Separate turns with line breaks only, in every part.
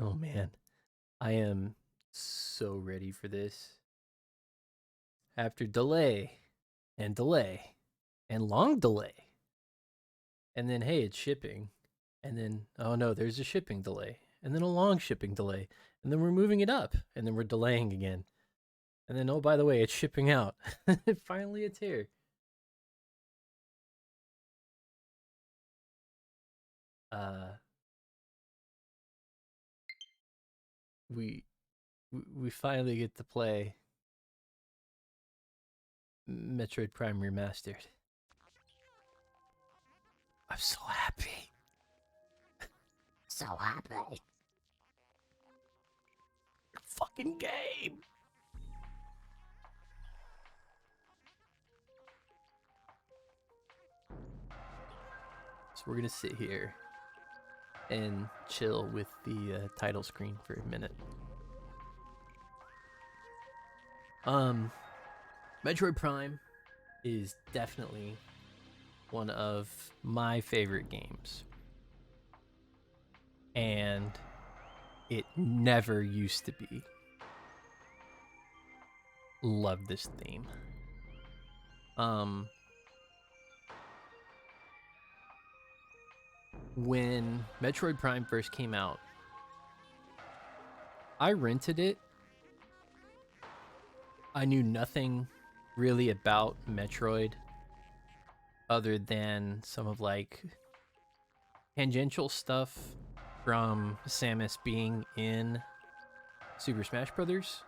Oh man, I am so ready for this. After delay and delay and long delay, and then hey, it's shipping, and then oh no, there's a shipping delay, and then a long shipping delay, and then we're moving it up, and then we're delaying again, and then oh by the way, it's shipping out. Finally, it's here. Uh, we we finally get to play Metroid Prime Remastered. I'm so happy.
So happy.
Fucking game. So we're gonna sit here and chill with the title screen for a minute. Metroid Prime is definitely one of my favorite games, and it never used to be. Love this theme. When Metroid Prime first came out, I rented it. I knew nothing really about Metroid other than some of like tangential stuff from Samus being in Super Smash Brothers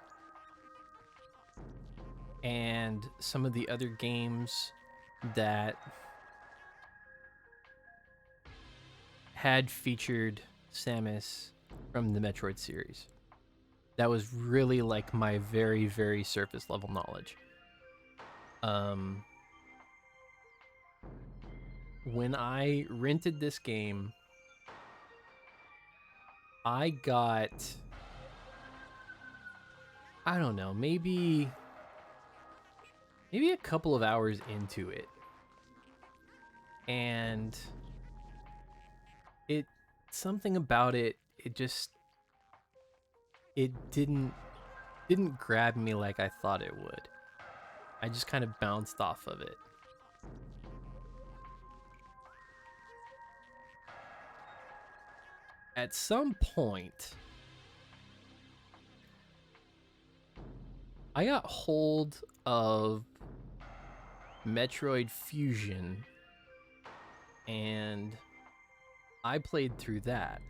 and some of the other games that had featured Samus from the Metroid series. That was really like my very, very surface level knowledge. When I rented this game, I got, I don't know, maybe a couple of hours into it, and it something about it it didn't grab me like I thought it would. I just kind of bounced off of it. At some point, I got hold of Metroid Fusion, and I played through that.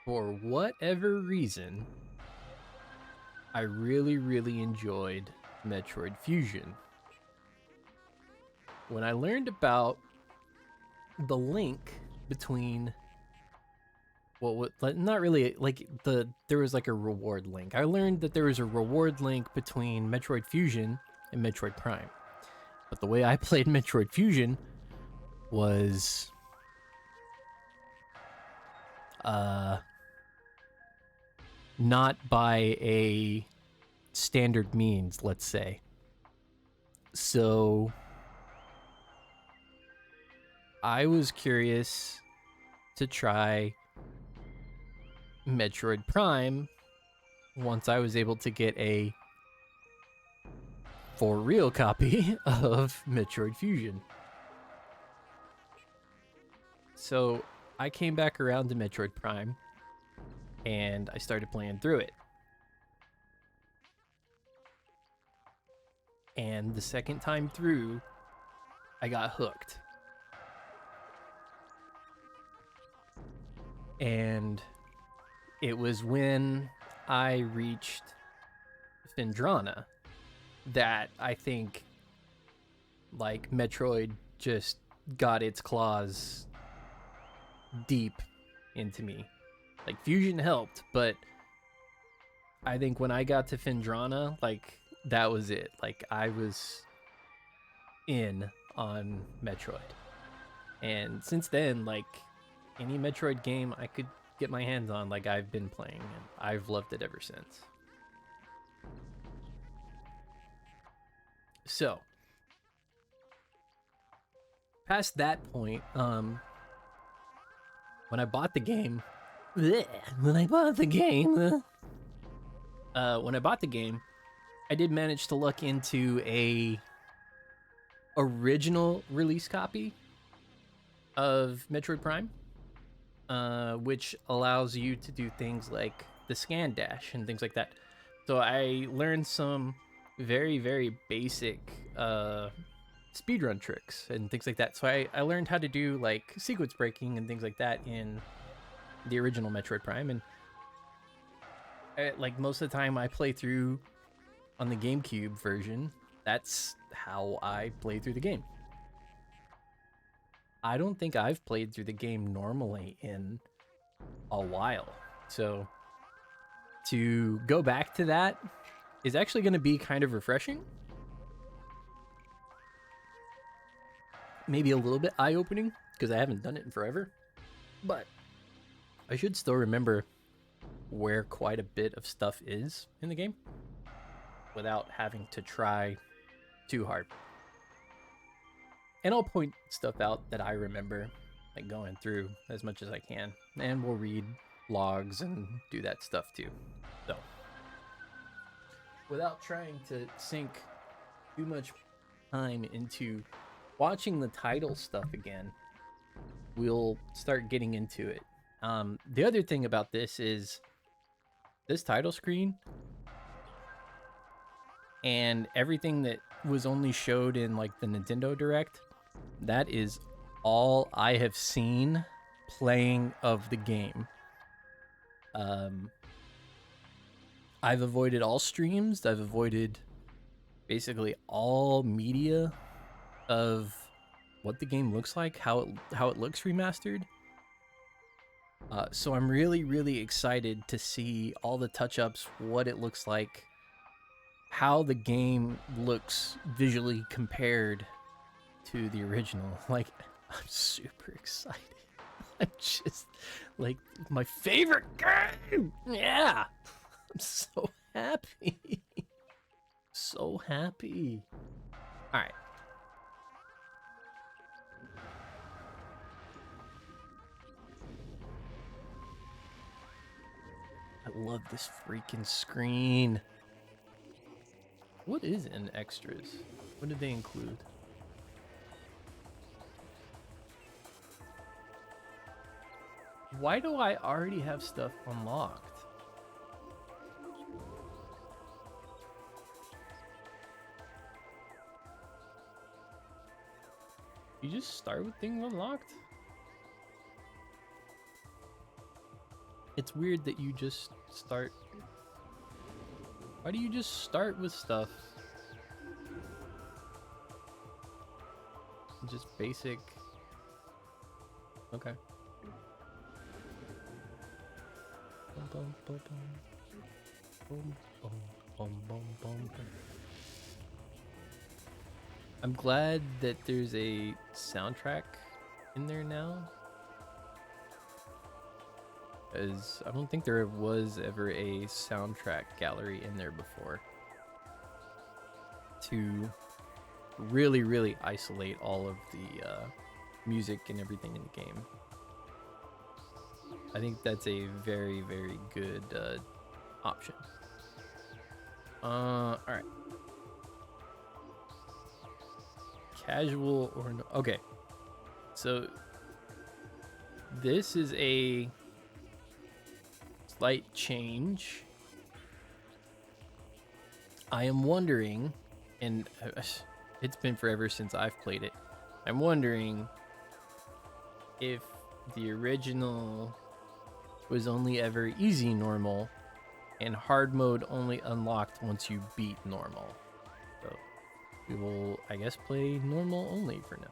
For whatever reason, I really, really enjoyed Metroid Fusion. When I learned about the link between not really like there was like a reward link. I learned that there was a reward link between Metroid Fusion and Metroid Prime. But the way I played Metroid Fusion was not by a standard means, let's say. So I was curious to try Metroid Prime once I was able to get a for real copy of Metroid Fusion. So I came back around to Metroid Prime and I started playing through it. And the second time through, I got hooked. And it was when I reached Phendrana that I think like Metroid just got its claws deep into me. Like Fusion helped, but I think when I got to Phendrana, like that was it. Like I was in on Metroid. And since then, like any Metroid game I could get my hands on, like I've been playing, and I've loved it ever since. So, past that point, when I bought the game, when I bought the game, I did manage to luck into a original release copy of Metroid Prime, which allows you to do things like the scan dash and things like that. So I learned some very, very basic speedrun tricks and things like that. So I learned how to do like sequence breaking and things like that in the original Metroid Prime. And like most of the time I play through on the GameCube version, that's how I play through the game. I don't think I've played through the game normally in a while. So to go back to that is actually going to be kind of refreshing. Maybe a little bit eye-opening because I haven't done it in forever. But I should still remember where quite a bit of stuff is in the game without having to try too hard. And I'll point stuff out that I remember, like going through as much as I can. And we'll read logs and do that stuff too. So, without trying to sink too much time into watching the title stuff again, we'll start getting into it. The other thing about this is this title screen and everything that was only showed in like the Nintendo Direct, that is all I have seen playing of the game. I've avoided all streams. I've avoided basically all media of what the game looks like, how it looks remastered. So I'm really, really excited to see all the touch-ups, what it looks like, how the game looks visually compared to the original. Like, I'm super excited. I'm just like my favorite game. Yeah, I'm so happy. So happy. All right. I love this freaking screen. What is in extras? What did they include? Why do I already have stuff unlocked? You just start with things unlocked? It's weird that you just start. Why do you just start with stuff? Just basic. Okay. I'm glad that there's a soundtrack in there now. As I don't think there was ever a soundtrack gallery in there before. To really, really isolate all of the music and everything in the game. I think that's a very, very good option. All right. Casual or no? Okay. So this is a slight change. I am wondering, and it's been forever since I've played it. I'm wondering if the original was only ever easy normal and hard mode only unlocked once you beat normal. So we will, I guess, play normal only for now.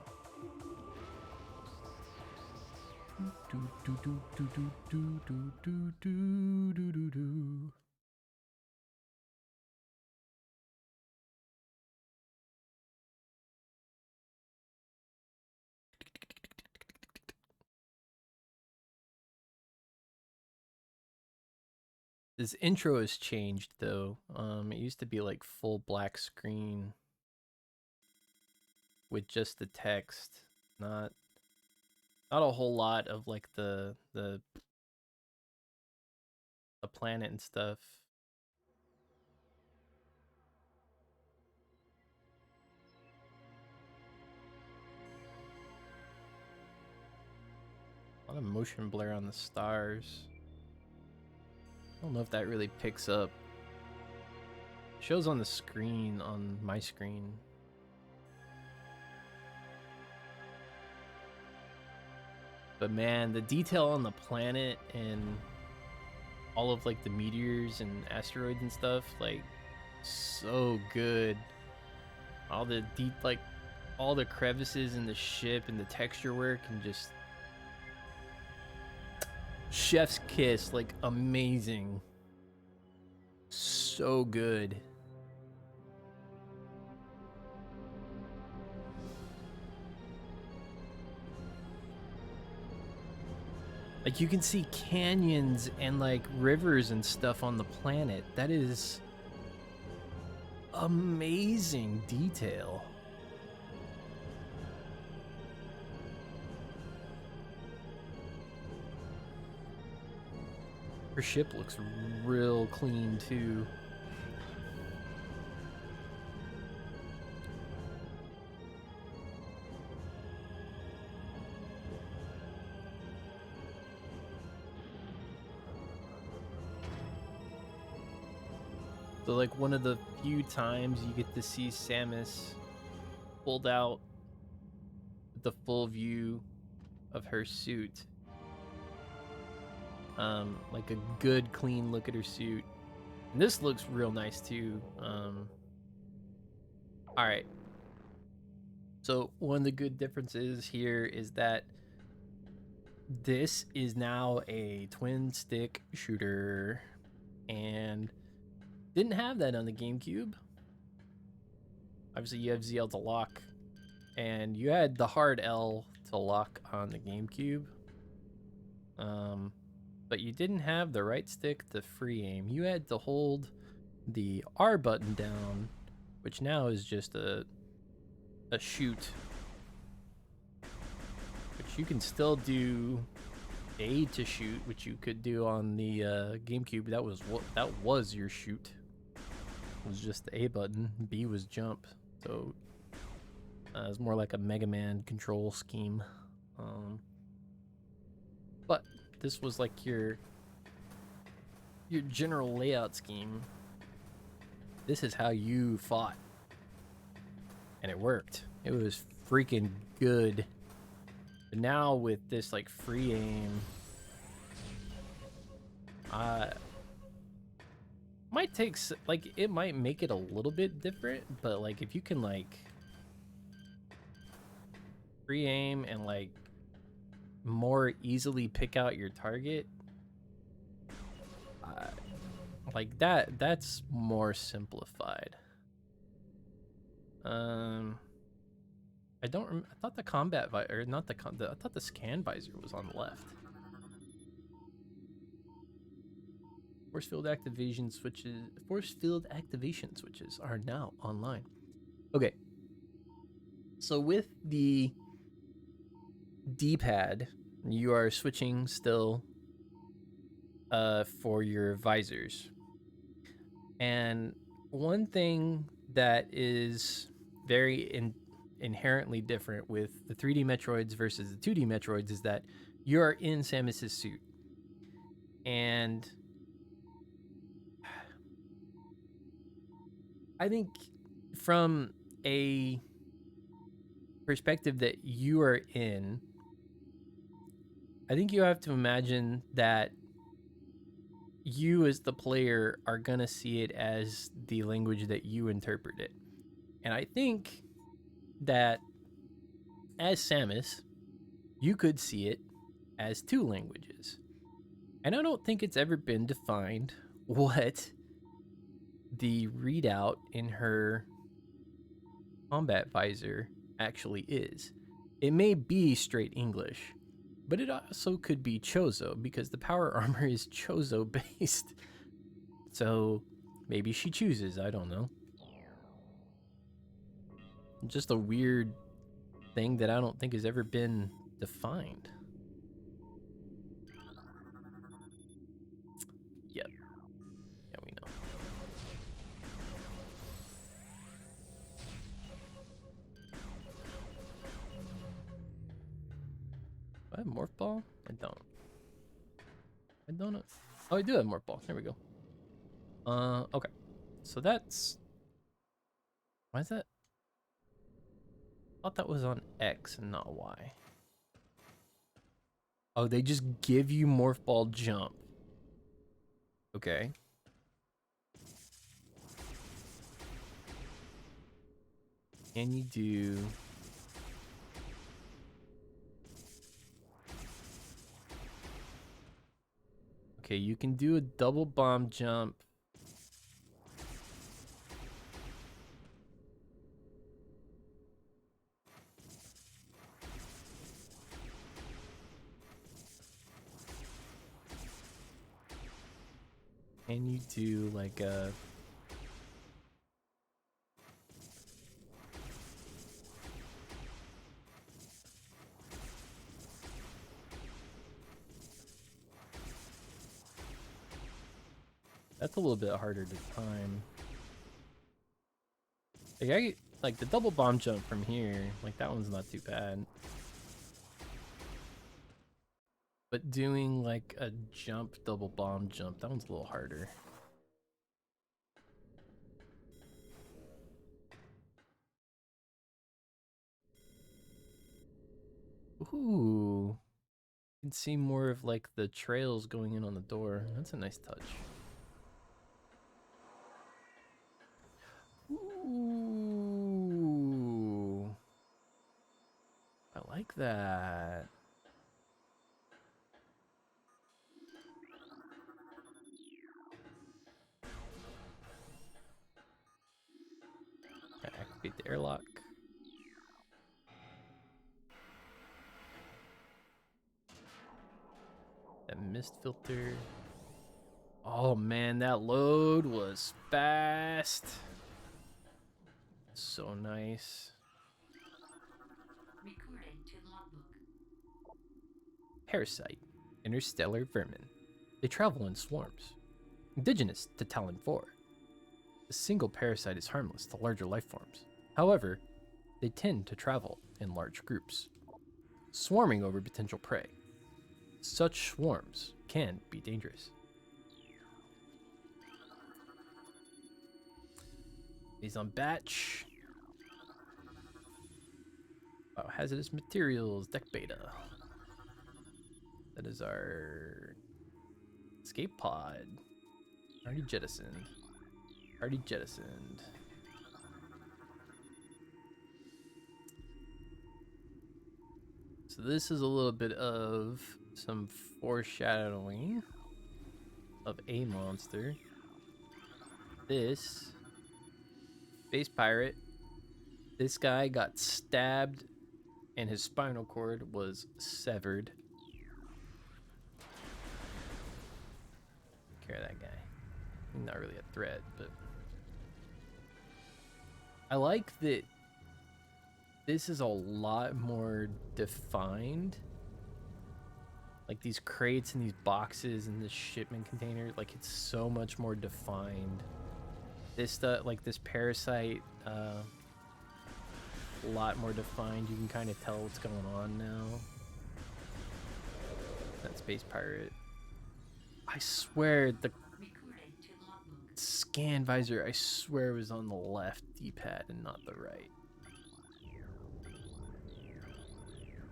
This intro has changed though. It used to be like full black screen with just the text, not not a whole lot of like the planet and stuff. A lot of motion blur on the stars. I don't know if that really picks up. It shows on the screen, on my screen. But man, the detail on the planet and all of like the meteors and asteroids and stuff, like so good. All the deep, like all the crevices in the ship and the texture work and just chef's kiss, like amazing. So good. Like you can see canyons and like rivers and stuff on the planet. That is amazing detail. Her ship looks real clean too. So like one of the few times you get to see Samus pulled out the full view of her suit. Like a good clean look at her suit. And this looks real nice too. All right. So one of the good differences here is that this is now a twin stick shooter and didn't have that on the GameCube. Obviously you have ZL to lock and you had the hard L to lock on the GameCube. But you didn't have the right stick to free aim. You had to hold the R button down, which now is just a shoot. Which you can still do A to shoot, which you could do on the GameCube. That was your shoot. It was just the A button. B was jump. So it's more like a Mega Man control scheme. But this was like your general layout scheme. This is how you fought. And it worked. It was freaking good. But now with this like free aim, might take like it might make it a little bit different, but like if you can like free aim and like more easily pick out your target, like that's more simplified. I thought the combat or not I thought the scan visor was on the left. Force field activation switches are now online. Okay. So with the D-pad, you are switching still for your visors. And one thing that is very inherently different with the 3D Metroids versus the 2D Metroids is that you're in Samus's suit. And I think from a perspective that you are in, I think you have to imagine that you as the player are gonna see it as the language that you interpret it. And I think that as Samus, you could see it as two languages. And I don't think it's ever been defined what the readout in her combat visor actually is. It may be straight English, but it also could be Chozo because the power armor is Chozo based. So maybe she chooses, I don't know. Just a weird thing that I don't think has ever been defined. morph ball? I don't. I don't. Oh, I do have morph ball. There we go. Okay. So that's. Why is that? I thought that was on X and not Y. Oh, they just give you morph ball jump. Okay. Can you do? Okay, you can do a double bomb jump. Can you do like a... That's a little bit harder to time. Like the double bomb jump from here, like that one's not too bad. But doing like a jump, double bomb jump, that one's a little harder. Ooh. You can see more of like the trails going in on the door. That's a nice touch. Ooh. I like that. Activate the airlock. That mist filter. Oh man, that load was fast. So nice.
Recording to logbook.
Parasite. Interstellar vermin. They travel in swarms. Indigenous to Talon 4. A single parasite is harmless to larger life forms. However, they tend to travel in large groups, swarming over potential prey. Such swarms can be dangerous. These on batch. Oh, hazardous materials, deck beta. That is our escape pod. Already jettisoned. Already jettisoned. So this is a little bit of some foreshadowing of a monster. This space pirate. This guy got stabbed and his spinal cord was severed. Take care of that guy. Not really a threat, but I like that this is a lot more defined. Like these crates and these boxes and this shipment container, like it's so much more defined. This stuff, like this parasite, a lot more defined. You can kind of tell what's going on now. That space pirate. I swear the scan visor, I swear, was on the left D-pad and not the right.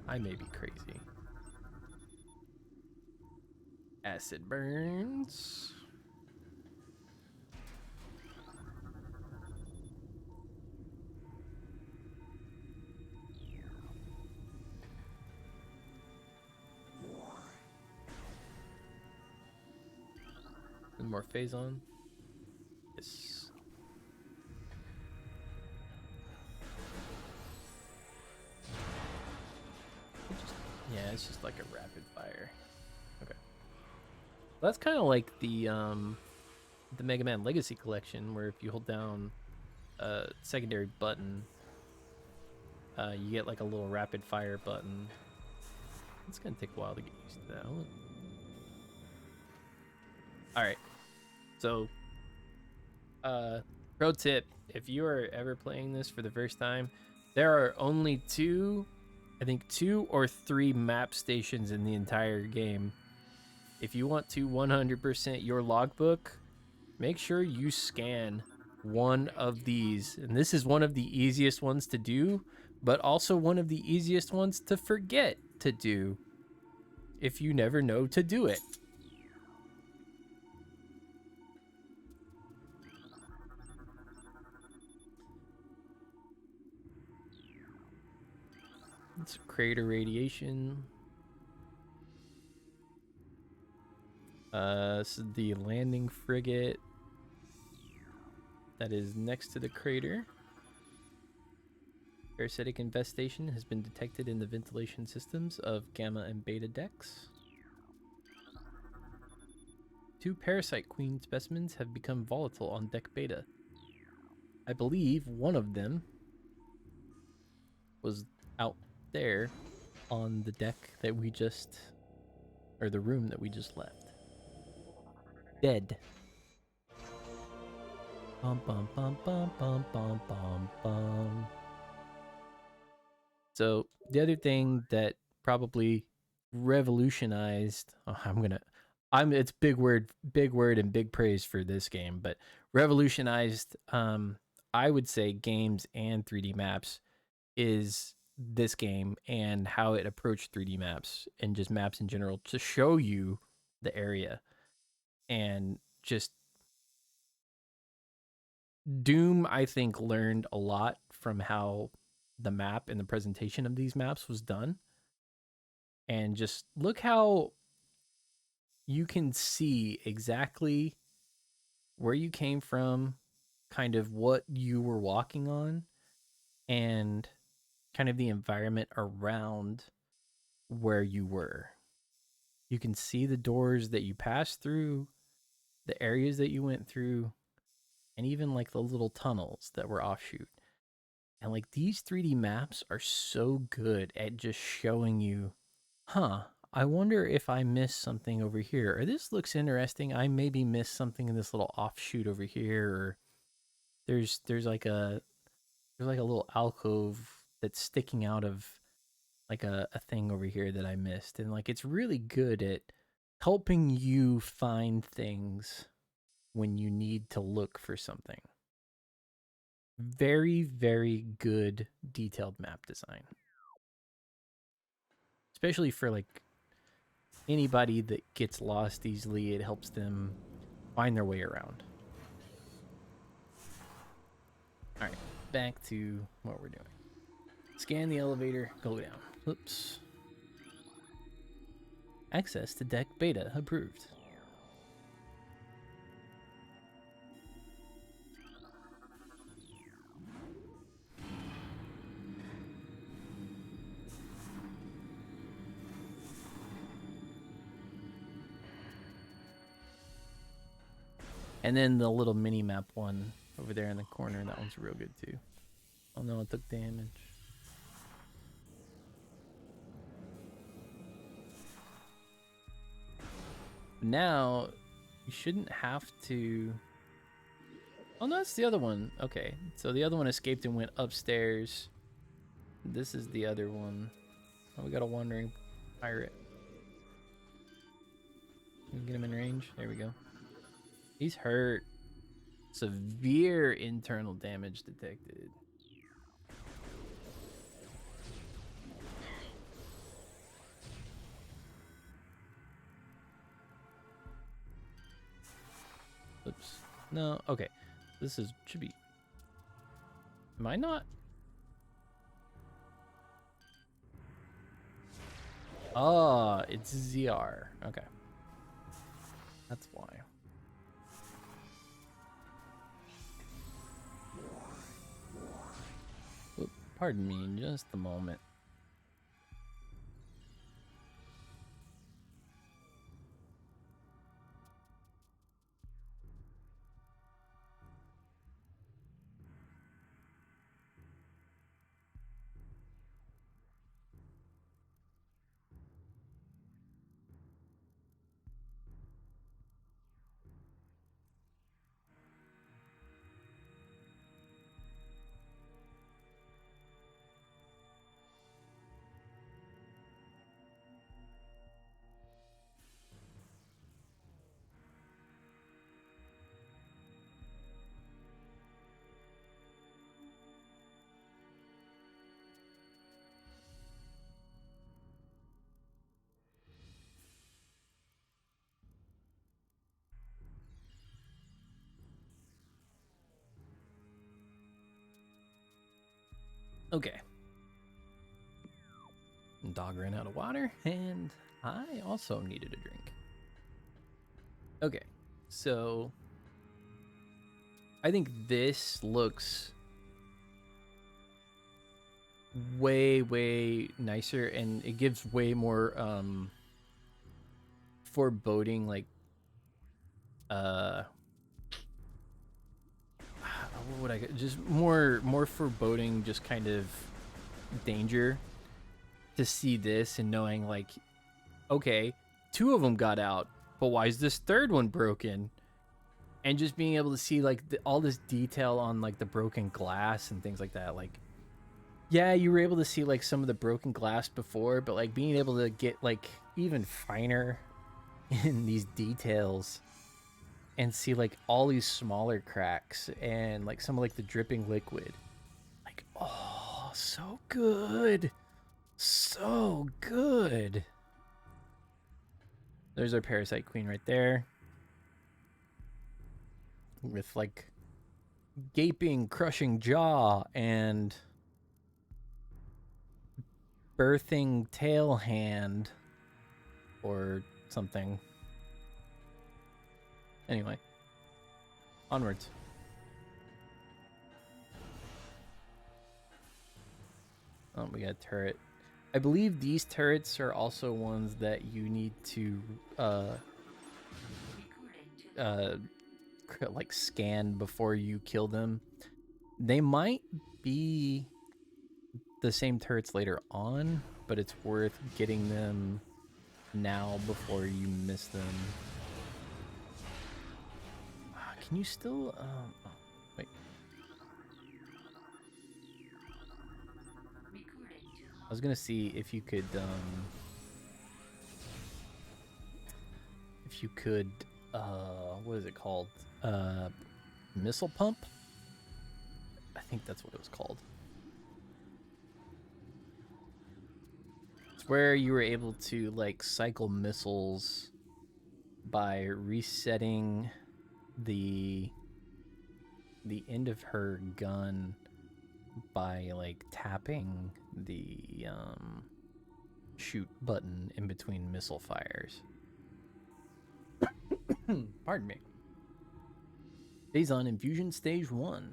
I may be crazy. Acid burns. And more phase on. Yes. Yeah, it's just like a rapid fire. Okay. Well, that's kind of like the Mega Man Legacy Collection, where if you hold down a secondary button, you get like a little rapid fire button. It's gonna take a while to get used to that. All right. So, pro tip: if you are ever playing this for the first time, there are only two I think 2 or 3 map stations in the entire game. If you want to 100% your logbook, make sure you scan one of these. And this is one of the easiest ones to do, but also one of the easiest ones to forget to do if you never know to do it. It's crater radiation. This is the landing frigate that is next to the crater. Parasitic infestation has been detected in the ventilation systems of Gamma and Beta decks. 2 parasite queen specimens have become volatile on deck Beta. I believe one of them was out there on the deck that we just, or the room that we just left. Dead. Bum bum bum bum bum bum bum bum. So the other thing that probably revolutionized, it's big word and big praise for this game, but revolutionized, I would say games and 3D maps is this game and how it approached 3D maps and just maps in general to show you the area. And just Doom, I think, learned a lot from how the map and the presentation of these maps was done. And just look how you can see exactly where you came from, kind of what you were walking on, and kind of the environment around where you were. You can see the doors that you passed through, the areas that you went through, and even like the little tunnels that were offshoot. And like these 3D maps are so good at just showing you, I wonder if I missed something over here, or this looks interesting. I maybe missed something in this little offshoot over here, or there's like a little alcove that's sticking out of like a thing over here that I missed. And like it's really good at helping you find things when you need to look for something. Very, very good detailed map design. Especially for like anybody that gets lost easily, it helps them find their way around. All right, back to what we're doing. Scan the elevator, go down. Oops. Access to deck Beta approved. And then the little mini map one over there in the corner, that one's real good too. Oh no, it took damage. Now, you shouldn't have to... Oh no, that's the other one. Okay, so the other one escaped and went upstairs. This is the other one. Oh, we got a wandering pirate. Can we get him in range? There we go. He's hurt. Severe internal damage detected. Oops. No, okay. This should be... Am I not? Oh, it's ZR. Okay. That's why. Oop, pardon me, in just a moment. Okay. Dog ran out of water, and I also needed a drink. Okay, so I think this looks way nicer, and it gives way more foreboding, like what would I just more foreboding, just kind of danger to see this and knowing like, okay, 2 of them got out, but why is this 3rd one broken? And just being able to see like all this detail on like the broken glass and things like that. Like, yeah, you were able to see like some of the broken glass before, but like being able to get like even finer in these details and see like all these smaller cracks and like some of like the dripping liquid. Like, oh, so good. So good. There's our Parasite Queen right there. With like gaping, crushing jaw and birthing tail hand or something. Anyway, onwards. Oh, we got a turret. I believe these turrets are also ones that you need to like scan before you kill them. They might be the same turrets later on, but it's worth getting them now before you miss them. Can you still oh, wait. I was gonna see if you could what is it called? Missile pump? I think that's what it was called. It's where you were able to like cycle missiles by resetting the end of her gun by like tapping the shoot button in between missile fires. Pardon me. Phazon Infusion Stage 1.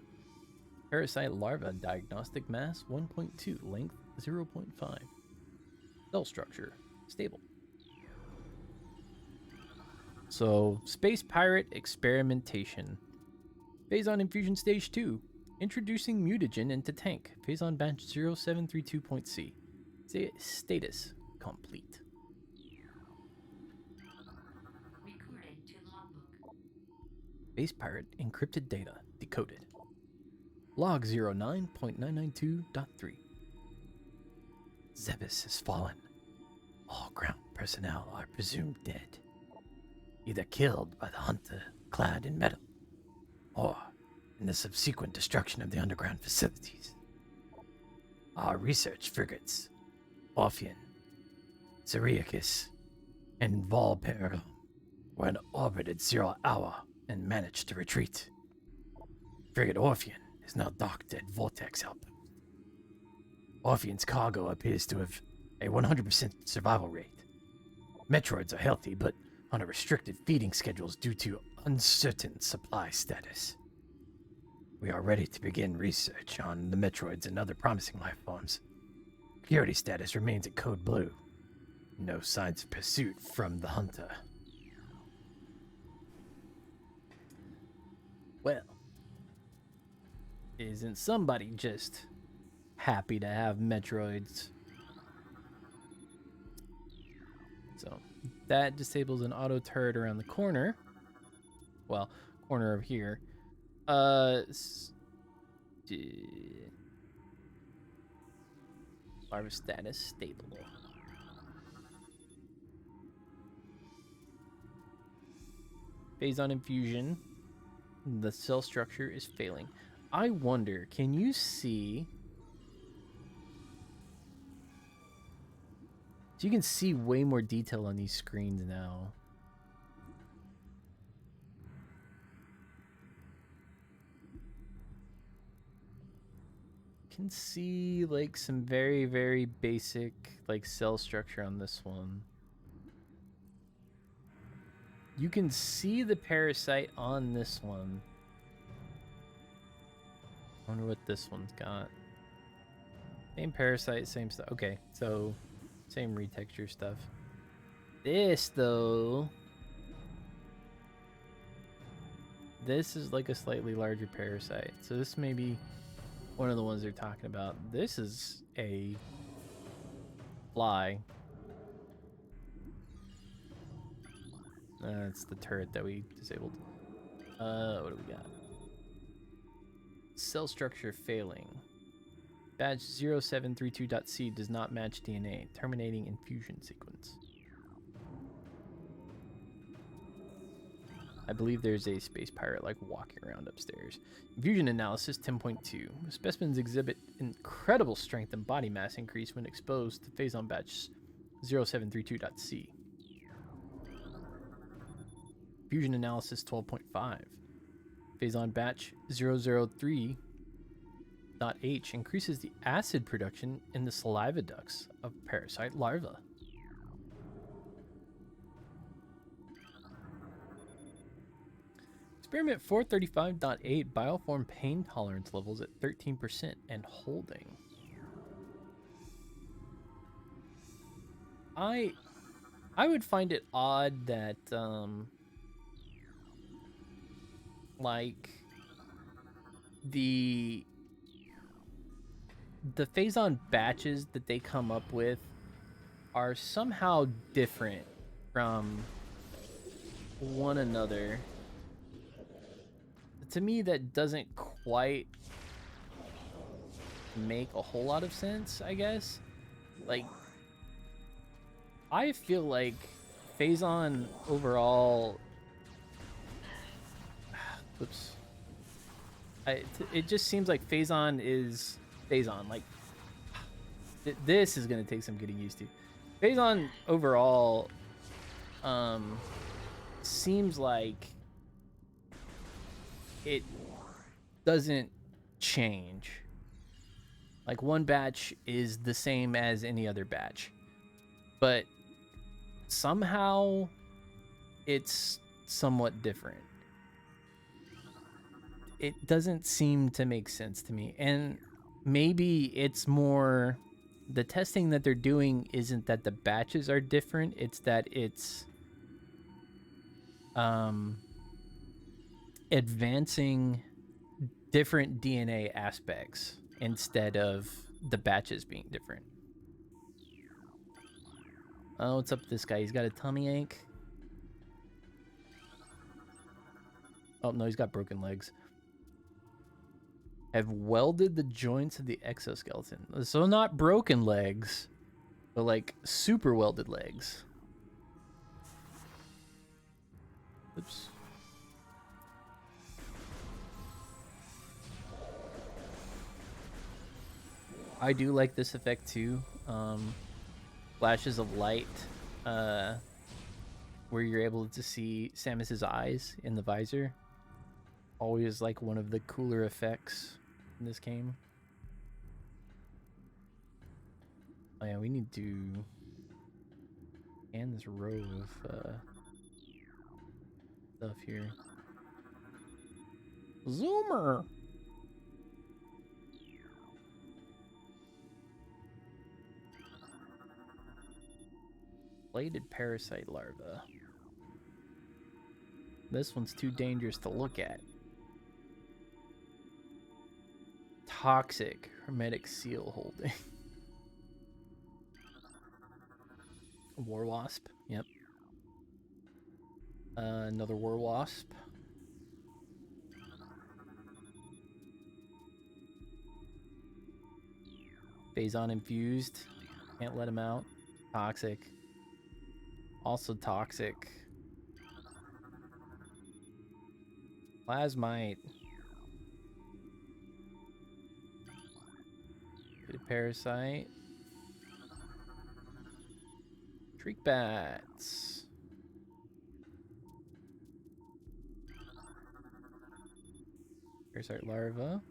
Parasite Larva Diagnostic Mass 1.2. Length 0.5. Cell structure stable. So, Space Pirate Experimentation. Phazon Infusion Stage 2. Introducing mutagen into tank. Phazon Batch 0732.C. Status complete. Space Pirate encrypted data decoded. Log 09.992.3. Zebes has fallen. All ground personnel are presumed dead, either killed by the hunter clad in metal, or in the subsequent destruction of the underground facilities. Our research frigates, Orphean, Syriacus, and Valpergam, were in orbit at 0 hour and managed to retreat. Frigate Orphean is now docked at Vortex Outpost. Orphean's cargo appears to have a 100% survival rate. Metroids are healthy, but on a restricted feeding schedules due to uncertain supply status. We are ready to begin research on the Metroids and other promising life forms. Security status remains at Code Blue. No signs of pursuit from the hunter. Well, isn't somebody just happy to have Metroids? So that disables an auto turret around the corner. Well, corner of here. Larva status stable. Phazon infusion. The cell structure is failing. I wonder, can you see? So you can see way more detail on these screens now. can see like some very, very basic like cell structure on this one. You can see the parasite on this one. I wonder what this one's got. Same parasite, same stuff. Okay, so same retexture stuff. This though, this is like a slightly larger parasite. So this may be one of the ones they're talking about. This is a fly. It's the turret that we disabled. What do we got? Cell structure failing. Badge 0732.c does not match DNA. Terminating infusion sequence. I believe there's a space pirate like walking around upstairs. Infusion analysis 10.2. Specimens exhibit incredible strength and body mass increase when exposed to Phazon batch 0732.c. Fusion analysis 12.5. Phazon batch 003.h increases the acid production in the saliva ducts of parasite larvae. Experiment 435.8 bioform pain tolerance levels at 13% and holding. I would find it odd that like the Phazon batches that they come up with are somehow different from one another. To me, that doesn't quite make a whole lot of sense, I guess. Like, I feel like Phazon overall... Oops. It just seems like Phazon is Phazon. Like, this is going to take some getting used to. Phazon overall seems like it doesn't change. Like, one batch is the same as any other batch, but somehow it's somewhat different. It doesn't seem to make sense to me. And maybe it's more the testing that they're doing isn't that the batches are different, it's that it's advancing different DNA aspects instead of the batches being different. Oh, what's up with this guy? He's got a tummy ache. Oh, no, he's got broken legs. Have welded the joints of the exoskeleton. So not broken legs, but like super welded legs. Oops. I do like this effect too. Flashes of light, where you're able to see Samus's eyes in the visor. Always like one of the cooler effects in this game. Oh yeah, we need to scan this row of stuff here. Zoomer! Bladed parasite larva. This one's too dangerous to look at. Toxic hermetic seal holding. War wasp. Yep. Another war wasp. Phazon infused. Can't let him out. Toxic. Also toxic. Plasmite. Get a parasite. Shriek bats. Parasite larva.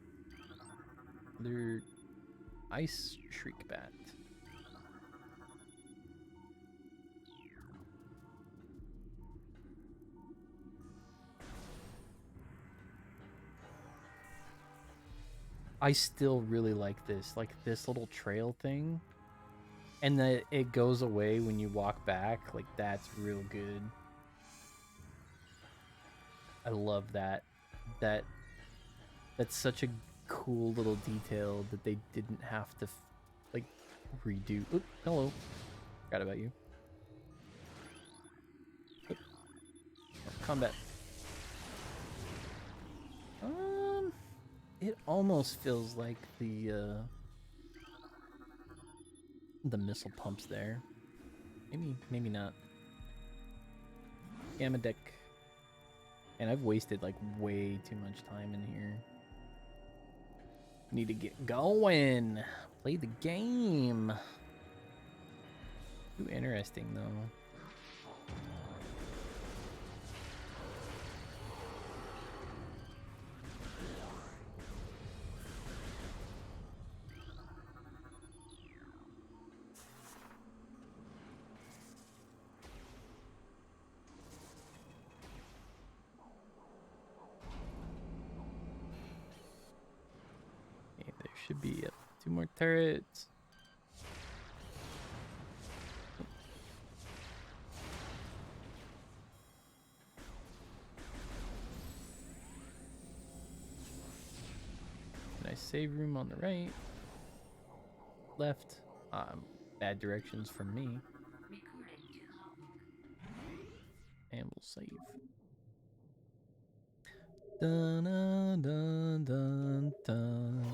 Other Ice Shriek Bat. I still really like this little trail thing. And that it goes away when you walk back, like that's real good. I love that. That's such a cool little detail that they didn't have to like redo. Oop, hello. Forgot about you. Oop. Oh, combat. It almost feels like the missile pumps there. Maybe not. Gamma deck. And I've wasted like way too much time in here. Need to get going. Play the game. Too interesting though. Should be 2 more turrets. Nice save room on the right. Left. Bad directions from me. And we'll save. Dun dun dun dun dun.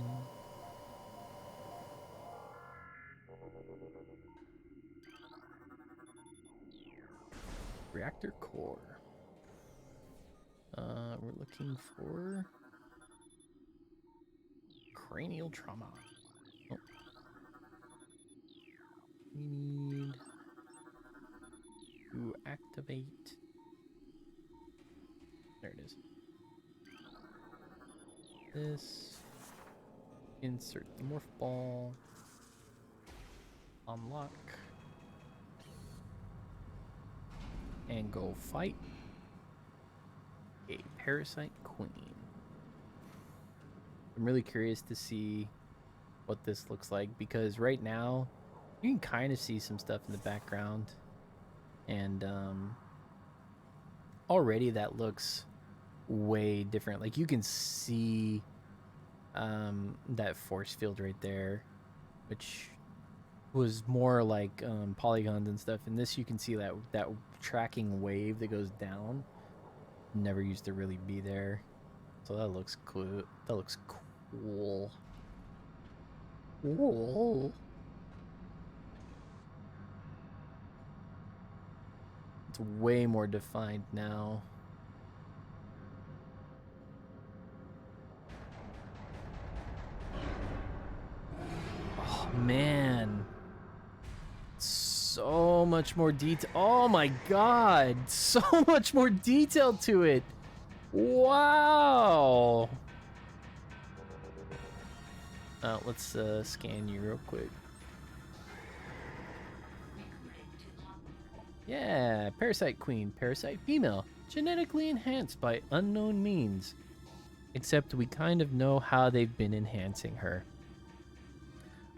Reactor core. We're looking for cranial trauma. Oh. We need to activate. There it is. This. Insert the morph ball. Unlock. And go fight a parasite queen. I'm really curious to see what this looks like because right now you can kind of see some stuff in the background and already that looks way different. Like you can see that force field right there, which was more like polygons and stuff. In this you can see that tracking wave that goes down. Never used to really be there. So that looks cool. That looks cool. Cool. It's way more defined now. Oh man. So much more detail. Oh my god. So much more detail to it. Wow. Let's scan you real quick. Yeah, parasite queen, parasite female, genetically enhanced by unknown means. Except we kind of know how they've been enhancing her.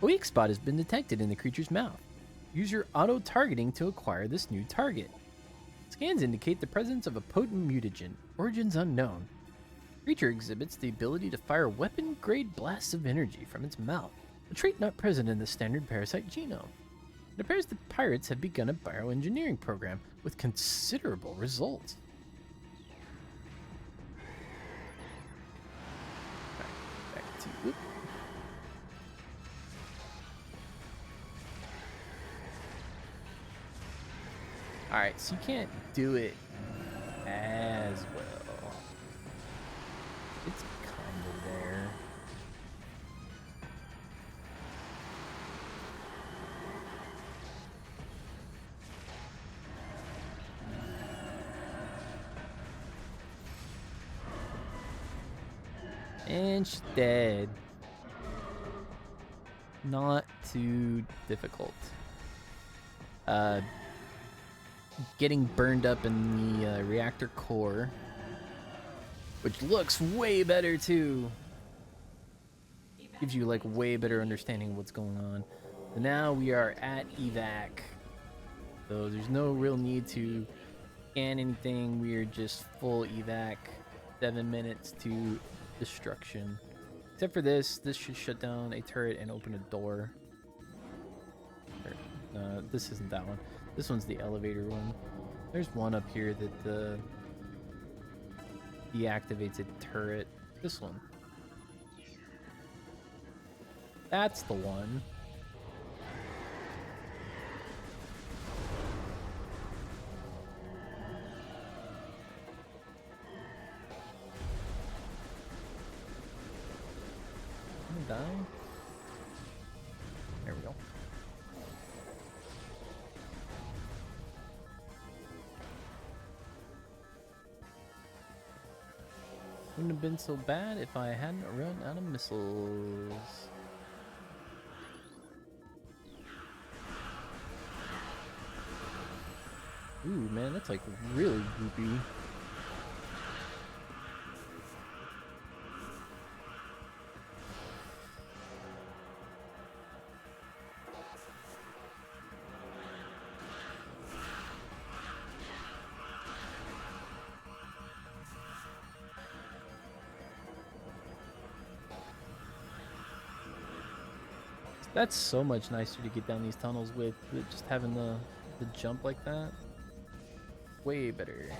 A weak spot has been detected in the creature's mouth. Use your auto-targeting to acquire this new target. Scans indicate the presence of a potent mutagen, origins unknown. Creature exhibits the ability to fire weapon-grade blasts of energy from its mouth, a trait not present in the standard parasite genome. It appears the pirates have begun a bioengineering program with considerable results. Back to whoop. Alright, so you can't do it as well. It's kind of there. And she's dead. Not too difficult. Getting burned up in the reactor core, which looks way better too. Gives you like way better understanding of what's going on. So now we are at evac. So there's no real need to scan anything. We are just full evac. 7 minutes to destruction. Except for this should shut down a turret and open a door. This isn't that one. This one's the elevator one. There's one up here that deactivates a turret. This one. That's the one. Die. There we go. Wouldn't have been so bad if I hadn't run out of missiles. Ooh, man, that's like really goopy. That's so much nicer to get down these tunnels with just having the jump like that. Way better.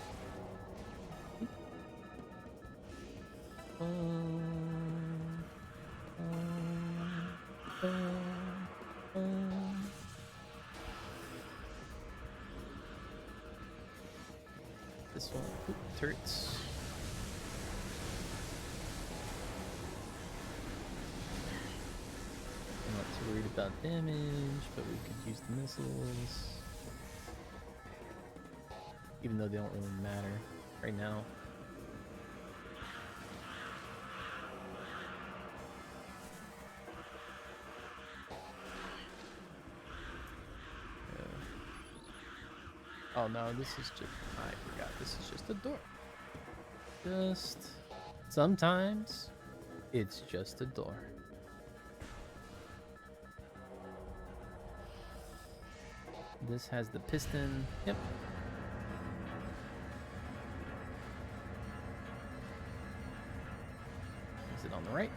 This one. Ooh, turrets. I'm not too worried about damage, but we could use the missiles. Even though they don't really matter right now. Oh no, this is just, I forgot, this is just a door. Sometimes, it's just a door. This has the piston, yep. Is it on the right?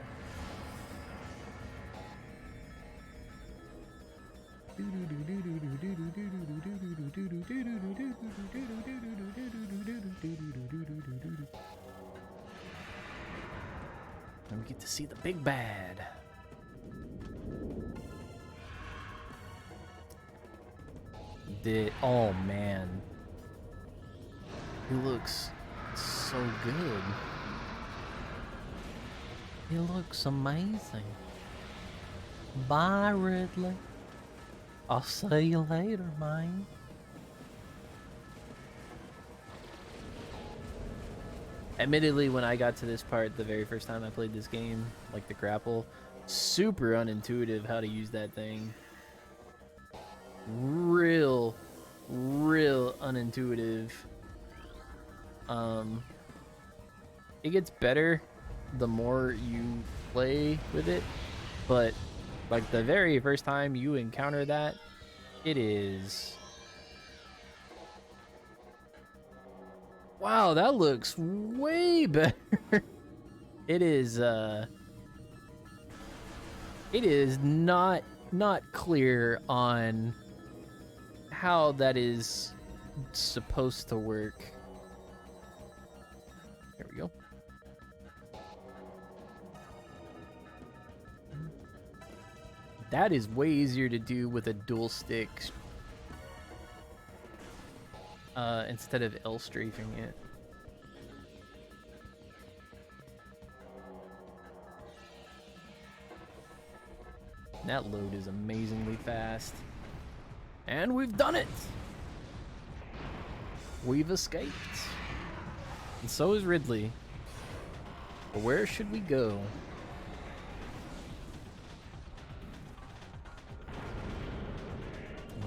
And we get to see the big bad. Oh man, he looks so good. He looks amazing. Bye, Ridley. I'll see you later, man. Admittedly, when I got to this part the very first time I played this game, like the grapple, super unintuitive how to use that thing. Real unintuitive. It gets better the more you play with it, but like the very first time you encounter that, it is... Wow, that looks way better. It is not clear on how that is supposed to work. There we go. That is way easier to do with a dual stick instead of L strafing it. That load is amazingly fast. And we've done it! We've escaped. And so is Ridley. But where should we go?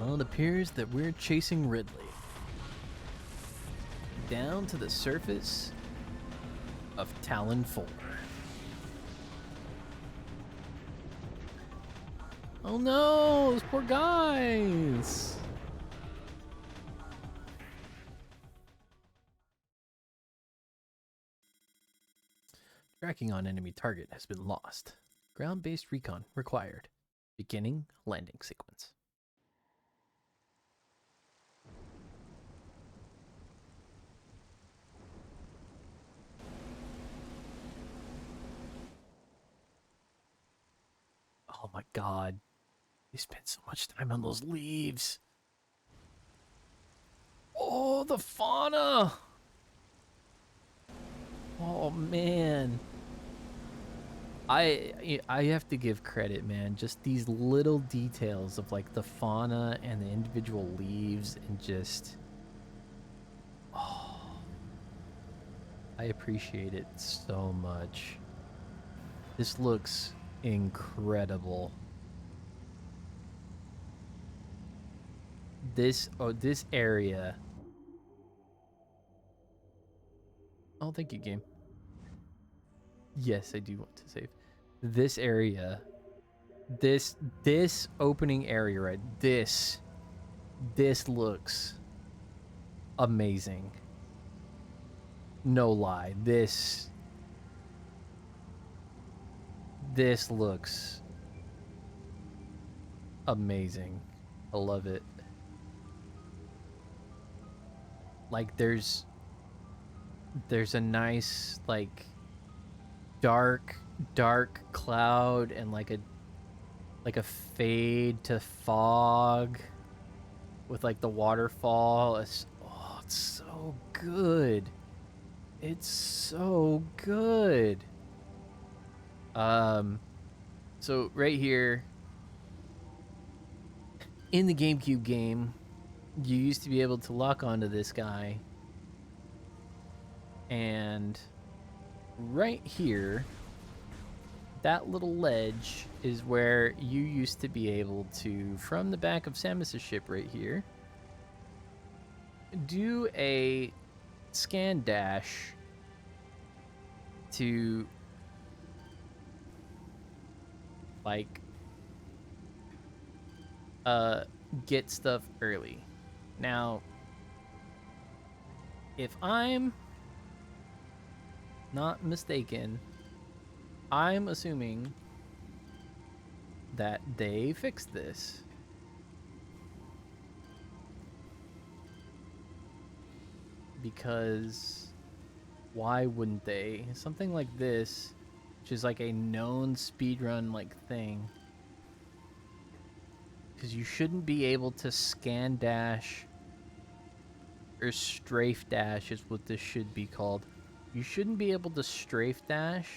Well, it appears that we're chasing Ridley down to the surface of Talon 4. Oh no, those poor guys! Tracking on enemy target has been lost. Ground-based recon required. Beginning landing sequence. Oh my god. They spent so much time on those leaves. Oh, the fauna! Oh man. I have to give credit, man. Just these little details of like the fauna and the individual leaves and just I appreciate it so much. This looks incredible. This area. Oh, thank you, game. Yes, I do want to save. This area, this opening area, right? This looks amazing. No lie. This looks amazing. I love it. Like there's a nice like dark cloud and like a fade to fog with like the waterfall. It's so good. It's so good. So right here in the GameCube game, you used to be able to lock onto this guy, and right here, that little ledge is where you used to be able to, from the back of Samus's ship right here, do a scan dash to like get stuff early. Now, if I'm not mistaken, I'm assuming that they fixed this. Because why wouldn't they? Something like this, which is like a known speedrun like thing. Because you shouldn't be able to scan dash or strafe dash is what this should be called. You shouldn't be able to strafe dash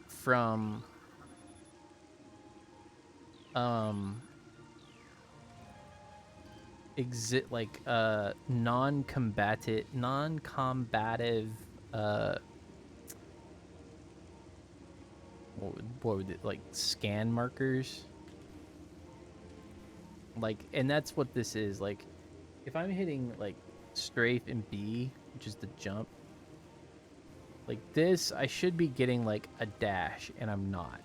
from non-combative what would it, like scan markers, like, and that's what this is. Like if I'm hitting like strafe and B, which is the jump, like this, I should be getting like a dash, and I'm not,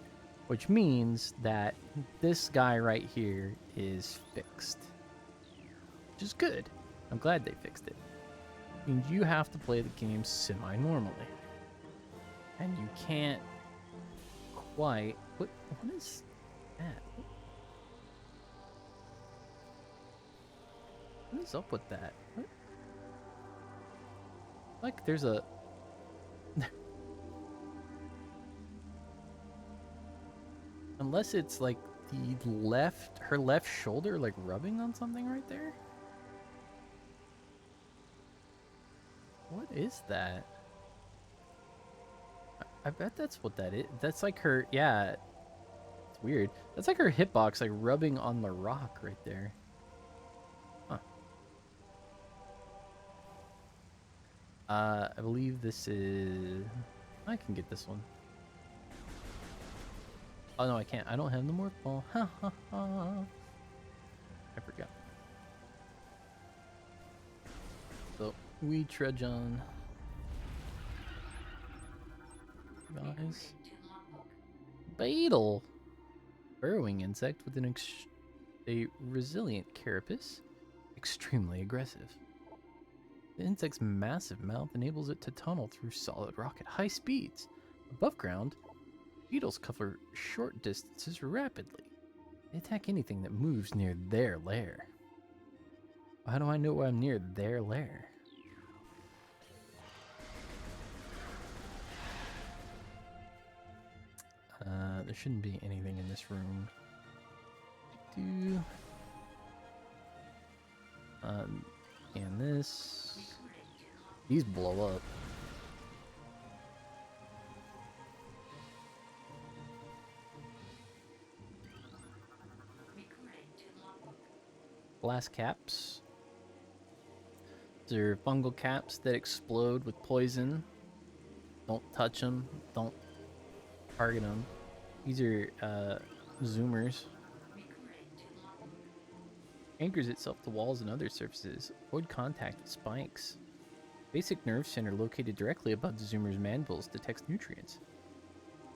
which means that this guy right here is fixed, which is good. I'm glad they fixed it. I mean, you have to play the game semi-normally, and you can't quite. What is that? What is up with that? What? Like there's a unless it's like her left shoulder like rubbing on something right there. What is that? I bet that's what that is. That's like her, yeah. It's weird. That's like her hitbox like rubbing on the rock right there. Huh. I believe this is... I can get this one. Oh no, I can't. I don't have the morph ball. Ha ha ha. We trudge on. Guys. Beetle! Burrowing insect with a resilient carapace. Extremely aggressive. The insect's massive mouth enables it to tunnel through solid rock at high speeds. Above ground, beetles cover short distances rapidly. They attack anything that moves near their lair. How do I know I'm near their lair? There shouldn't be anything in this room. And this. These blow up. Glass caps. They're fungal caps that explode with poison. Don't touch them. Don't target them. These are zoomers. Anchors itself to walls and other surfaces. Avoid contact with spikes. Basic nerve center located directly above the zoomer's mandibles detects nutrients.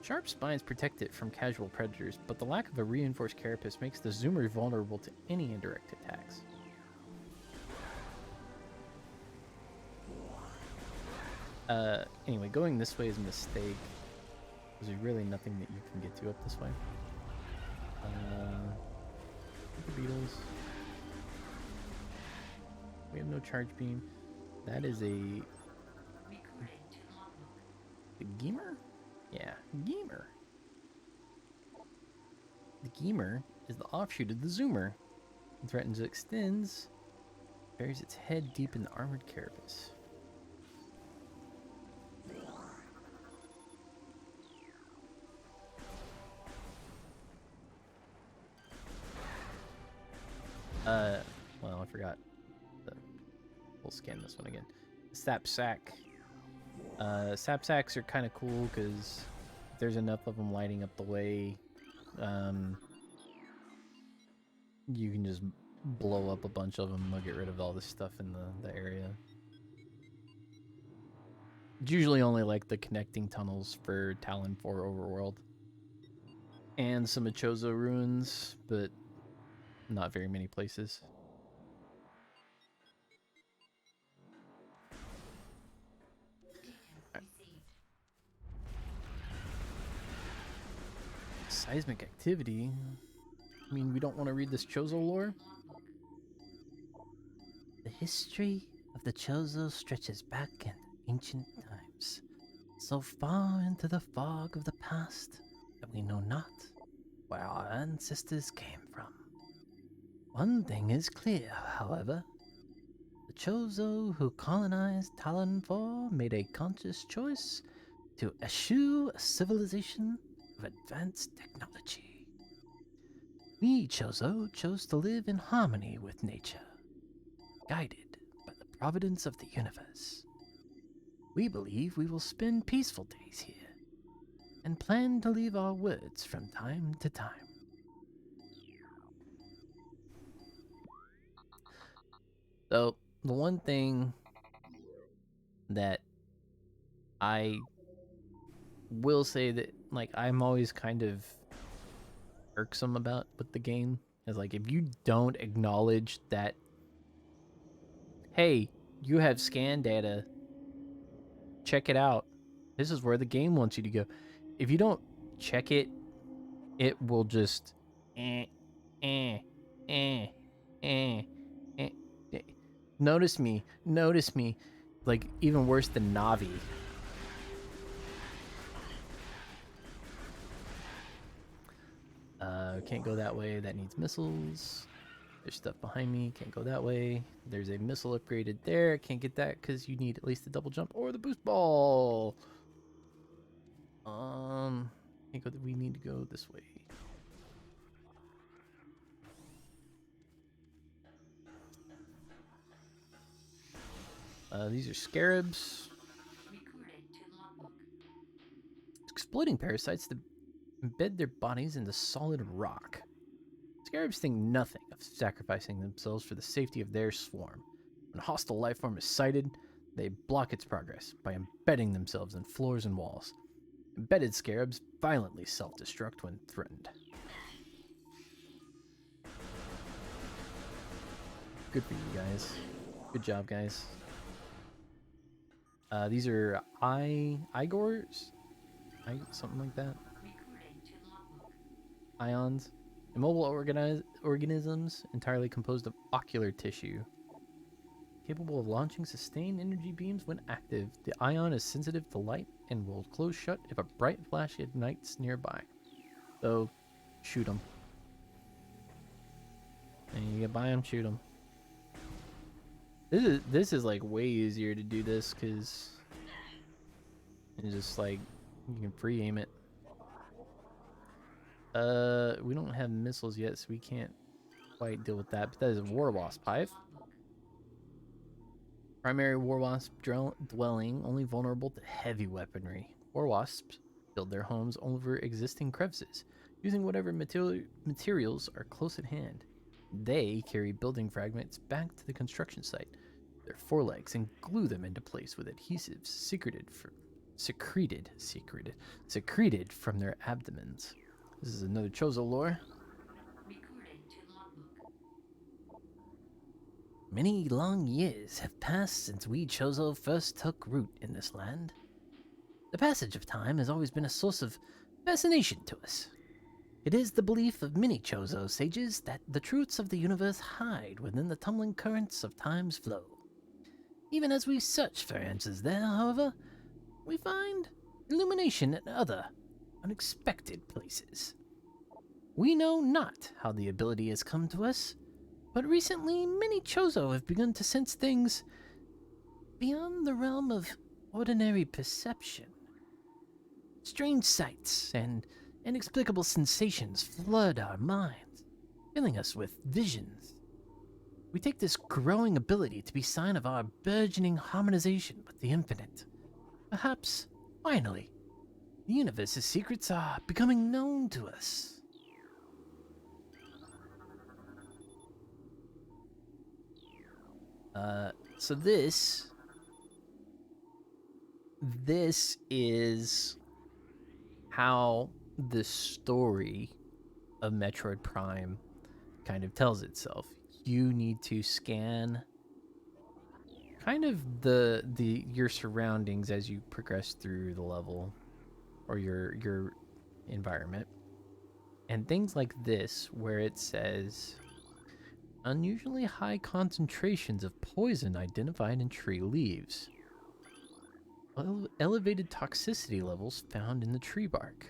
Sharp spines protect it from casual predators, but the lack of a reinforced carapace makes the zoomer vulnerable to any indirect attacks. Anyway, going this way is a mistake. There's really nothing that you can get to up this way. The beetles. We have no charge beam. That is a Geemer? Yeah, Geemer. The Geemer is the offshoot of the Zoomer. It threatens to extends, buries its head deep in the armored carapace. Well, I forgot. We'll scan this one again. Sap sack. Sap sacks are kind of cool because there's enough of them lighting up the way. You can just blow up a bunch of them. They'll get rid of all this stuff in the area. It's usually only like the connecting tunnels for Talon 4 Overworld. And some Achozo ruins, but not very many places. Seismic activity? I mean, we don't want to read this Chozo lore?
The history of the Chozo stretches back in ancient times, so far into the fog of the past that we know not where our ancestors came from. One thing is clear, however. The Chozo who colonized Talon 4 made a conscious choice to eschew a civilization of advanced technology. We Chozo chose to live in harmony with nature, guided by the providence of the universe. We believe we will spend peaceful days here, and plan to leave our words from time to time.
So, the one thing that I will say that, like, I'm always kind of irksome about with the game is, like, if you don't acknowledge that, hey, you have scan data, check it out. This is where the game wants you to go. If you don't check it, it will just eh, eh, eh, eh, eh. Notice me, like even worse than Navi. Can't go that way. That needs missiles. There's stuff behind me. Can't go that way. There's a missile upgraded there. Can't get that because you need at least a double jump or the boost ball. Can't go. We need to go this way. These are scarabs. Exploiting parasites to embed their bodies into solid rock. Scarabs think nothing of sacrificing themselves for the safety of their swarm. When a hostile life form is sighted, They block its progress by embedding themselves in floors and walls. Embedded scarabs violently self-destruct when threatened. Good for you guys. Good job, guys. These are Igors? Something like that. Ions. Immobile organisms entirely composed of ocular tissue. Capable of launching sustained energy beams when active. The ion is sensitive to light and will close shut if a bright flash ignites nearby. So, shoot them. And you get by them, shoot them. This is like way easier to do this because it's just like you can free aim it. We don't have missiles yet, so we can't quite deal with that. But that is a War Wasp hive. Primary War Wasp dwelling, only vulnerable to heavy weaponry. War Wasps build their homes over existing crevices, using whatever materials are close at hand. They carry building fragments back to the construction site, their forelegs, and glue them into place with adhesives secreted from their abdomens. This is another Chozo lore.
Many long years have passed since we Chozo first took root in this land. The passage of time has always been a source of fascination to us. It is the belief of many Chozo sages that the truths of the universe hide within the tumbling currents of time's flow. Even as we search for answers there, however, we find illumination in other, unexpected places. We know not how the ability has come to us, but recently many Chozo have begun to sense things beyond the realm of ordinary perception. Strange sights and inexplicable sensations flood our minds, filling us with visions. We take this growing ability to be a sign of our burgeoning harmonization with the infinite. Perhaps, finally, the universe's secrets are becoming known to us.
So this is how the story of Metroid Prime kind of tells itself. You need to scan kind of your surroundings as you progress through the level or your environment. And things like this where it says unusually high concentrations of poison identified in tree leaves. Elevated toxicity levels found in the tree bark.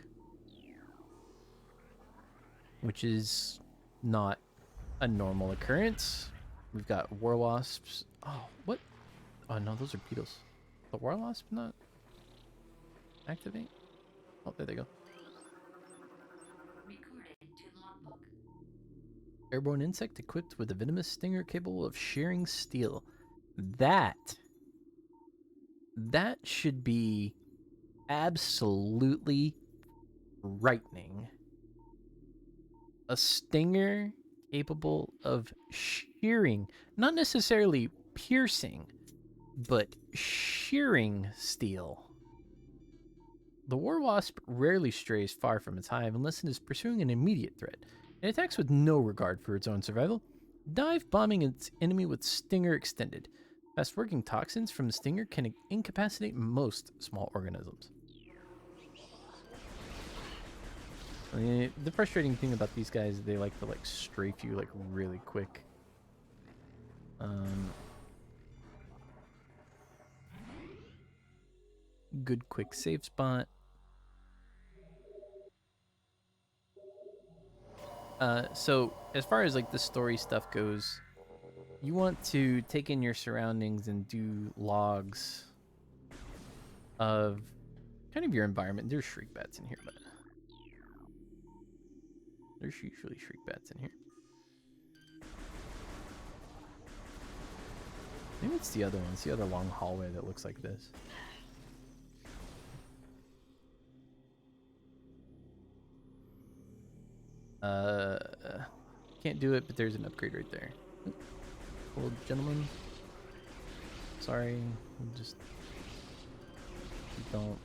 Which is not a normal occurrence. We've got war wasps. Oh, what? Oh no, those are beetles. The war wasp not activate? Oh, there they go. Airborne insect equipped with a venomous stinger capable of shearing steel. That should be absolutely frightening. A stinger capable of shearing, not necessarily piercing, but shearing steel. The war wasp rarely strays far from its hive unless it is pursuing an immediate threat. It attacks with no regard for its own survival, dive bombing its enemy with stinger extended. Fast-working toxins from the stinger can incapacitate most small organisms. I mean, the frustrating thing about these guys, they like to strafe you really quick. Good quick save spot. So as far as the story stuff goes, you want to take in your surroundings and do logs of kind of your environment. There's shriek bats in here, but there's usually shriek bats in here. Maybe it's the other one. It's the other long hallway that looks like this. Can't do it, but there's an upgrade right there. Old gentleman. Sorry, just don't.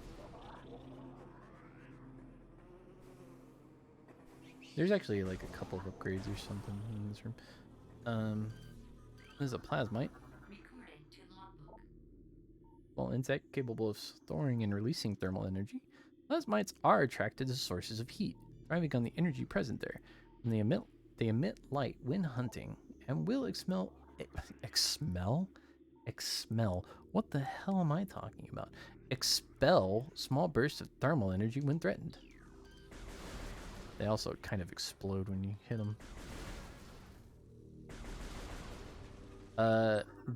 There's actually like a couple of upgrades or something in this room. This is a plasmite. Small insect capable of storing and releasing thermal energy. Plasmites are attracted to sources of heat, thriving on the energy present there. When they emit light when hunting, and will expel. What the hell am I talking about? Expel small bursts of thermal energy when threatened. They also kind of explode when you hit them.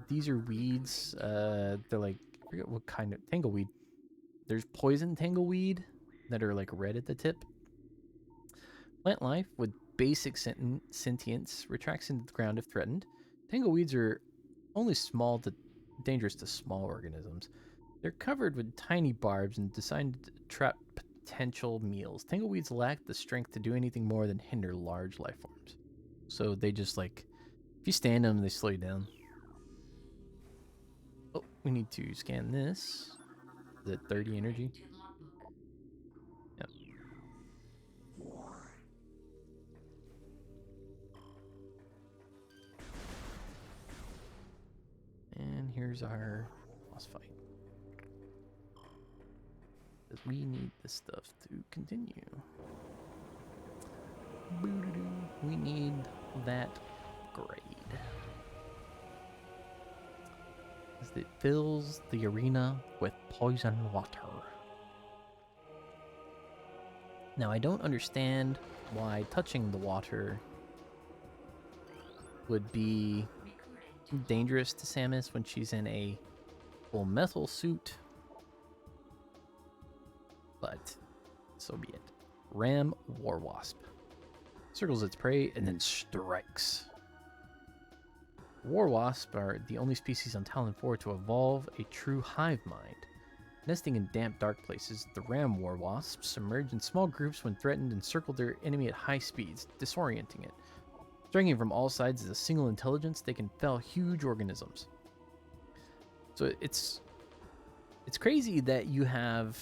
These are weeds. They're like, I forget what kind of tangleweed. There's poison tangleweed that are like red at the tip. Plant life with basic sentience retracts into the ground if threatened. Tangleweeds are only dangerous to small organisms. They're covered with tiny barbs and designed to trap potential meals. Tangleweeds lack the strength to do anything more than hinder large life forms. So they just like, if you stand them, they slow you down. Oh, we need to scan this. Is it 30 energy? Yep. And here's our boss fight. Because we need this stuff to continue. We need that grade. As it fills the arena with poison water. Now, I don't understand why touching the water would be dangerous to Samus when she's in a full metal suit. But so be it. Ram War Wasp. Circles its prey and then strikes. War Wasps are the only species on Talon 4 to evolve a true hive mind. Nesting in damp, dark places, the Ram War Wasps emerge in small groups when threatened and circle their enemy at high speeds, disorienting it. Striking from all sides as a single intelligence, they can fell huge organisms. So it's crazy that you have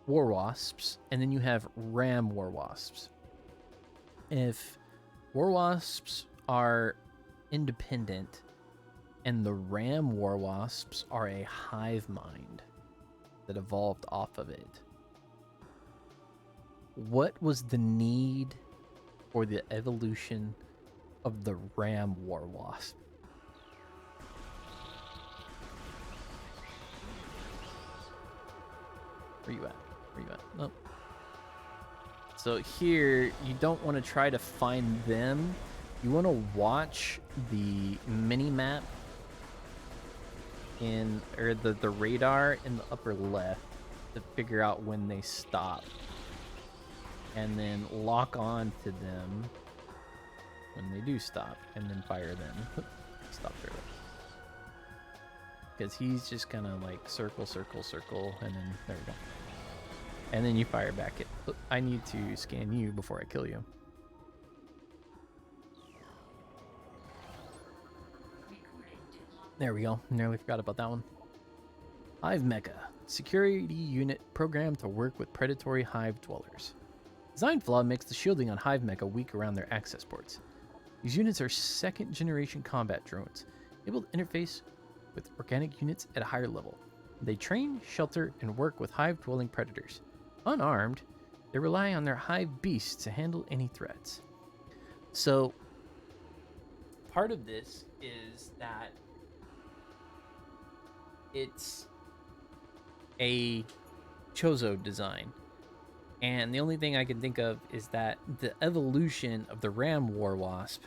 War Wasps and then you have Ram War Wasps. If War Wasps are independent and the Ram War Wasps are a hive mind that evolved off of it, what was the need for the evolution of the Ram War Wasp? Where you at? Where you at? Nope. So here, you don't want to try to find them. You want to watch the mini-map or the radar in the upper left to figure out when they stop. And then lock on to them when they do stop, and then fire them. Stop there. Because he's just gonna like circle, and then there we go. And then you fire back it. I need to scan you before I kill you. There we go. Nearly forgot about that one. Hive Mecha. Security unit programmed to work with predatory hive dwellers. Design flaw makes the shielding on Hive Mecha weak around their access ports. These units are second-generation combat drones, able to interface with organic units at a higher level. They train, shelter, and work with hive-dwelling predators. Unarmed, they rely on their hive beasts to handle any threats. So, part of this is that it's a Chozo design. And the only thing I can think of is that the evolution of the Ram War Wasp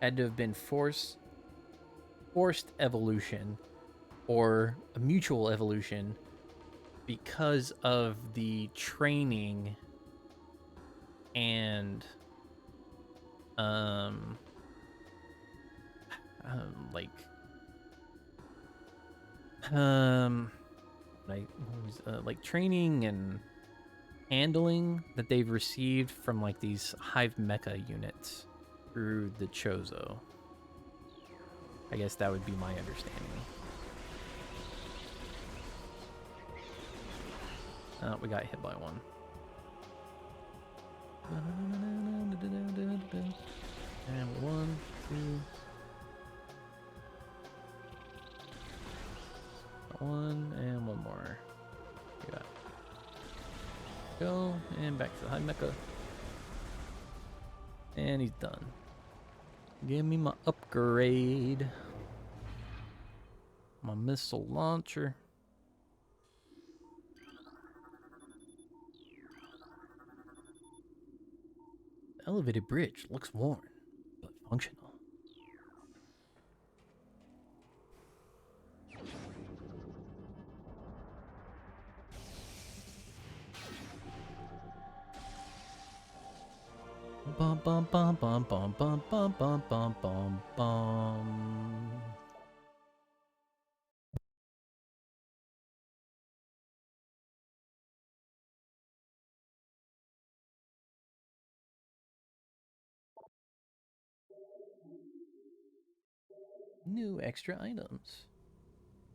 had to have been forced evolution or a mutual evolution because of the training and like training and handling that they've received from like these Hive Mecha units through the Chozo. I guess that would be my understanding. We got hit by one. And 1, 2. 1 and 1 more. We got. Go and back to the high mecha. And he's done. Give me my upgrade. My missile launcher. The elevated bridge looks worn, but functional. Bum bum bum bum bum bum bum bum bum bum bum. New extra items.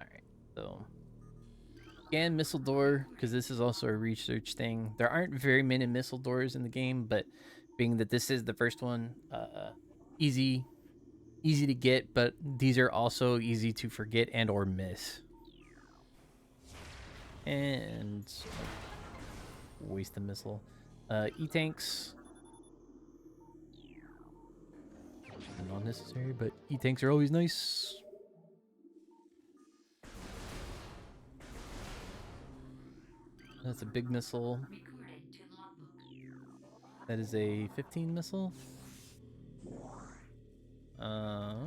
Alright, so scan missile door, because this is also a research thing. There aren't very many missile doors in the game, but being that this is the first one, easy to get, but these are also easy to forget and or miss. And waste the missile. E-tanks. Not necessary, but E-tanks are always nice. That's a big missile. That is a 15 missile. So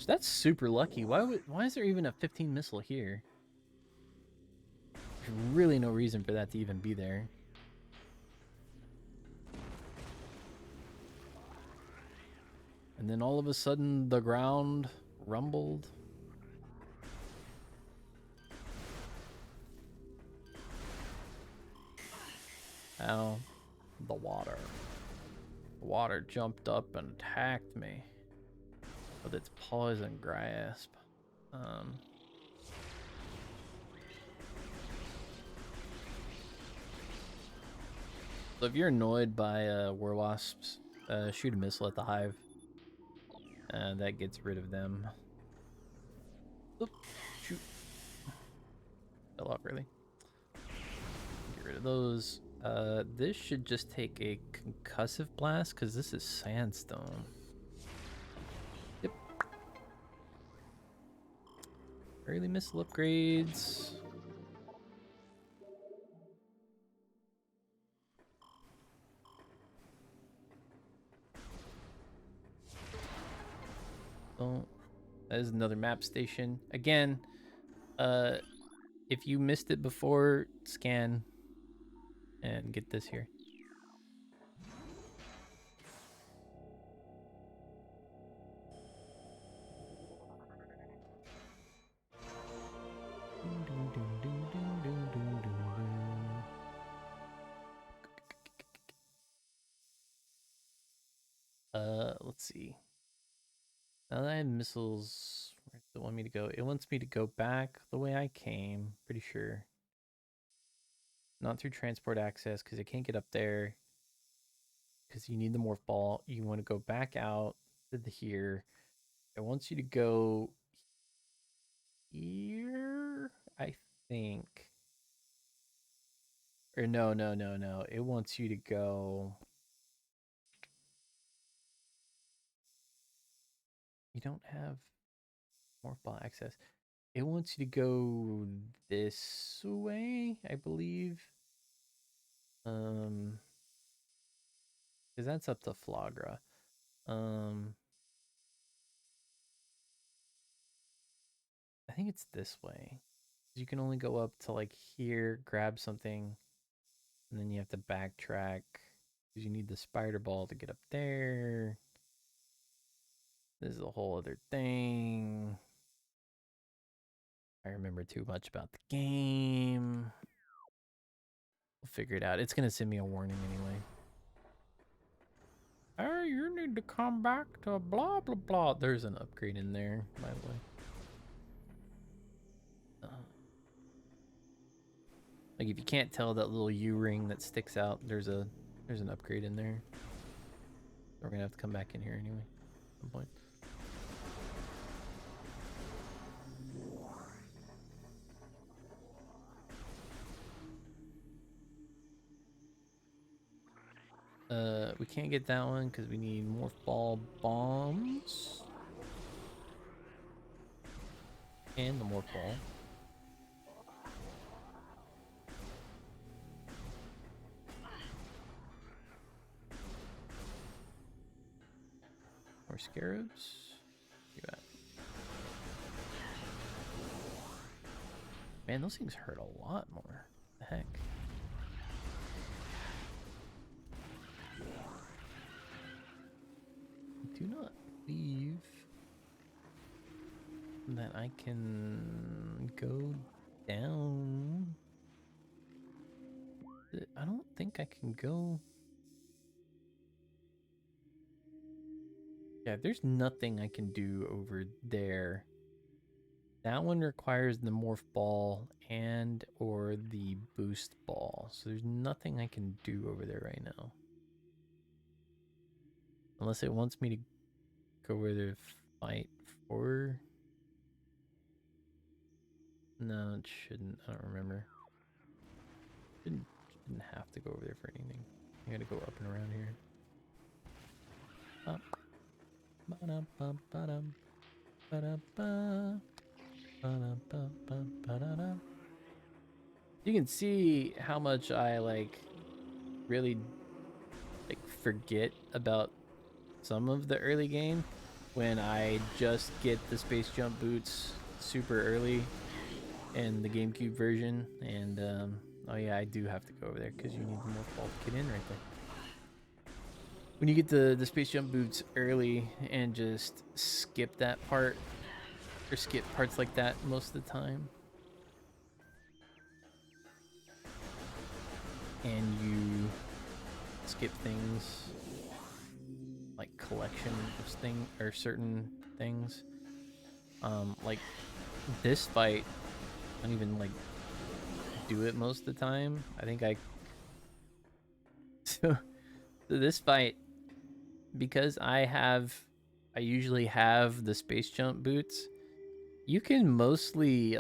that's super lucky. Why is there even a 15 missile here? There's really no reason for that to even be there. And then all of a sudden the ground rumbled. Ow. The water. The water jumped up and attacked me with its poison grasp. So if you're annoyed by warwasps, shoot a missile at the hive. That gets rid of them. Oop, shoot. Fell off early. Get rid of those. This should just take a concussive blast because this is sandstone. Yep. Early missile upgrades. Oh, that is another map station. Again, if you missed it before, scan and get this here. Let's see. Now that I have missiles, where does it want me to go? It wants me to go back the way I came, pretty sure. Not through transport access, because I can't get up there. Because you need the morph ball. You want to go back out to here. It wants you to go here, I think. Or no. It wants you to go. You don't have morph ball access. It wants you to go this way, I believe. Because that's up to Flagra. I think it's this way. You can only go up to like here, grab something, and then you have to backtrack because you need the spider ball to get up there. This is a whole other thing. I remember too much about the game. We'll figure it out. It's gonna send me a warning anyway. Hey, you need to come back to blah blah blah. There's an upgrade in there, by the way. Like if you can't tell that little U ring that sticks out, there's an upgrade in there. We're gonna have to come back in here anyway at some point. We can't get that one because we need morph ball bombs and the morph ball. More scarabs. You got. Man, those things hurt a lot more. The heck. Do not believe that I can go down. I don't think I can go. Yeah, there's nothing I can do over there. That one requires the morph ball and or the boost ball. So there's nothing I can do over there right now. Unless it wants me to go over there to fight for... No, it shouldn't. I don't remember. Shouldn't have to go over there for anything. I gotta go up and around here. Up. Ba-dum, ba-dum, ba-da-ba. You can see how much I like really like forget about some of the early game when I just get the space jump boots super early in the GameCube version, and oh yeah, I do have to go over there because you need the morph ball to get in right there. When you get the space jump boots early and just skip that part, or skip parts like that most of the time, and you skip things like collection of certain things, like this fight, I don't even like do it most of the time. I think I so this fight, because I usually have the space jump boots, you can mostly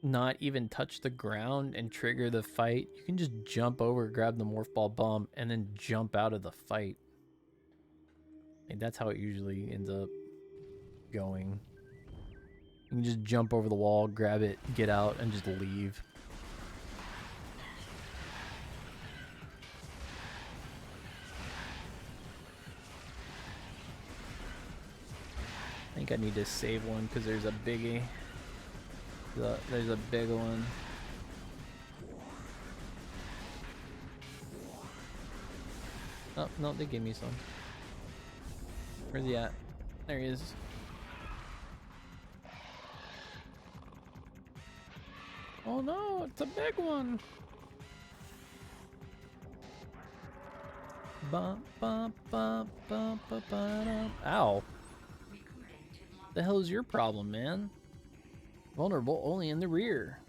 not even touch the ground and trigger the fight. You can just jump over, grab the morph ball bomb, and then jump out of the fight. Like, that's how it usually ends up going. You can just jump over the wall, grab it, get out, and just leave. I think I need to save one because there's a biggie. There's a big one. Oh, no, they gave me some. Where's he at? There he is. Oh no, it's a big one. Bum, bum, bum, bum, bum, bum. Ow. The hell is your problem, man? Vulnerable only in the rear.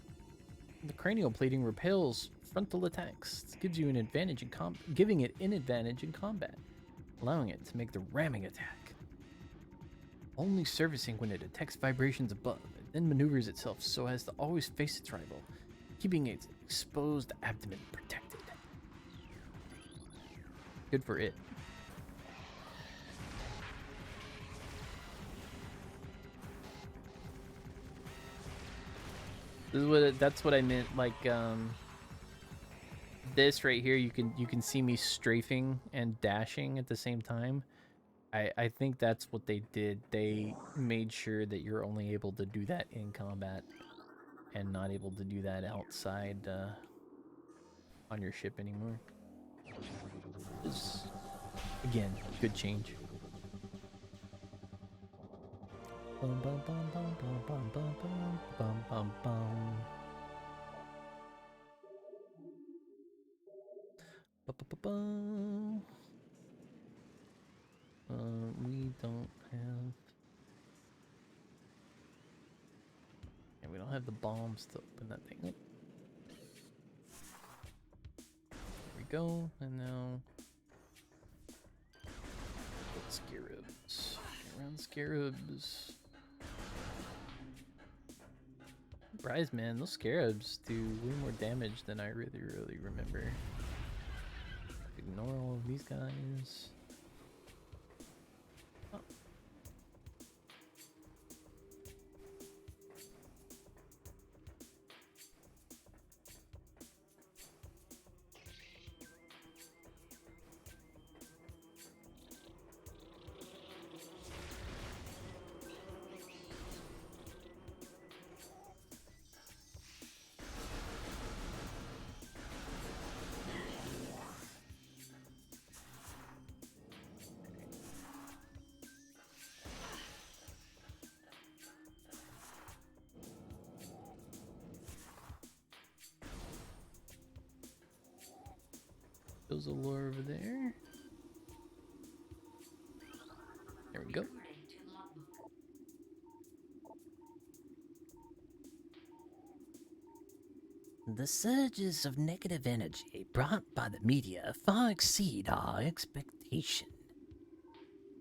The cranial plating repels frontal attacks. This gives you an advantage in giving it an advantage in combat, allowing it to make the ramming attack. Only servicing when it detects vibrations above. It then maneuvers itself so as to always face its rival, keeping its exposed abdomen protected. Good for it. That's what I meant, like this right here, you can see me strafing and dashing at the same time. I think that's what they did. They made sure that you're only able to do that in combat and not able to do that outside on your ship anymore. It's, again, good change. Bum, bum, bum, bum, bum, bum, bum, bum, bum, bum. Ba-ba-ba-ba. We don't have... Yeah, we don't have the bombs to open that thing up. go. And now... Scarabs. Get around scarabs. Surprise, man. Those scarabs do way more damage than I really remember. Ignore all of these guys. Oh. There's a lure over there. There we go.
The surges of negative energy brought by the media far exceed our expectation.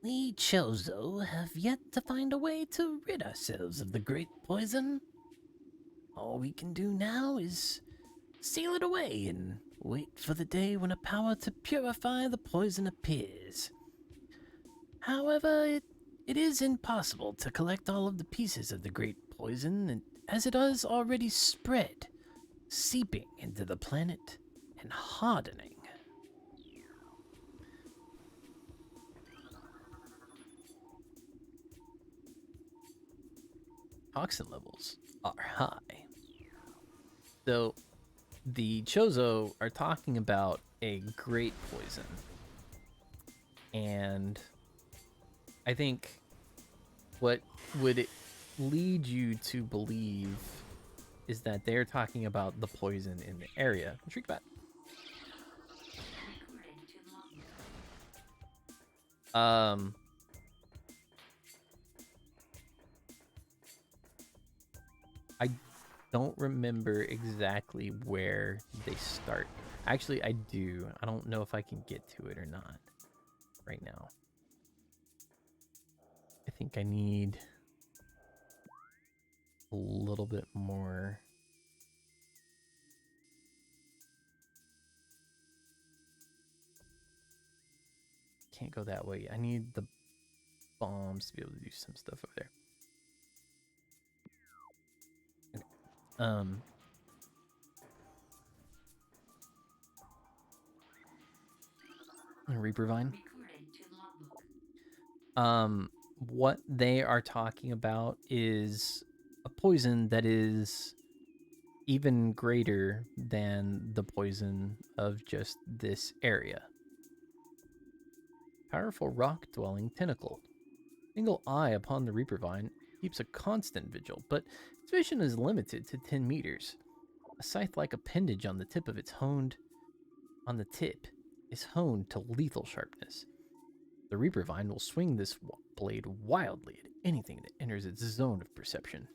We Chozo have yet to find a way to rid ourselves of the great poison. All we can do now is seal it away and wait for the day when a power to purify the poison appears. However, it is impossible to collect all of the pieces of the great poison, as it has already spread, seeping into the planet and hardening.
Toxin levels are high. So the Chozo are talking about a great poison. And I think what would lead you to believe is that they're talking about the poison in the area. Shriek bat. I don't remember exactly where they start. Actually, I do. I don't know if I can get to it or not right now. I think I need a little bit more. Can't go that way. I need the bombs to be able to do some stuff over there. Okay. Reaper Vine. What they are talking about is a poison that is even greater than the poison of just this area. Powerful rock-dwelling tentacle. Single eye upon the Reaper Vine keeps a constant vigil, but its vision is limited to 10 meters. A scythe-like appendage on the tip is honed to lethal sharpness. The Reaper Vine will swing this blade wildly at anything that enters its zone of perception.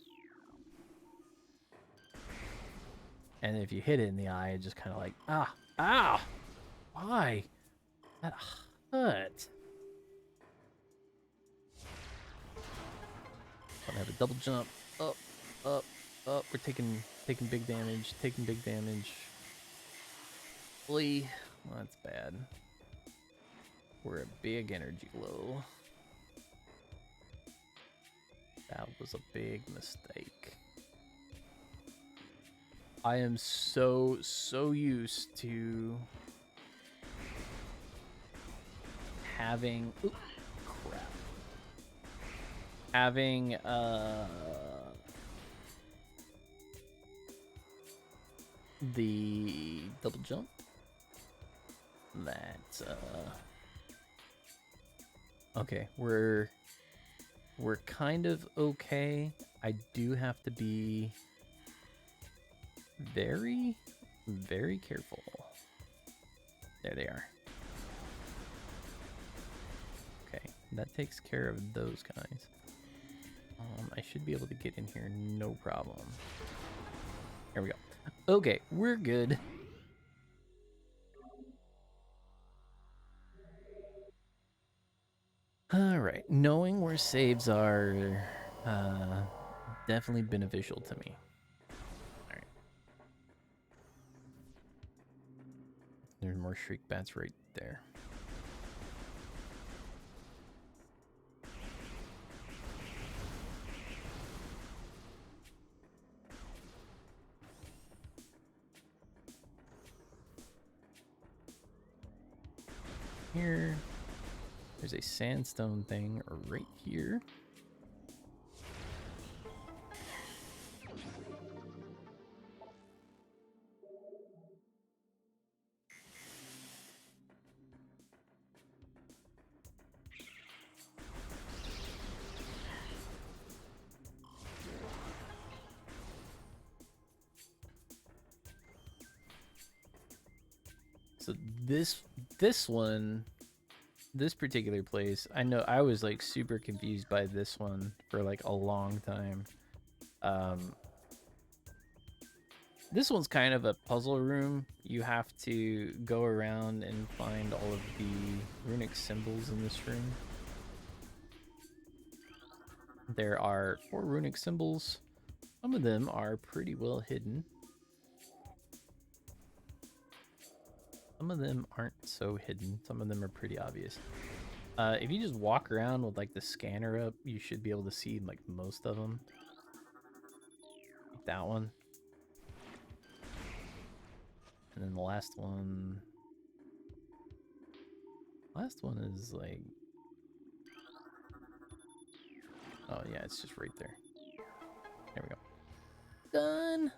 And if you hit it in the eye, it's just kind of like, why? That hurt. Gonna have a double jump, up, up, up. We're taking big damage, Flee. Well, that's bad. We're a big energy low. That was a big mistake. I am so used to having having the double jump. That okay, we're kind of okay. I do have to be very careful. There they are. Okay, that takes care of those guys. I should be able to get in here, no problem. There we go. Okay, we're good. All right, knowing where saves are definitely beneficial to me. All right, there's more shriek bats right there. Here, there's a sandstone thing right here. So this one, this particular place, I know I was like super confused by this one for like a long time. This one's kind of a puzzle room. You have to go around and find all of the runic symbols in this room. There are 4 runic symbols. Some of them are pretty well hidden. Some of them aren't so hidden. Some of them are pretty obvious. If you just walk around with like the scanner up, you should be able to see like most of them. Like that one. And then the last one is like, oh yeah, it's just right there. There we go. Done.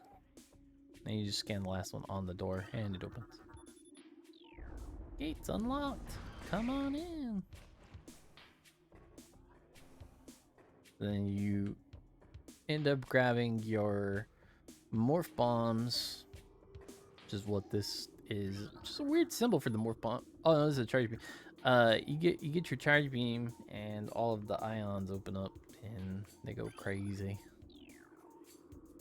Then you just scan the last one on the door and it opens. Gates unlocked. Come on in. Then you end up grabbing your morph bombs, which is what this is. Just a weird symbol for the morph bomb. Oh no, this is a charge beam. You get your charge beam, and all of the ions open up, and they go crazy.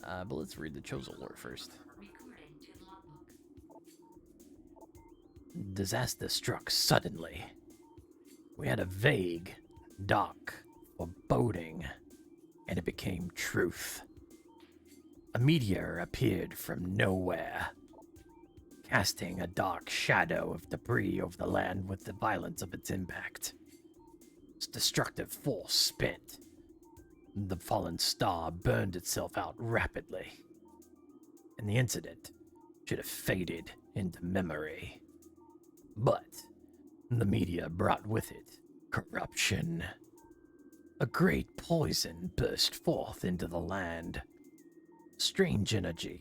But let's read the Chosen lore first. Disaster struck suddenly. We had a vague, dark foreboding, and it became truth. A meteor appeared from nowhere, casting a dark shadow of debris over the land with the violence of its impact. Its destructive force spent. The fallen star burned itself out rapidly, and the incident should have faded into memory. But the meteor brought with it corruption. A great poison burst forth into the land. Strange energy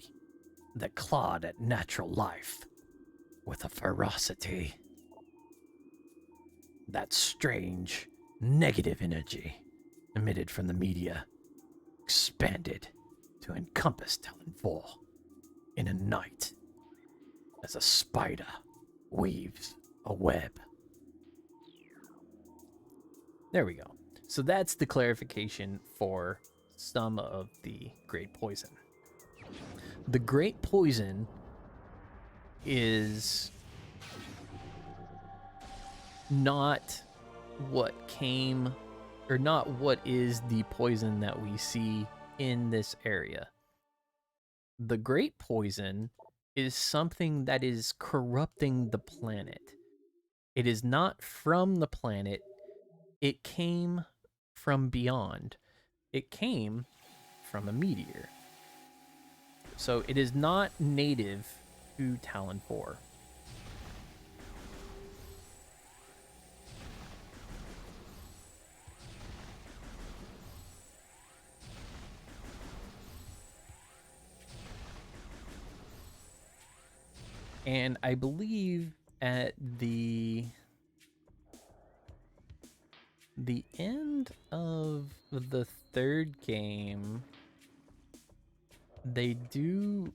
that clawed at natural life with a ferocity. That strange, negative energy emitted from the meteor expanded to encompass Talon 4 in a night as a spider weaves a web. There we go. So that's the clarification for some of the Great Poison. The Great Poison is not what came, or not what is the poison that we see in this area. The Great Poison is something that is corrupting the planet. It is not from the planet. It came from beyond. It came from a meteor. So it is not native to Talon 4. And I believe at the end of the 3rd game, they do...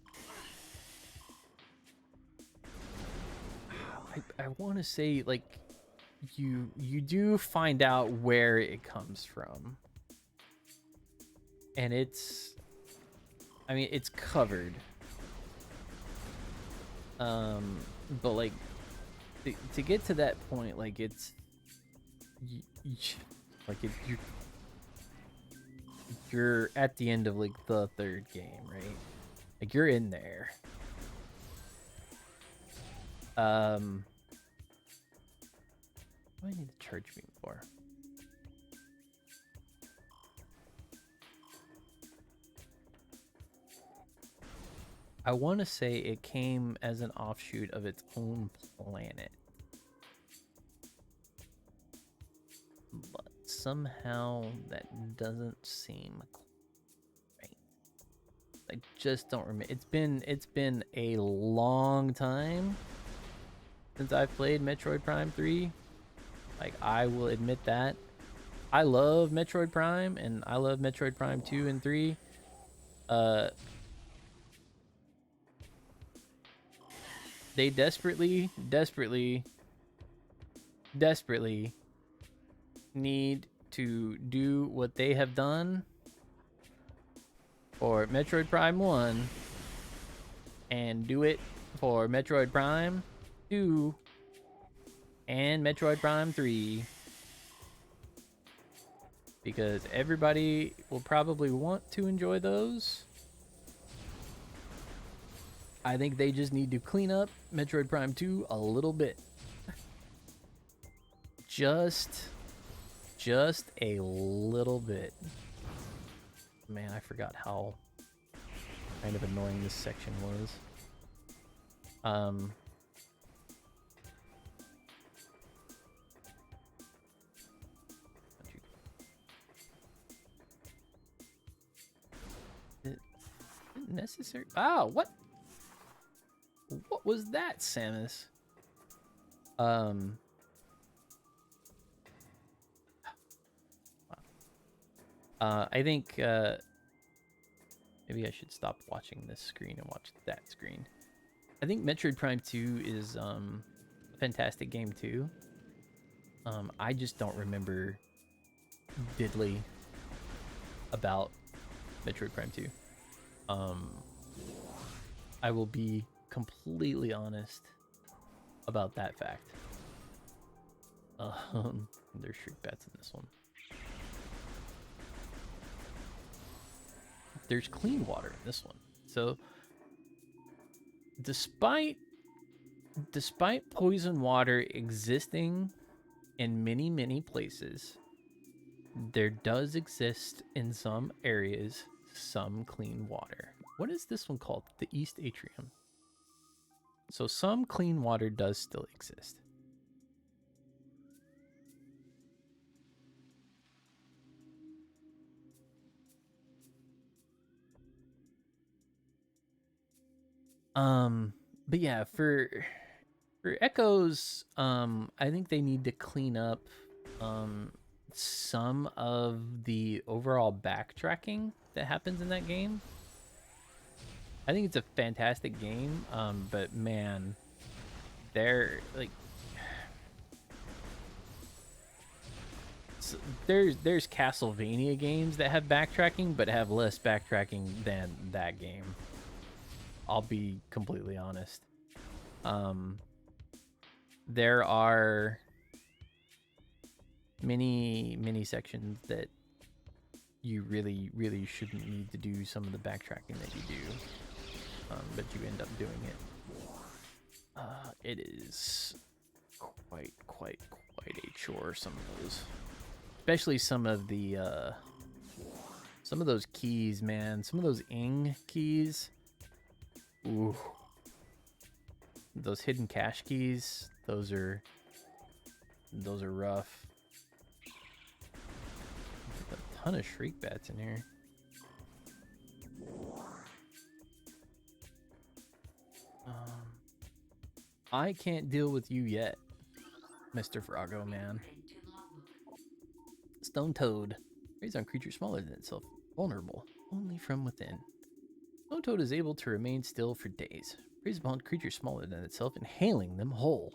I want to say, like, you do find out where it comes from. And it's... I mean, it's covered. But, like, to get to that point, like, it's like if you're at the end of like the third game, right? Like you're in there. What do I need to charge me for? I want to say it came as an offshoot of its own planet. But somehow that doesn't seem right. I just don't remember. It's been a long time since I've played Metroid Prime 3. Like, I will admit that. I love Metroid Prime, and I love Metroid Prime 2 and 3. They desperately need to do what they have done for Metroid Prime 1 and do it for Metroid Prime 2 and Metroid Prime 3, because everybody will probably want to enjoy those. I think they just need to clean up Metroid Prime 2 a little bit. Just a little bit. Man, I forgot how kind of annoying this section was. Necessary? Ah, what was that, Samus? I think maybe I should stop watching this screen and watch that screen. I think Metroid Prime 2 is a fantastic game too. I just don't remember diddly about Metroid Prime 2. I will be completely honest about that fact. There's shriek bats in this one. There's clean water in this one. So despite poison water existing in many places, there does exist in some areas some clean water. What is this one called? The East Atrium. So some clean water does still exist. But yeah, for Echoes, I think they need to clean up some of the overall backtracking that happens in that game. I think it's a fantastic game, but man, they're like, there's Castlevania games that have backtracking, but have less backtracking than that game. I'll be completely honest. There are many sections that you really shouldn't need to do some of the backtracking that you do, but you end up doing it. It is quite a chore, some of those, especially some of those keys, man. Some of those ing keys. Ooh. Those hidden cache keys, those are rough. There's a ton of shriek bats in here. I can't deal with you yet, Mr. Frogo, man. Stone Toad. Preys on creatures smaller than itself, vulnerable only from within. Stone Toad is able to remain still for days. Preys upon creatures smaller than itself, inhaling them whole.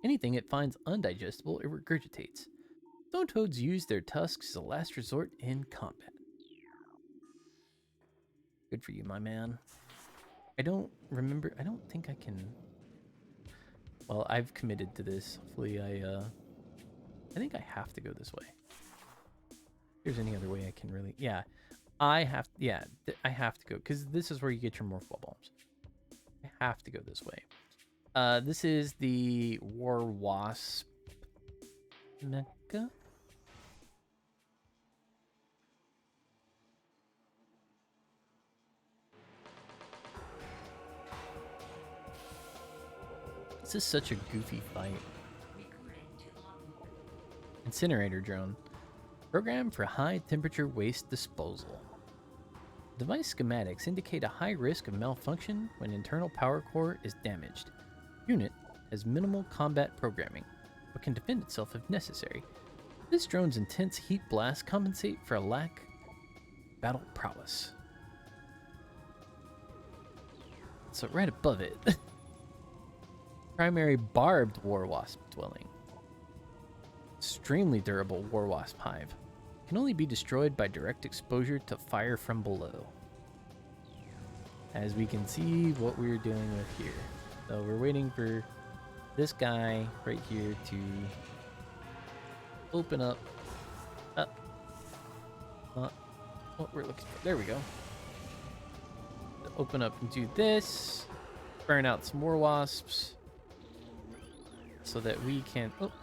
Anything it finds undigestible, it regurgitates. Stone Toads use their tusks as a last resort in combat. Good for you, my man. I don't think I can... Well, I've committed to this. Hopefully I I think I have to go this way. If there's any other way I can really... Yeah. I have... Yeah, I have to go. Because this is where you get your Morph Ball bombs. I have to go this way. This is the War Wasp Mecha. This is such a goofy fight. Incinerator drone. Program for high temperature waste disposal. Device schematics indicate a high risk of malfunction when internal power core is damaged. Unit has minimal combat programming, but can defend itself if necessary. This drone's intense heat blasts compensate for a lack of battle prowess. So right above it, primary barbed war wasp dwelling. Extremely durable war wasp hive. Can only be destroyed by direct exposure to fire from below. As we can see what we're dealing with here. So we're waiting for this guy right here to open up. Not what we're looking for. There we go. To open up and do this. Burn out some more wasps. So that we can... Oh,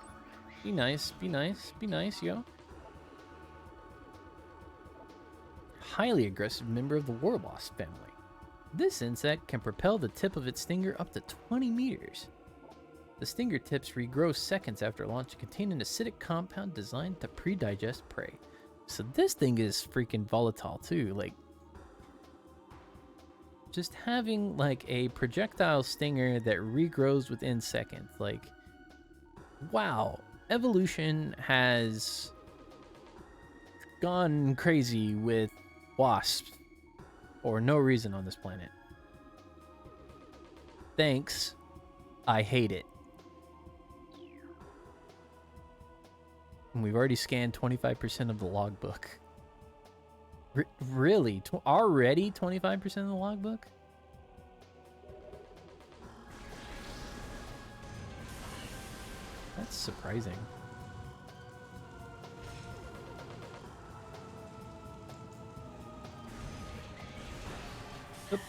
be nice, be nice, be nice, yo. Highly aggressive member of the war wasp family. This insect can propel the tip of its stinger up to 20 meters. The stinger tips regrow seconds after launch, contain an acidic compound designed to pre-digest prey. So this thing is freaking volatile too. Like, just having like a projectile stinger that regrows within seconds. Like, wow, evolution has gone crazy with wasps for no reason on this planet. Thanks. I hate it. And we've already scanned 25% of the logbook. Really? Already 25% of the logbook? That's surprising. Oop.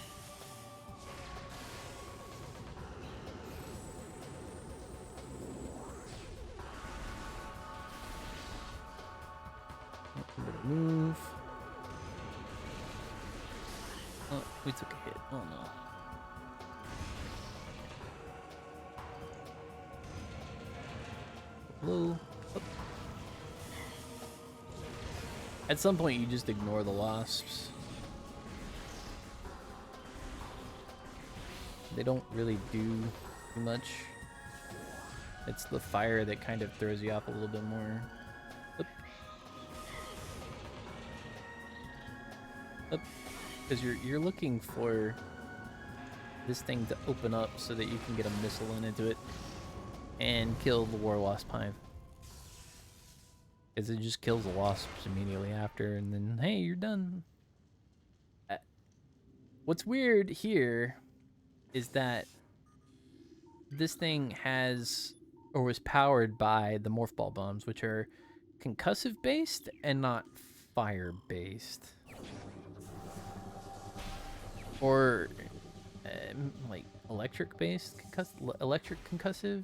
Better move. Oh, we took a hit. Oh no. Low. Up. At some point, you just ignore the wasps. They don't really do too much. It's the fire that kind of throws you off a little bit more. Up. Up. Because you're looking for this thing to open up so that you can get a missile into it and kill the war wasp hive. Because it just kills the wasps immediately after, and then hey, you're done. What's weird here is that this thing has, or was powered by the morph ball bombs, which are concussive based and not fire based. Or like electric based, electric concussive.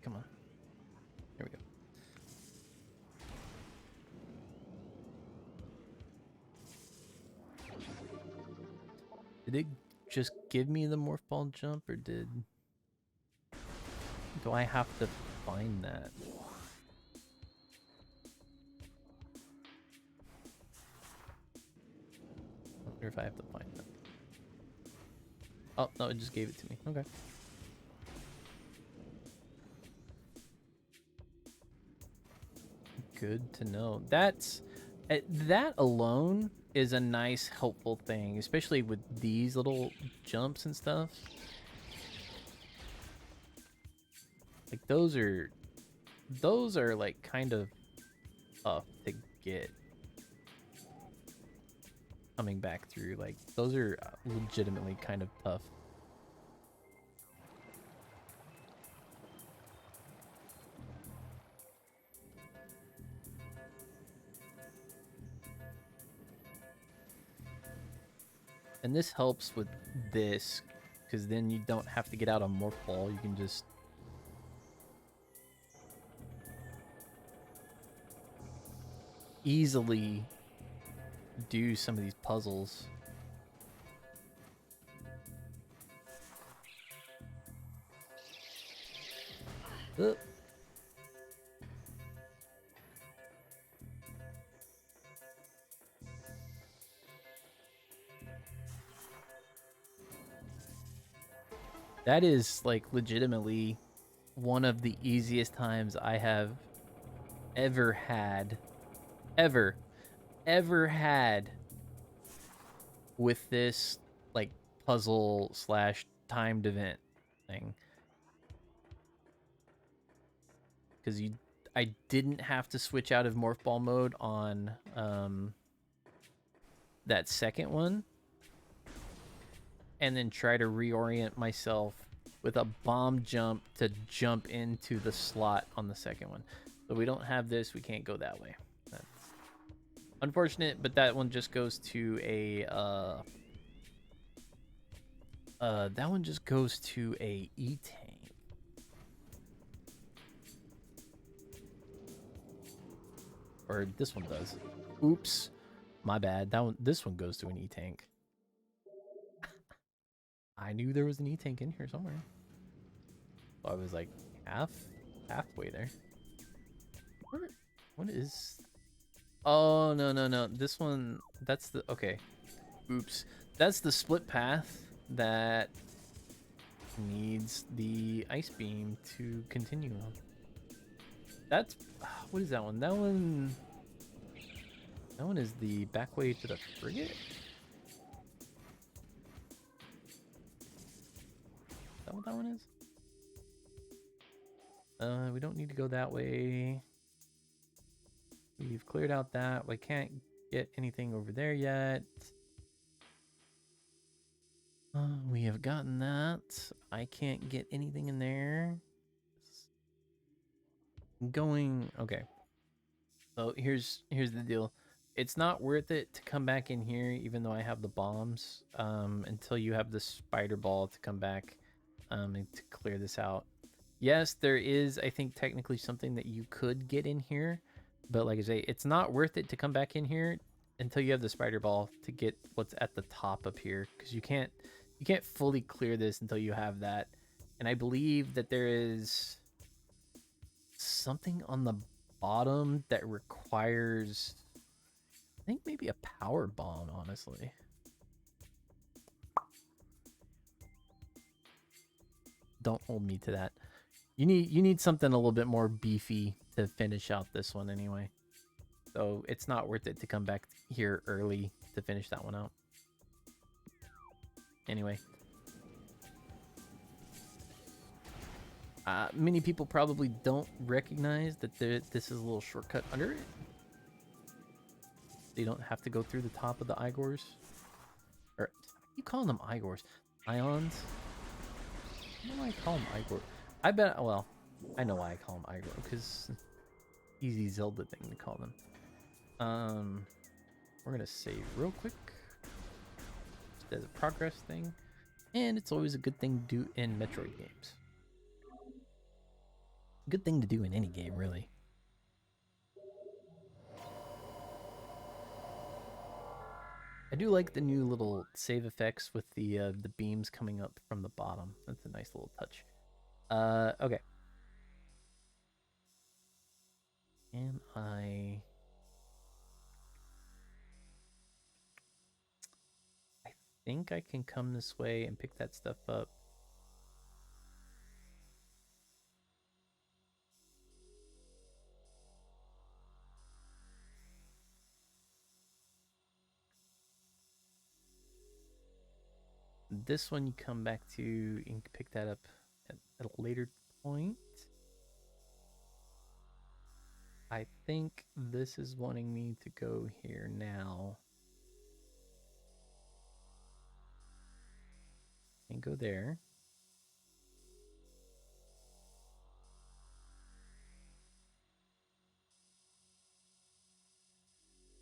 Come on. Here we go. Did it just give me the morph ball jump, or do I have to find that? I wonder if I have to find that. Oh, no, it just gave it to me. Okay. Good to know. That alone is a nice, helpful thing, especially with these little jumps and stuff. Like those are like kind of tough to get coming back through. Like, those are legitimately kind of tough. And this helps with this, because then you don't have to get out a morph ball. You can just easily do some of these puzzles. Uh, That is like legitimately one of the easiest times I have ever had, ever, ever had with this like puzzle slash timed event thing. Because I didn't have to switch out of morph ball mode on that second one, and then try to reorient myself with a bomb jump to jump into the slot on the second one. So we don't have this, we can't go that way. That's unfortunate, but that one just goes to a that one just goes to a E-tank. Or this one does. Oops. My bad. This one goes to an E-tank. I knew there was an E-tank in here somewhere. So I was like halfway there. What is? Oh, no. This one, that's the, okay. Oops. That's the split path that needs the ice beam to continue on. That's, what is that one? That one is the back way to the frigate? Is that what that one is? We don't need to go that way. We've cleared out that. We can't get anything over there yet. We have gotten that. I can't get anything in there. Going, okay. So here's the deal. It's not worth it to come back in here, even though I have the bombs, until you have the spider ball to come back, and to clear this out. Yes, there is, I think, technically something that you could get in here, but like I say, it's not worth it to come back in here until you have the spider ball to get what's at the top up here, because you can't fully clear this until you have that. And I believe that there is something on the bottom that requires, I think, maybe a power bomb, honestly. Don't hold me to that. You need something a little bit more beefy to finish out this one anyway. So it's not worth it to come back here early to finish that one out. Anyway. Many people probably don't recognize that this is a little shortcut under it. So you don't have to go through the top of the Igors. Or, you calling them Igors? Ions? Why do I call them Igor? I bet, well, I know why I call them Igor, because easy Zelda thing to call them. We're gonna save real quick. Just as a progress thing. And it's always a good thing to do in Metroid games. Good thing to do in any game, really. I do like the new little save effects with the beams coming up from the bottom. That's a nice little touch. Okay. And I think I can come this way and pick that stuff up. This one you come back to, you can pick that up at a later point. I think this is wanting me to go here now. And go there.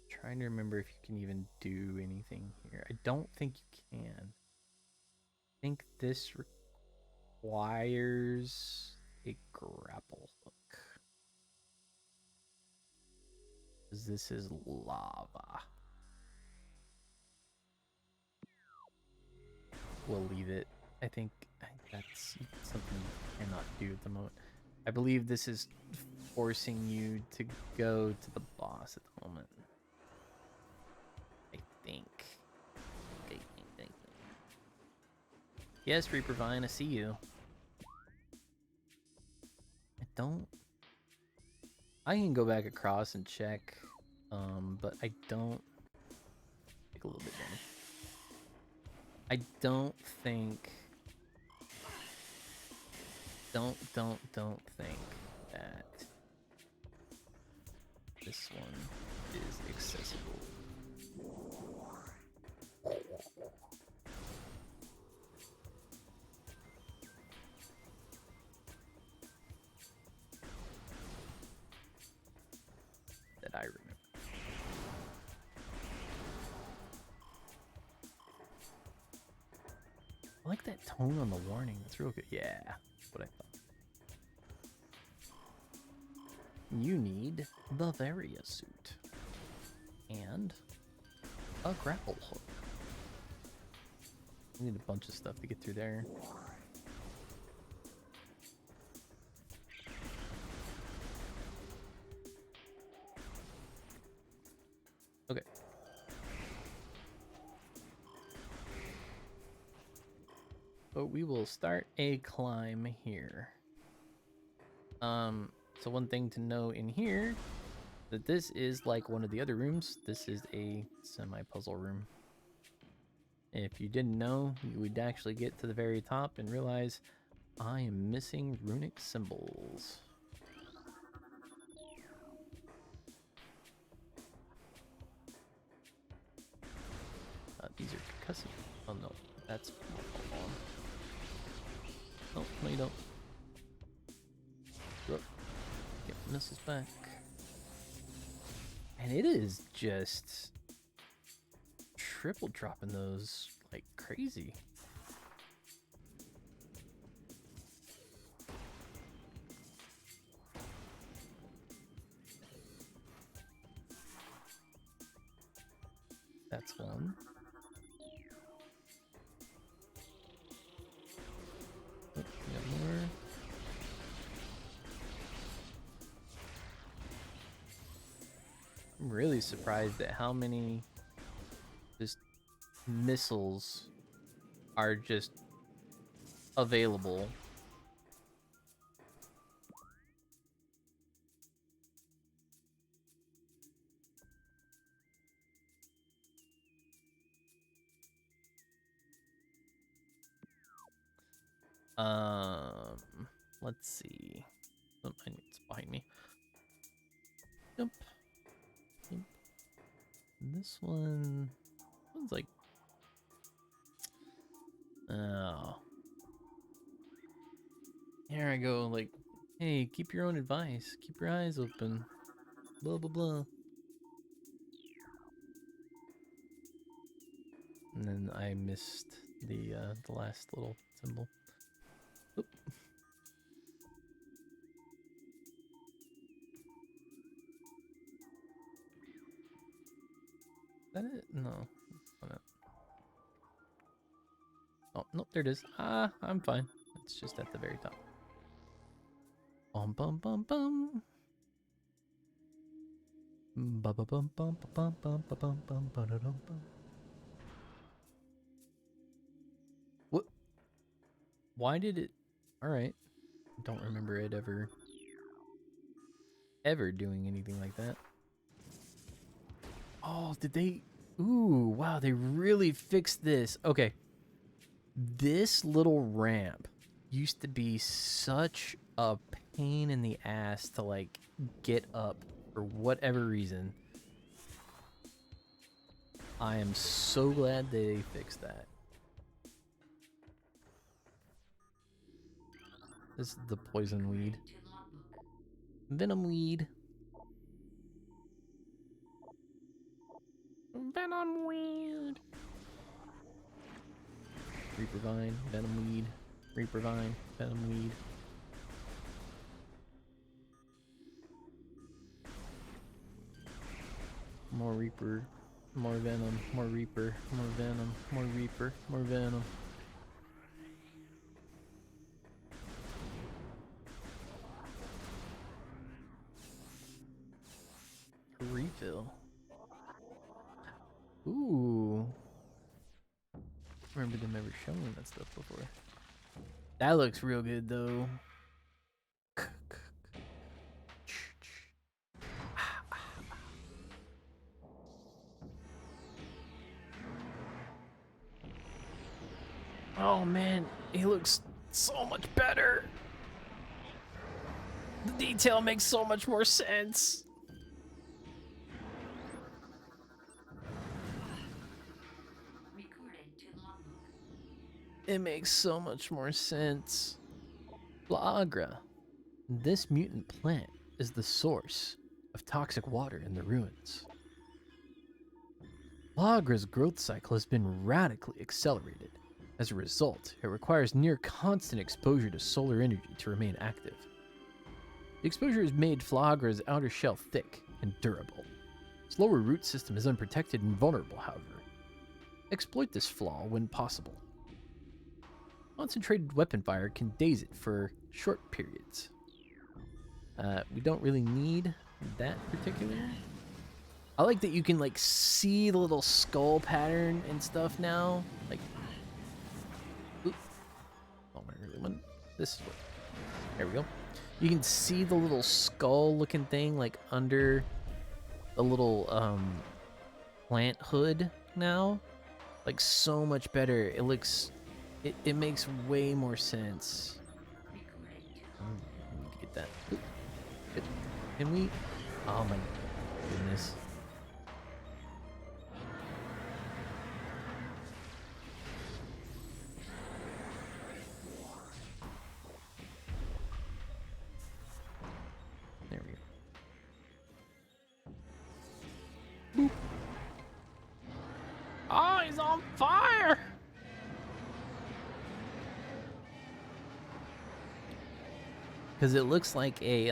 Trying to remember if you can even do anything here. I don't think you can. I think this requires a grapple hook. Because this is lava. We'll leave it. I think that's something you cannot do at the moment. I believe this is forcing you to go to the boss at the moment. I think. Yes, Reaper Vine, I see you. I can go back across and check, but I don't. Take a little bit damage. I don't think. Don't think that this one is accessible. That I remember. I like that tone on the warning. That's real good. Yeah, that's what I thought. You need the Varia suit and a grapple hook. We need a bunch of stuff to get through there. Okay. But we will start a climb here. So one thing to know in here, that this is like one of the other rooms. This is a semi-puzzle room. If you didn't know, you would actually get to the very top and realize I am missing runic symbols. These are concussive. Oh no, that's more on. Oh, no you don't. Look, get missiles back. And it is just triple dropping those like crazy. That's one. Oh, we got more. I'm really surprised at how many just missiles are just available. Let's see. Oh, it's behind me. Jump. Jump. This one's like, oh. Here I go, like, hey, keep your own advice. Keep your eyes open. Blah, blah, blah. And then I missed the last little symbol. Oop. Is that it? No. Oh, nope, there it is. Ah, I'm fine. It's just at the very top. Bum bum bum bum. Bum bum bum bum bum bum bum bum bum bum. What? Why did it? All right. Don't remember it ever doing anything like that. Oh, did they? Ooh, wow, they really fixed this. Okay. This little ramp used to be such a pain in the ass to like get up For whatever reason. I am so glad they fixed that. This is the poison weed. Venom weed. Venom weed. Reaper vine, venom weed. Reaper vine, venom weed. More reaper, more venom, more reaper, more venom, more reaper, more venom. Refill. Ooh. Remember them ever showing that stuff before. That looks real good though. Oh man, he looks so much better. The detail makes so much more sense. It makes so much more sense. Flagra. This mutant plant is the source of toxic water in the ruins. Flagra's growth cycle has been radically accelerated. As a result, it requires near constant exposure to solar energy to remain active. The exposure has made Flagra's outer shell thick and durable. Its lower root system is unprotected and vulnerable, however. Exploit this flaw when possible. Concentrated weapon fire can daze it for short periods. We don't really need that particular. I like that you can like see the little skull pattern and stuff now. Like, oop. Oh, I really want this. Is what, there we go. You can see the little skull-looking thing like under the little plant hood now. Like so much better. It looks. It makes way more sense. Need to get that. Oop. Can we? Oh my goodness. There we go. Boop. Oh, he's on fire! Because it looks like a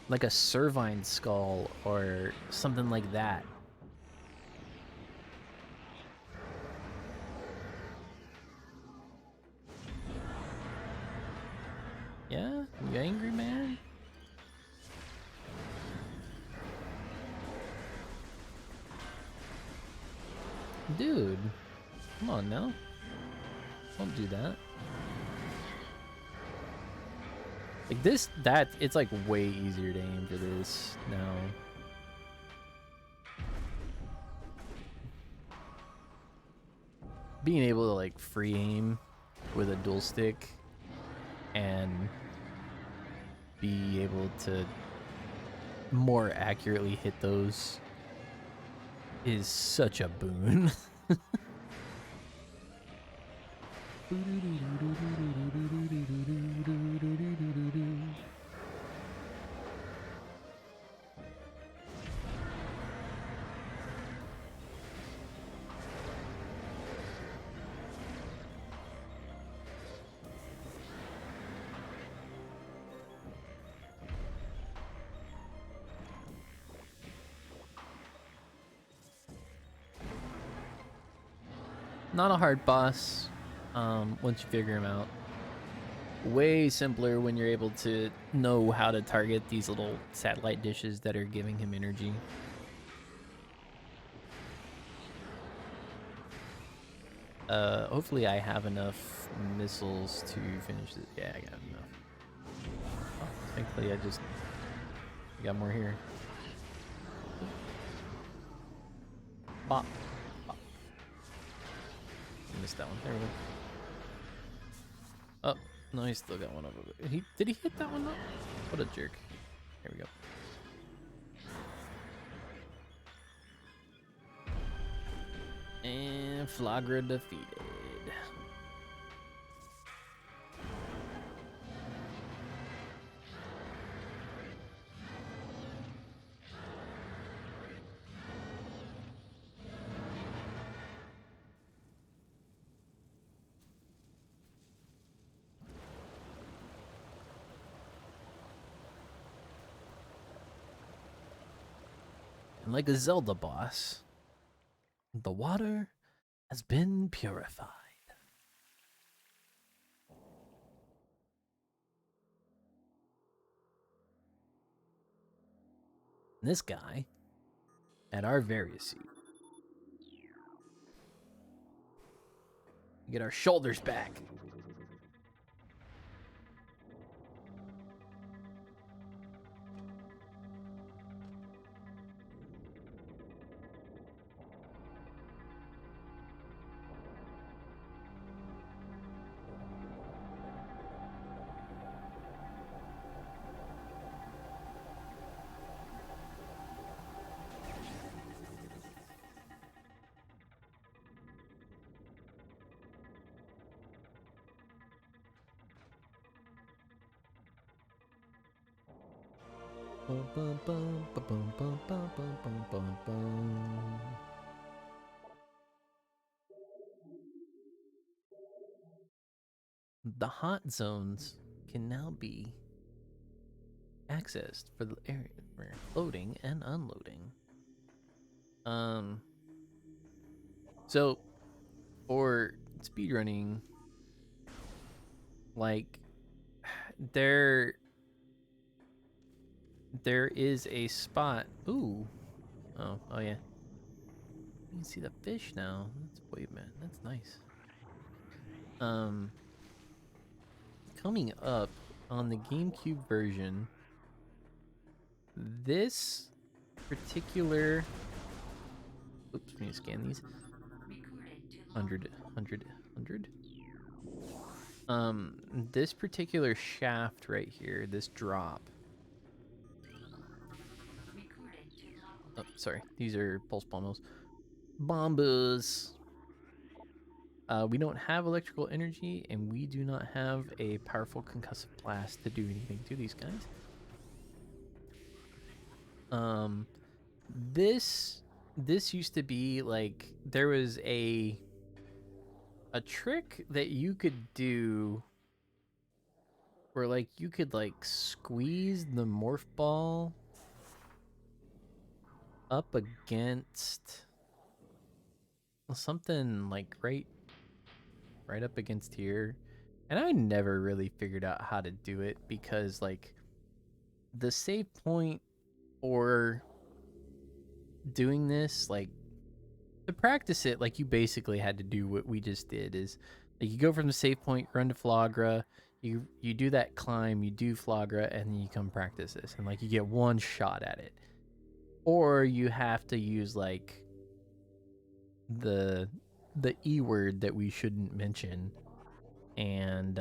Servine skull or something like that. Yeah? You angry, man? Dude, come on now. Don't do that. Like this, it's like way easier to aim for this now. Being able to like free aim with a dual stick and be able to more accurately hit those is such a boon. Not a hard boss once you figure him out. Way simpler when you're able to know how to target these little satellite dishes that are giving him energy. Hopefully I have enough missiles to finish it. Yeah, I got enough. Oh, thankfully I got more here. Bop. Bop. Missed that one. There we go. Oh, no, he still got one over there. Did he hit that one up? What a jerk. There we go. And Flagra defeated. And like a Zelda boss, the water has been purified. This guy at our various seat. Get our shoulders back. Bum, bum, bum, bum, bum, bum, bum, bum, bum, bum. The hot zones can now be accessed for the area for loading and unloading. So for speedrunning, like there is a spot. Ooh. Oh yeah. You can see the fish now. Wait a minute. That's nice. Coming up on the GameCube version, this particular, oops, let me scan these. 100. This particular shaft right here, this drop. Oh, sorry. These are pulse bombos. Bombas. We don't have electrical energy, and we do not have a powerful concussive blast to do anything to these guys. This used to be like there was a trick that you could do where like you could like squeeze the morph ball up against something like right up against here. And I never really figured out how to do it because like the save point or doing this, like to practice it, like you basically had to do what we just did is like you go from the save point, run to Flagra, you do that climb, you do Flagra, and then you come practice this, and like you get one shot at it. Or you have to use like the E word that we shouldn't mention and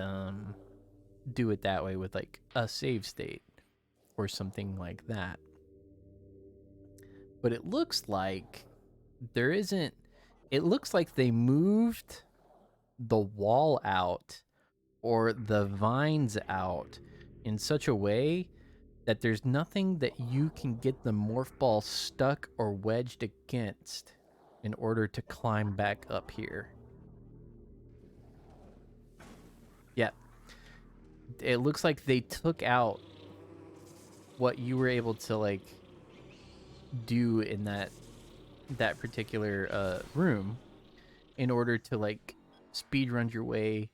do it that way with like a save state or something like that. But it looks like there isn't, it looks like they moved the wall out or the vines out in such a way that there's nothing that you can get the morph ball stuck or wedged against in order to climb back up here. Yeah. It looks like they took out what you were able to like do in that particular room in order to like speed run your way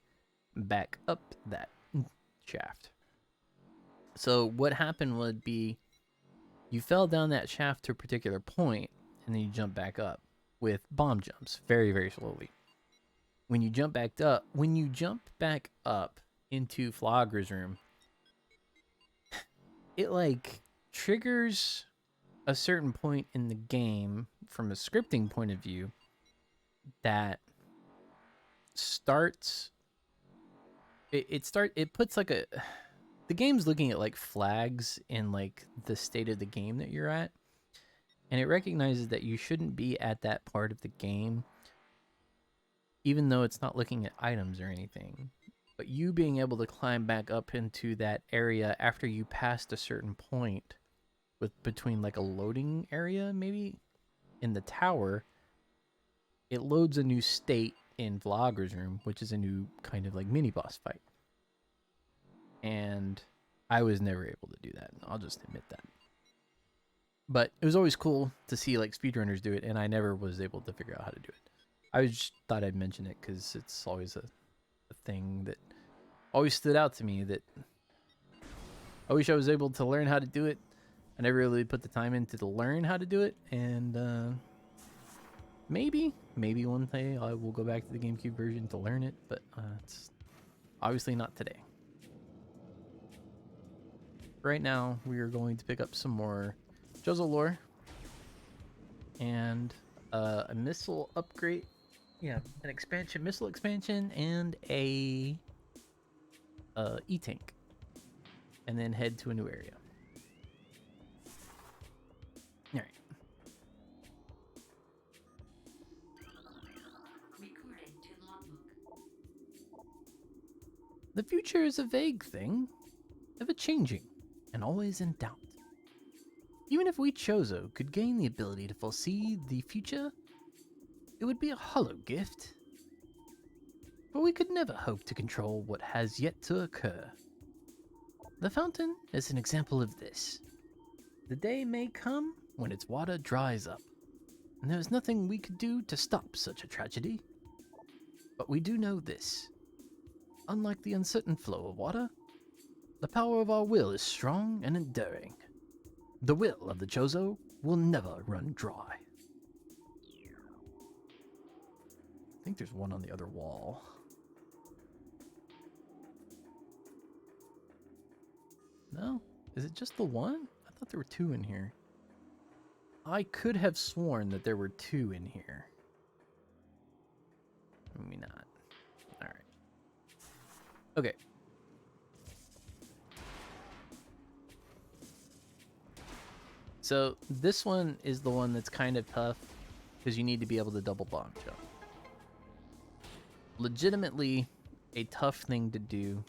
back up that shaft. So what happened would be you fell down that shaft to a particular point and then you jump back up with bomb jumps very, very slowly. When you jump back up into Flagra's room, it like triggers a certain point in the game from a scripting point of view that starts it puts like the game's looking at like flags in like the state of the game that you're at, and it recognizes that you shouldn't be at that part of the game, even though it's not looking at items or anything. But you being able to climb back up into that area after you passed a certain point with between like a loading area maybe in the tower, it loads a new state in Vlogger's room, which is a new kind of like mini boss fight. And I was never able to do that. I'll just admit that. But it was always cool to see like speedrunners do it, and I never was able to figure out how to do it. I just thought I'd mention it because it's always a thing that always stood out to me, that I wish I was able to learn how to do it. I never really put the time into to learn how to do it, and maybe one day I will go back to the GameCube version to learn it, but it's obviously not today. Right now, we are going to pick up some more Jozo lore and a missile upgrade. Yeah, an expansion, missile expansion, and a E-tank, and then head to a new area. All right. The future is a vague thing, ever changing, and always in doubt. Even if we Chozo could gain the ability to foresee the future, it would be a hollow gift. For we could never hope to control what has yet to occur. The fountain is an example of this. The day may come when its water dries up, and there is nothing we could do to stop such a tragedy. But we do know this. Unlike the uncertain flow of water, the power of our will is strong and enduring. The will of the Chozo will never run dry. I think there's one on the other wall. No? Is it just the one? I thought there were two in here. I could have sworn that there were two in here. Maybe not. Alright. Okay. So this one is the one that's kind of tough because you need to be able to double bomb jump. Legitimately a tough thing to do.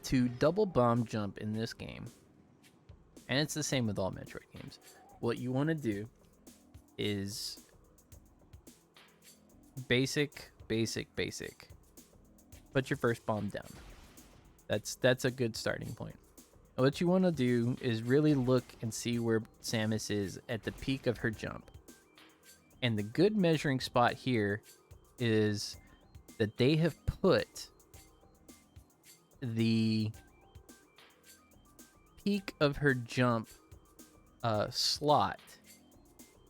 To double bomb jump in this game, and it's the same with all Metroid games, what you want to do is basic. Put your first bomb down. That's a good starting point. What you want to do is really look and see where Samus is at the peak of her jump. And the good measuring spot here is that they have put the peak of her jump slot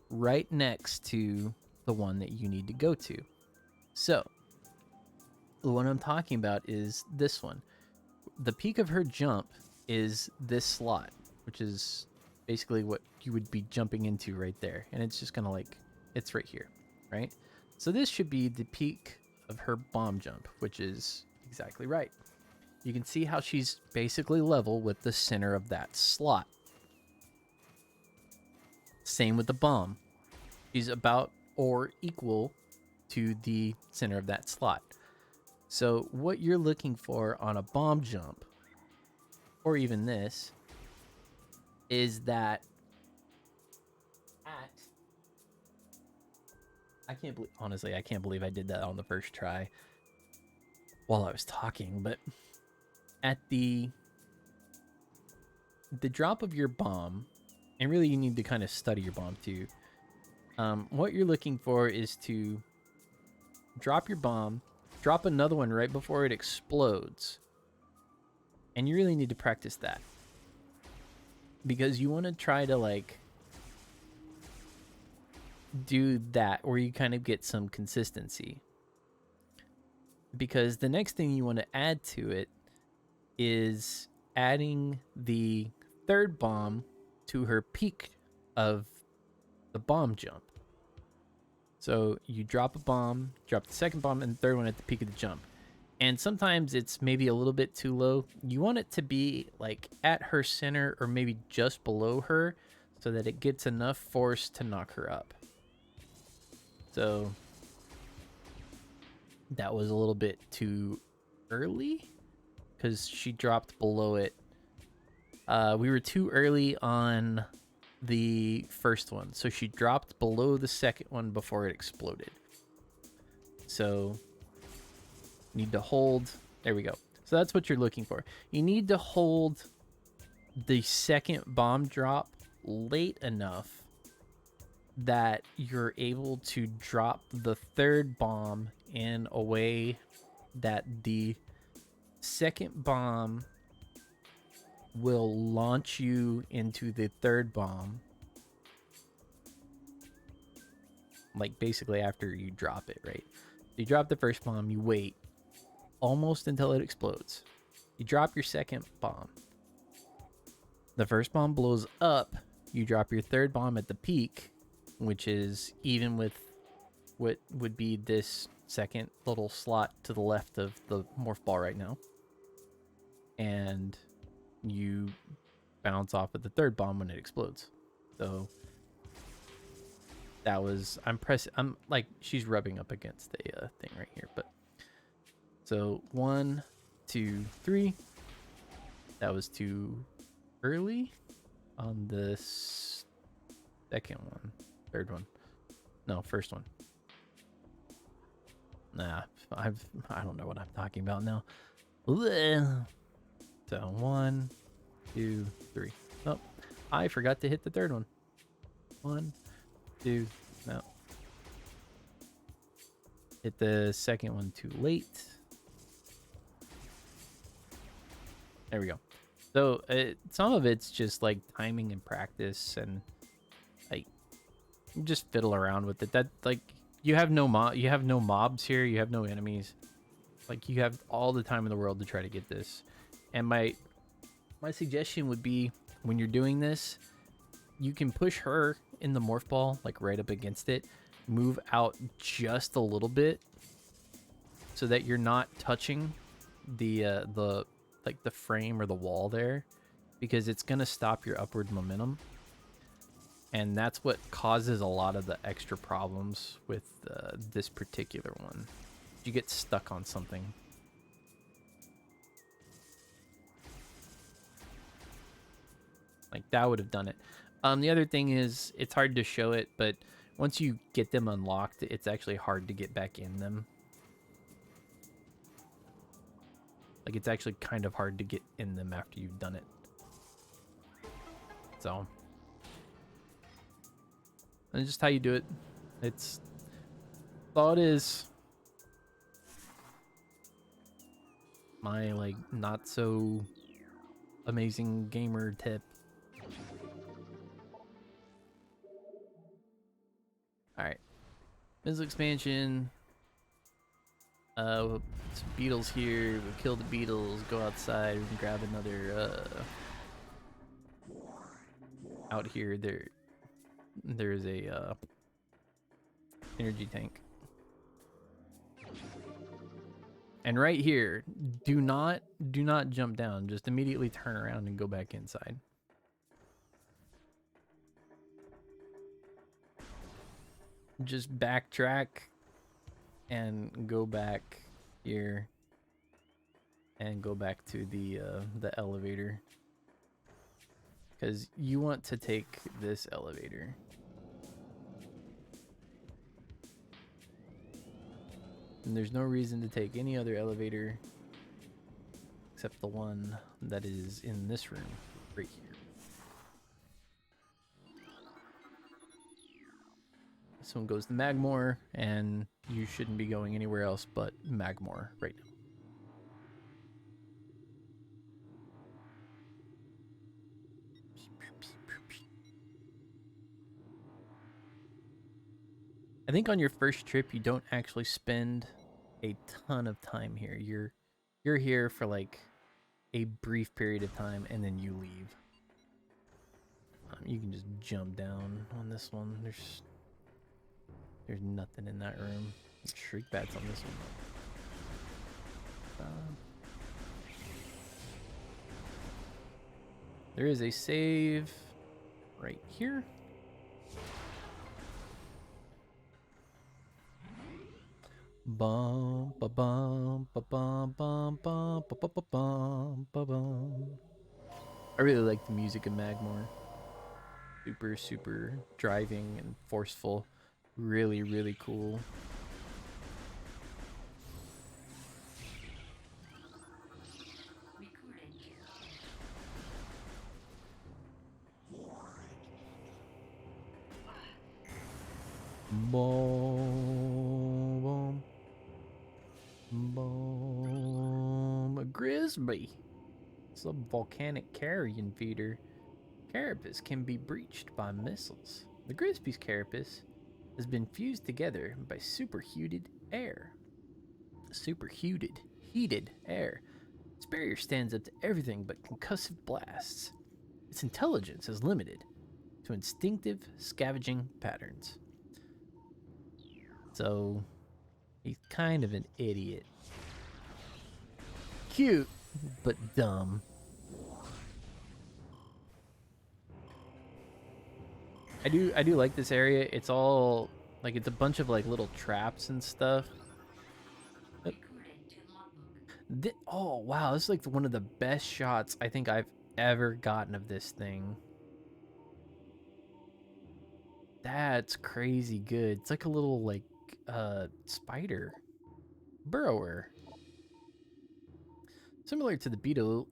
right next to the one that you need to go to. So, what I'm talking about is this one. The peak of her jump is this slot, which is basically what you would be jumping into right there. And it's just gonna like, it's right here, right? So this should be the peak of her bomb jump, which is exactly right. You can see how she's basically level with the center of that slot. Same with the bomb. She's about or equal to the center of that slot. So what you're looking for on a bomb jump, or even this, is that I can't believe I did that on the first try while I was talking, but at the drop of your bomb, and really you need to kind of study your bomb too. What you're looking for is to drop your bomb, drop another one right before it explodes. And you really need to practice that. Because you want to try to like do that where you kind of get some consistency. Because the next thing you want to add to it is adding the third bomb to her peak of the bomb jump. So you drop a bomb, drop the second bomb, and the third one at the peak of the jump. And sometimes it's maybe a little bit too low. You want it to be like at her center or maybe just below her so that it gets enough force to knock her up. So that was a little bit too early because she dropped below it. We were too early on the first one, so she dropped below the second one before it exploded. So need to hold. There we go. So that's what you're looking for. You need to hold the second bomb drop late enough that you're able to drop the third bomb in a way that the second bomb will launch you into the third bomb. Like basically after you drop it, right? You drop the first bomb, you wait almost until it explodes. You drop your second bomb. The first bomb blows up. You drop your third bomb at the peak, which is even with what would be this second little slot to the left of the morph ball right now. And you bounce off of the third bomb when it explodes. So that was, I'm like, she's rubbing up against a thing right here, but so 1, 2, 3. That was too early on the second one, third one. No, first one. Nah, I don't know what I'm talking about now. So 1, 2, 3. Oh, I forgot to hit the third one. 1, 2. No. Hit the second one too late. There we go. So some of it's just like timing and practice, and like just fiddle around with it. That like you have no mobs here. You have no enemies. Like you have all the time in the world to try to get this. And my suggestion would be when you're doing this, you can push her in the morph ball like right up against it. Move out just a little bit so that you're not touching the like the frame or the wall there, because it's gonna stop your upward momentum, and that's what causes a lot of the extra problems with this particular one. You get stuck on something. Like that would have done it. The other thing is it's hard to show it, but once you get them unlocked, it's actually hard to get back in them. Like it's actually kind of hard to get in them after you've done it. So that's just how you do it. It's thought is my like not so amazing gamer tip. All right, this expansion. Some beetles here. We'll kill the beetles. Go outside. We can grab another. Out here, there's a energy tank. And right here, do not jump down. Just immediately turn around and go back inside. Just backtrack and go back here and go back to the elevator, because you want to take this elevator. And there's no reason to take any other elevator except the one that is in this room right here. This one goes to Magmore, and you shouldn't be going anywhere else but Magmore right now. I think on your first trip you don't actually spend a ton of time here. You're here for like a brief period of time and then you leave. You can just jump down on this one. There's nothing in that room. Shriek bats on this one. There is a save right here. Bum ba bum ba bum bum bum ba ba ba bum ba bum. I really like the music of Magmore. Super, super driving and forceful. Really, really cool. Boom, boom. A Grisby. It's a volcanic carrion feeder. Carapace can be breached by missiles. The Grisby's carapace has been fused together by superheated air. Heated air. Its barrier stands up to everything but concussive blasts. Its intelligence is limited to instinctive scavenging patterns. So, he's kind of an idiot. Cute, but dumb. I do like this area. It's all like it's a bunch of like little traps and stuff. Oh wow, this is like one of the best shots I think I've ever gotten of this thing. That's crazy good. It's like a little like spider burrower. Similar to the beetle.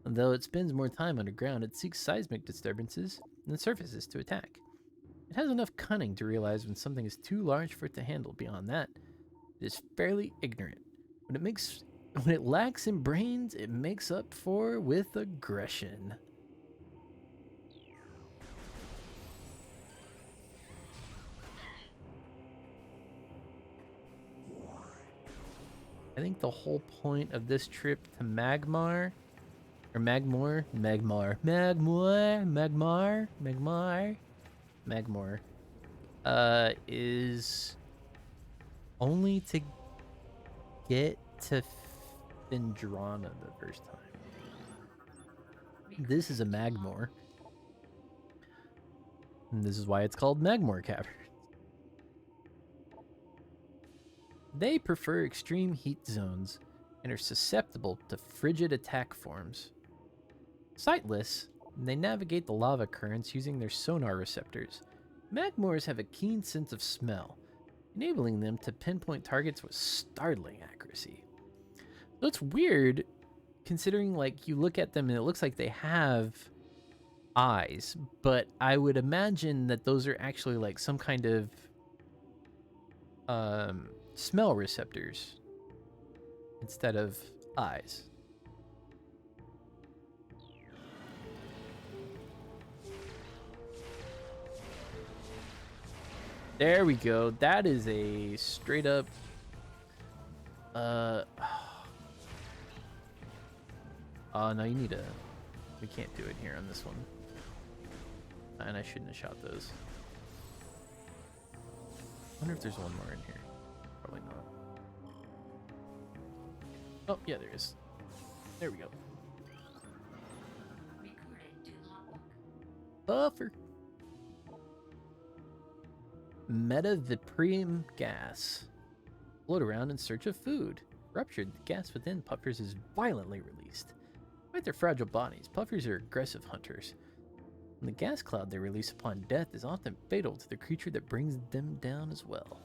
Though it spends more time underground, it seeks seismic disturbances and surfaces to attack. It has enough cunning to realize when something is too large for it to handle. Beyond that, it is fairly ignorant. When it lacks in brains, it makes up for with aggression. I think the whole point of this trip to Magmore, is only to get to Phendrana the first time. This is a Magmore. And this is why it's called Magmore Caverns. They prefer extreme heat zones and are susceptible to frigid attack forms. Sightless, they navigate the lava currents using their sonar receptors. Magmores have a keen sense of smell, enabling them to pinpoint targets with startling accuracy. So it's weird, considering like you look at them and it looks like they have eyes, but I would imagine that those are actually like some kind of smell receptors instead of eyes. There we go. That is a straight up oh no, you need a we can't do it here on this one. And I shouldn't have shot those. I wonder if there's one more in here. Probably not. Oh, yeah, there is. There we go. Buffer. Metaviprium gas. Float around in search of food. Ruptured, the gas within puffers is violently released. Despite their fragile bodies, puffers are aggressive hunters. And the gas cloud they release upon death is often fatal to the creature that brings them down as well.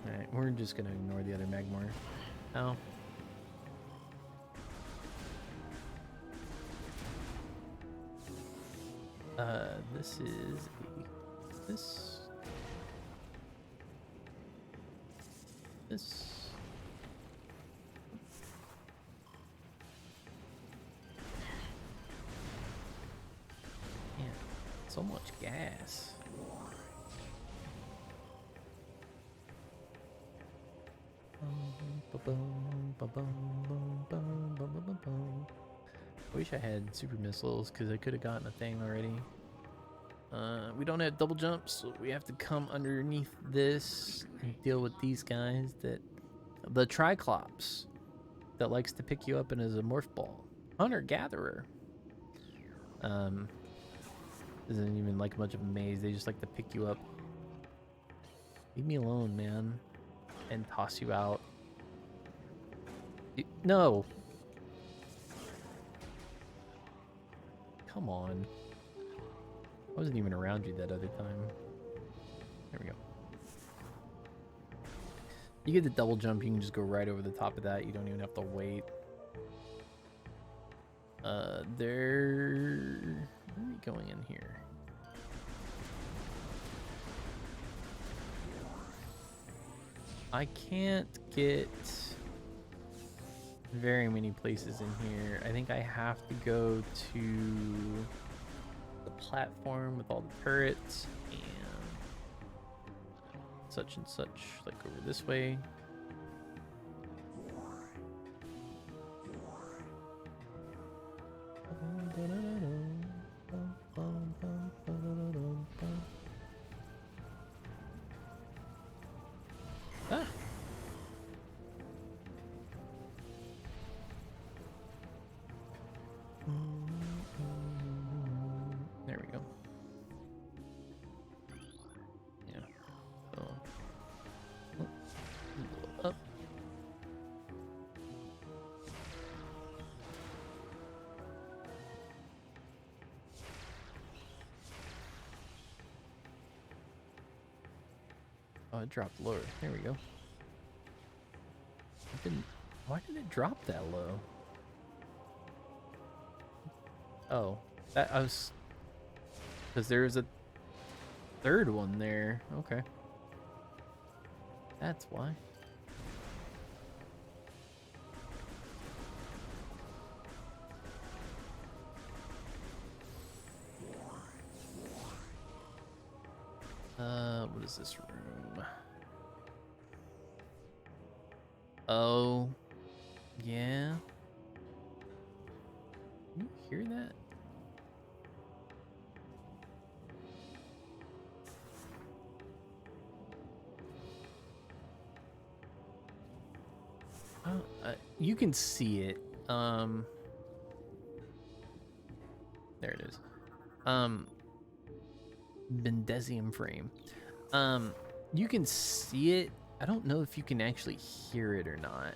Alright, we're just gonna ignore the other Magmore. Oh. This is this. Man, so much gas. I wish I had super missiles because I could have gotten a thing already. We don't have double jumps, so we have to come underneath this and deal with these guys that The Triclops that likes to pick you up in as a morph ball. Hunter-gatherer. Isn't even like much of a maze. They just like to pick you up. Leave me alone, man. And toss you out. No! Come on. I wasn't even around you that other time. There we go. You get the double jump, you can just go right over the top of that. You don't even have to wait. Where are we going in here? I can't get very many places in here. I think I have to go to the platform with all the turrets and such, like over this way. Ah. There we go. Yeah. So. Up. Oh, it dropped lower. There we go. It didn't. Why did it drop that low? Oh, that I was. Because there's a third one there. Okay. That's why. What is this room? Oh, yeah. Can you hear that? You can see it. There it is. Bendesium frame. You can see it. I don't know if you can actually hear it or not.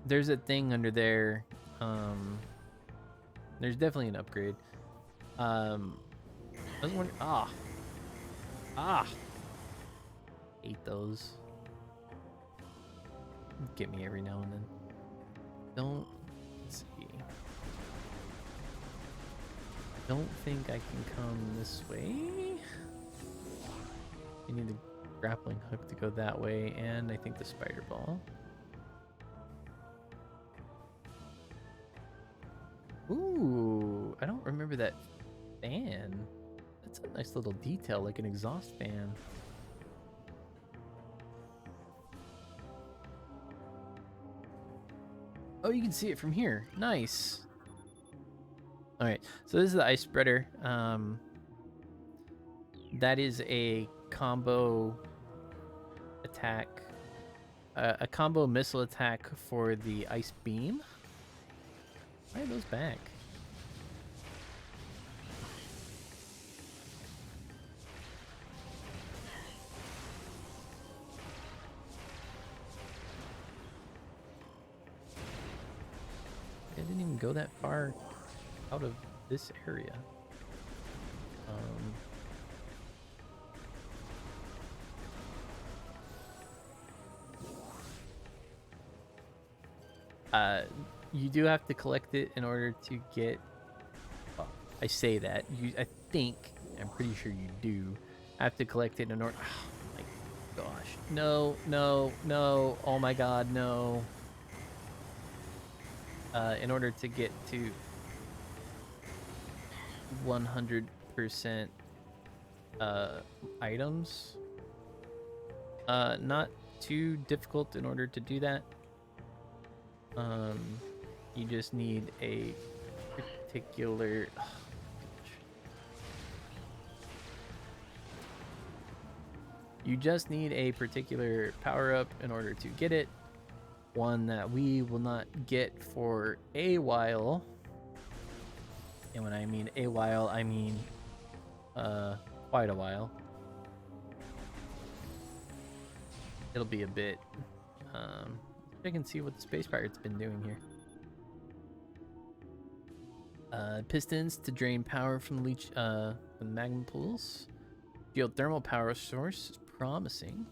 There's a thing under there. There's definitely an upgrade. I was wondering. Hate those. Get me every now and then. Let's see. Don't think I can come this way. You need the grappling hook to go that way, and I think the spider ball. Ooh, I don't remember that fan. That's a nice little detail, like an exhaust fan. Oh, you can see it from here. Nice. All right, so this is the ice spreader. That is a combo attack, a combo missile attack for the ice beam. Why are those back? I didn't even go that far out of this area. You do have to collect it in order to get. Well, I say that I think I'm pretty sure you do have to collect it in order. Oh my gosh! No! Oh my God! No! In order to get to 100% items. Not too difficult in order to do that. You just need a particular. You just need a particular power-up in order to get it. One that we will not get for a while. And when I mean a while, I mean quite a while. It'll be a bit. I can see what the Space Pirate's been doing here. Pistons to drain power from the magma pools. Geothermal power source is promising.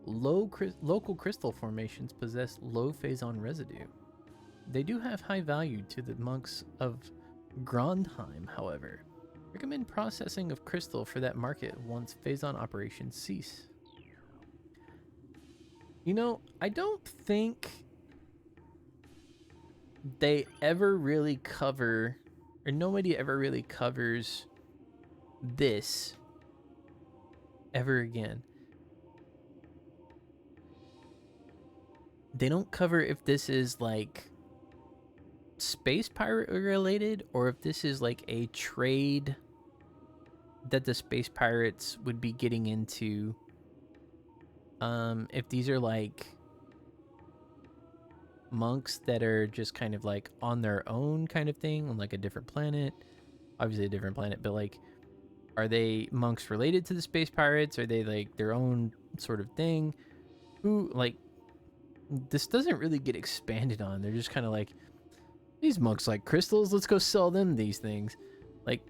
Local crystal formations possess low phazon residue. They do have high value to the monks of Grandheim, however. Recommend processing of crystal for that market once phazon operations cease. You know, I don't think they ever really cover, or nobody ever really covers this ever again. They don't cover if this is like space pirate related or if this is like a trade that the space pirates would be getting into. If these are like monks that are just kind of like on their own kind of thing on like a different planet, obviously a different planet, but like, are they monks related to the space pirates? Are they like their own sort of thing? Who, like, this doesn't really get expanded on. They're just kind of like, these monks like crystals, let's go sell them these things. Like,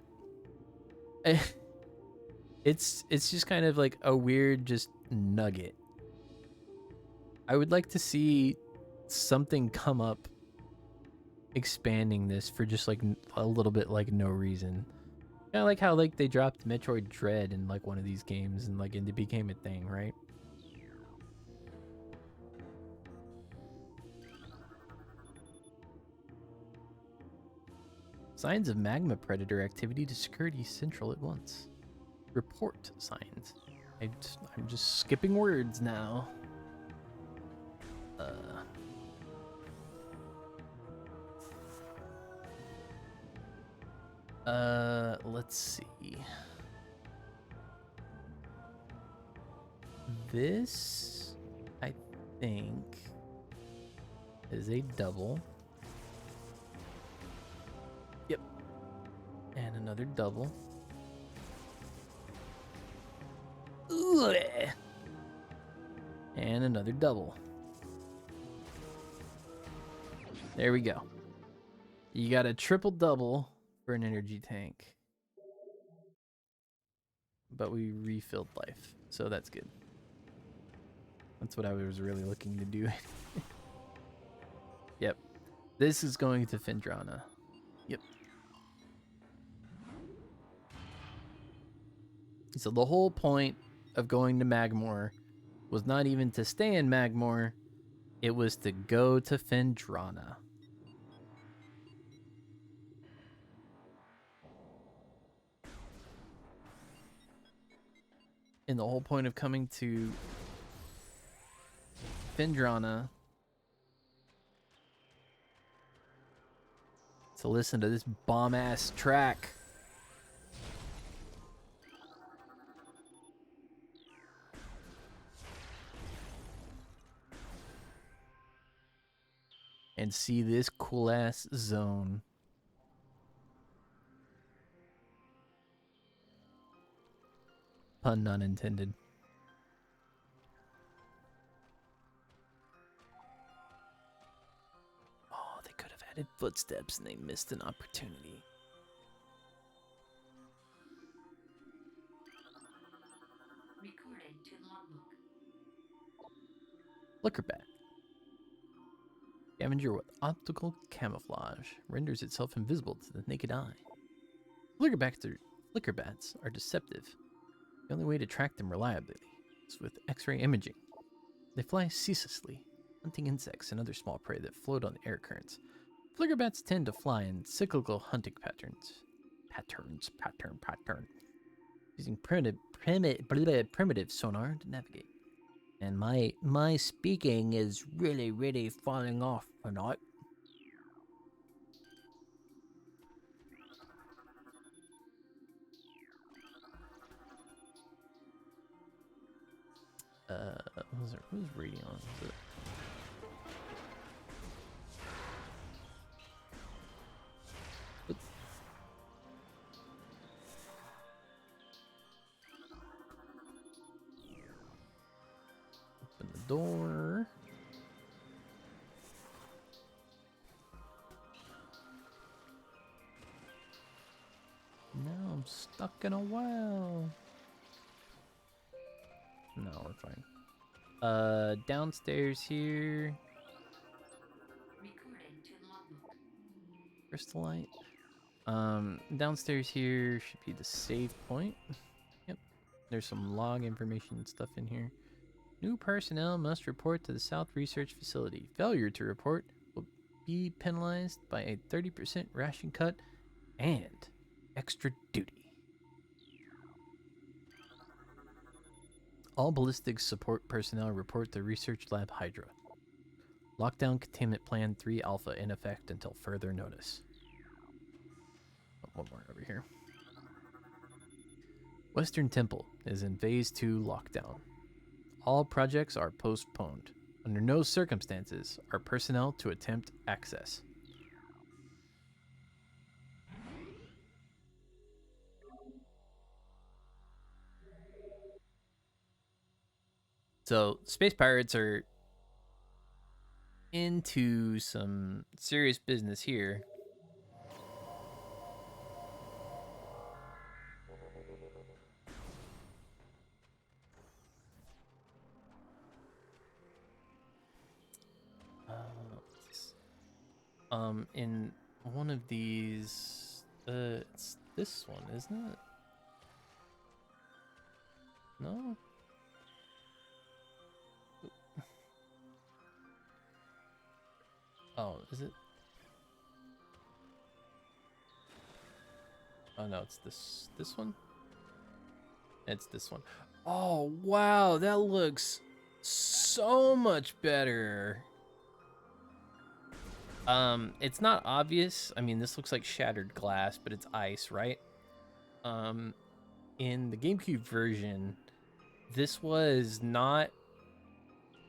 it's just kind of like a weird just nugget. I would like to see something come up expanding this for just like a little bit, like no reason. Kind of like how like they dropped Metroid Dread in like one of these games and like it became a thing, right? Signs of magma predator activity to Security Central at once. Report signs. I'm just skipping words now. Let's see. This, I think, is a double. Yep. And another double. Ugh. And another double. There we go. You got a triple double for an energy tank. But we refilled life, so that's good. That's what I was really looking to do. Yep. This is going to Phendrana. Yep. So the whole point of going to Magmor was not even to stay in Magmor, it was to go to Phendrana. And the whole point of coming to Phendrana to listen to this bomb-ass track. And see this cool-ass zone. Pun not intended. Oh, they could have added footsteps and they missed an opportunity.
Recorded to logbook.
Flickerbat. Scavenger with optical camouflage renders itself invisible to the naked eye. Flickerbats are deceptive. The only way to track them reliably is with X-ray imaging. They fly ceaselessly, hunting insects and other small prey that float on the air currents. Flickerbats tend to fly in cyclical hunting patterns. Pattern. Using primitive sonar to navigate.
And my speaking is really falling off tonight.
Who's reading on? Is it? Open the door. Now I'm stuck in a well. No, we're fine. Downstairs here.
Recording to logbook.
Crystallite. Downstairs here should be the save point. Yep. There's some log information and stuff in here. New personnel must report to the South Research Facility. Failure to report will be penalized by a 30% ration cut and extra duty. All ballistics support personnel report to Research Lab Hydra. Lockdown Containment Plan 3 Alpha in effect until further notice. Oh, one more over here. Western Temple is in Phase 2 lockdown. All projects are postponed. Under no circumstances are personnel to attempt access. So, space pirates are into some serious business here. In one of these, it's this one, isn't it? No? Oh, is it? Oh no, it's this one? It's this one. Oh, wow, that looks so much better. It's not obvious. I mean, this looks like shattered glass, but it's ice, right? In the GameCube version, this was not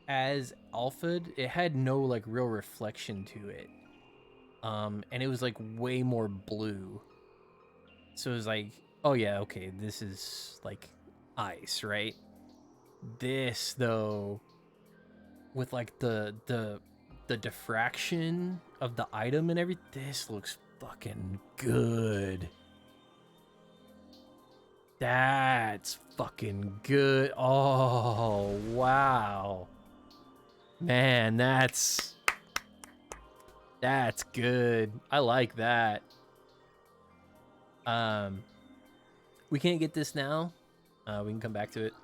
as alpha'd. It had no like real reflection to it. And it was like way more blue. So it was like, oh yeah, okay, this is like ice, right? This though, with like the diffraction of the item and everything, this looks fucking good. That's fucking good. Oh wow, man, that's good. I like that. We can't get this now. We can come back to it.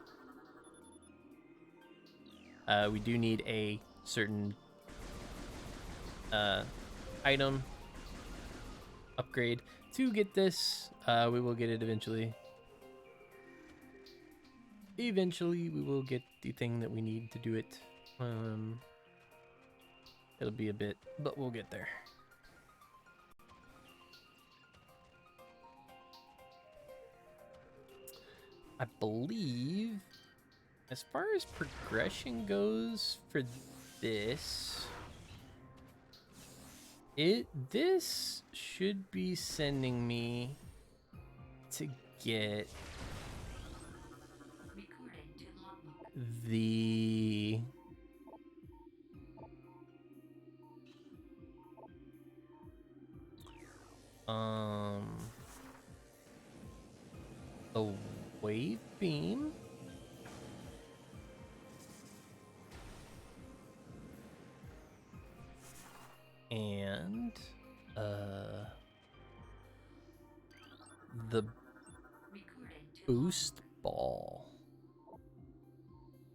We do need a certain item upgrade to get this. We will get it eventually. Eventually, we will get the thing that we need to do it. It'll be a bit, but we'll get there. I believe, as far as progression goes for this, this should be sending me to get
Recording to logbook.
the a wave beam. And the
Recording to
boost ball.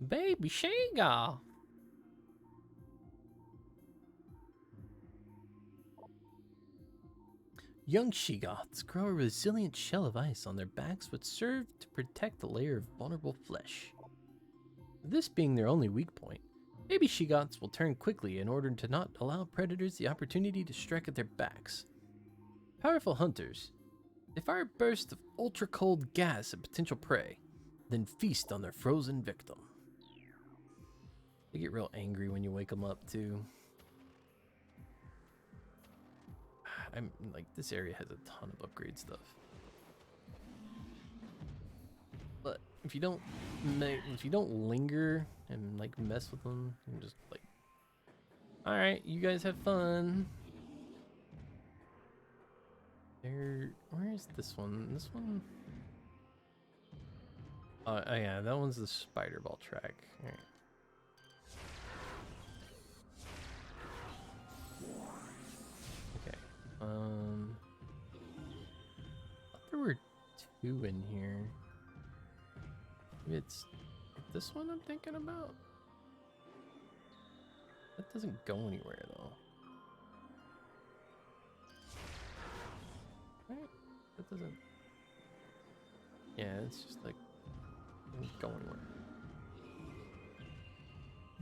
Baby Shiga. Young Shigoths grow a resilient shell of ice on their backs which serve to protect the layer of vulnerable flesh. This being their only weak point, baby Shigots will turn quickly in order to not allow predators the opportunity to strike at their backs. Powerful hunters, they fire bursts of ultra-cold gas at potential prey, then feast on their frozen victim. They get real angry when you wake them up, too. I'm like, this area has a ton of upgrade stuff. But if you don't linger and like mess with them, and just like, all right, you guys have fun. Where is this one? This one? Oh yeah, that one's the spider ball track. All right. Okay. I thought there were two in here. Maybe it's this one I'm thinking about. That doesn't go anywhere though. Right? That doesn't. Yeah, it's just like it doesn't go anywhere.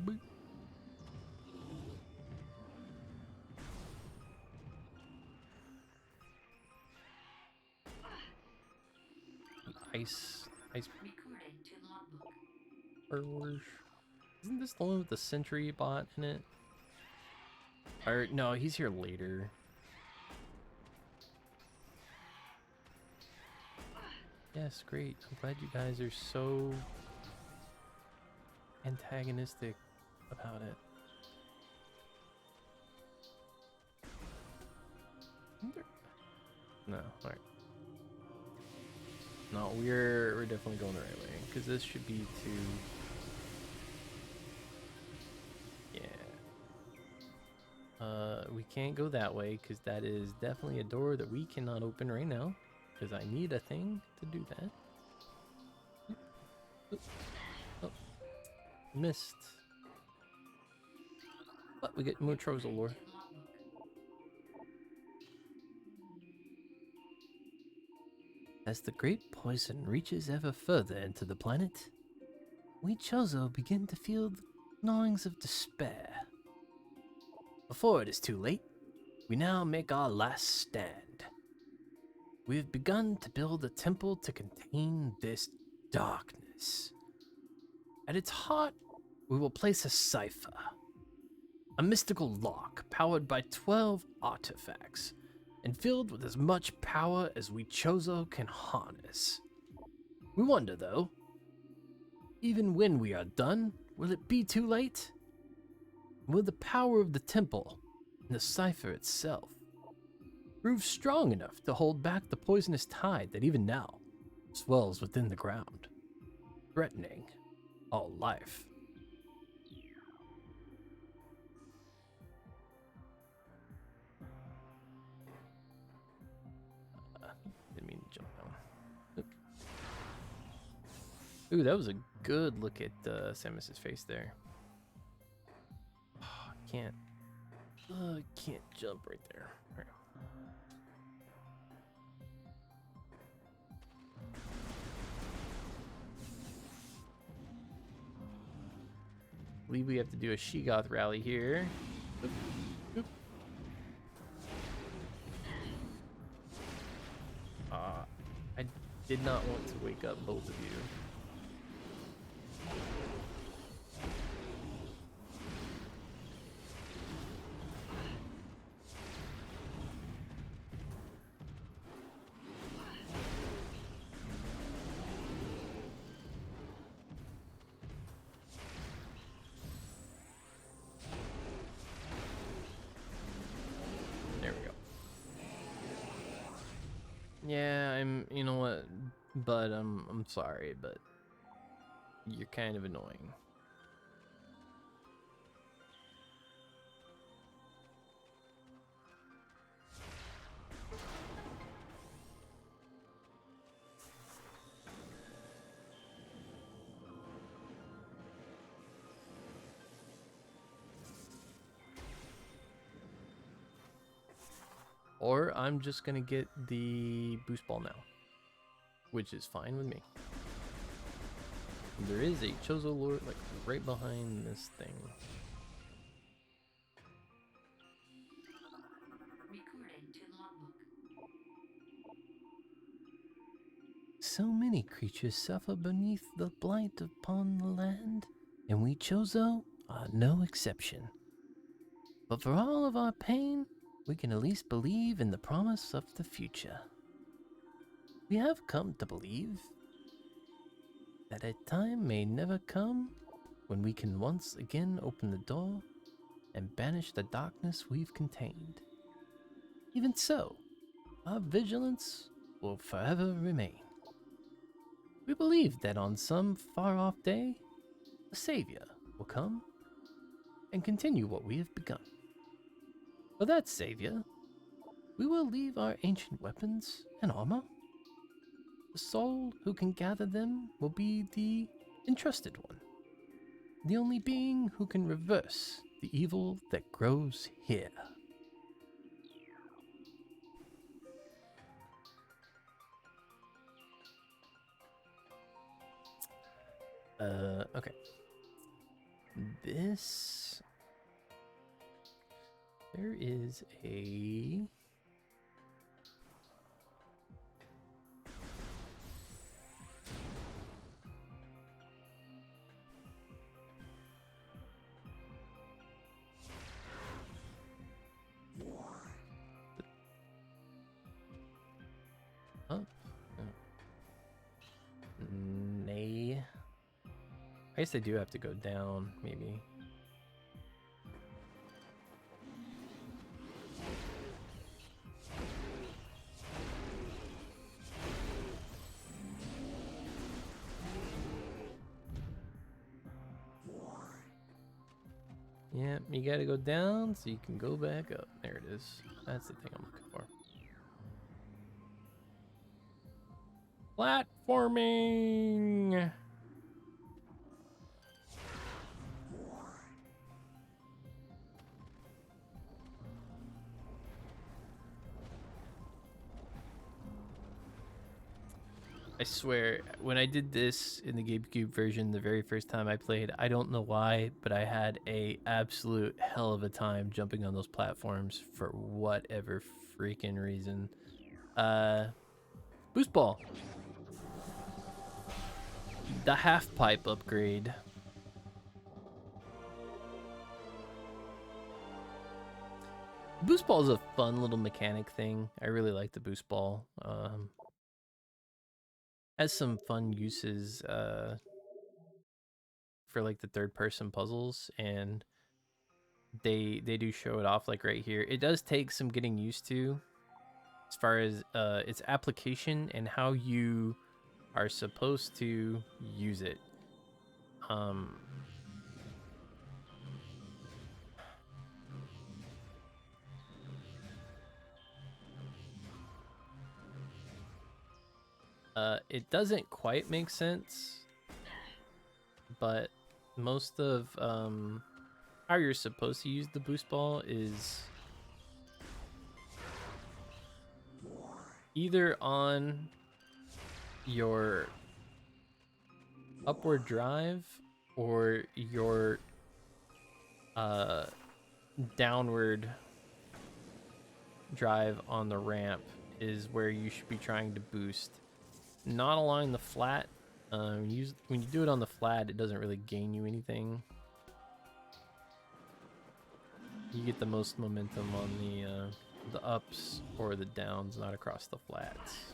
Boop. Ice
Recording to logbook.
Burge. Isn't this the one with the sentry bot in it? Or no, he's here later. Yes, great. I'm glad you guys are so antagonistic about it. No, alright. No, we're definitely going the right way, because this should be to... Yeah. We can't go that way, because that is definitely a door that we cannot open right now, because I need a thing to do that. Oh, missed. But we get more Trozel lore.
As the great poison reaches ever further into the planet, we Chozo begin to feel the gnawings of despair. Before it is too late, we now make our last stand. We have begun to build a temple to contain this darkness. At its heart, we will place a cipher, a mystical lock powered by 12 artifacts, and filled with as much power as we Chozo can harness. We wonder though, even when we are done, will it be too late? Will the power of the temple and the cipher itself prove strong enough to hold back the poisonous tide that even now swells within the ground, threatening all life?
Didn't mean to jump down. Oop. Ooh, that was a good look at Samus's face there. Oh, I can't jump right there. All right. I believe we have to do a Shigoth rally here. Oop, oop. I did not want to wake up both of you. There we go. Yeah, you know what, but I'm sorry, but you're kind of annoying. Or I'm just gonna get the boost ball now, which is fine with me. There is a Chozo Lord like right behind this thing.
Recording to logbook.
So many creatures suffer beneath the blight upon the land, and we Chozo are no exception. But for all of our pain, we can at least believe in the promise of the future. We have come to believe that a time may never come when we can once again open the door and banish the darkness we've contained. Even so, our vigilance will forever remain. We believe that on some far-off day, a savior will come and continue what we have begun. For that savior, we will leave our ancient weapons and armor. The soul who can gather them will be the entrusted one, the only being who can reverse the evil that grows here.
Okay. This... There is a... Huh? Nay. I guess they do have to go down, maybe. Yeah, you gotta go down so you can go back up. There it is. That's the thing I'm looking for. Platforming! I swear, when I did this in the GameCube version the very first time I played, I don't know why, but I had a absolute hell of a time jumping on those platforms for whatever freaking reason. Boost ball. The half pipe upgrade. Boost ball is a fun little mechanic thing. I really like the boost ball. Has some fun uses for like the third person puzzles, and they do show it off like right here. It does take some getting used to as far as its application and how you are supposed to use it. It doesn't quite make sense, but most of how you're supposed to use the boost ball is either on your upward drive or your downward drive on the ramp is where you should be trying to boost. Not along the flat. When you do it on the flat, it doesn't really gain you anything. You get the most momentum on the ups or the downs, not across the flats.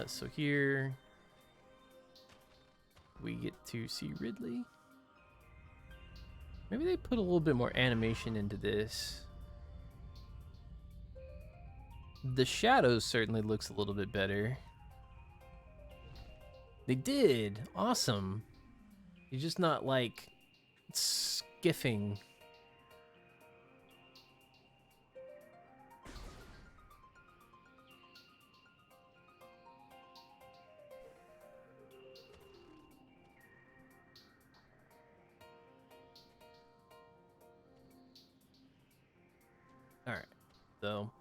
So here we get to see Ridley. Maybe they put a little bit more animation into this. The shadows certainly looks a little bit better. They did. Awesome. You're just not like skiffing. All right. So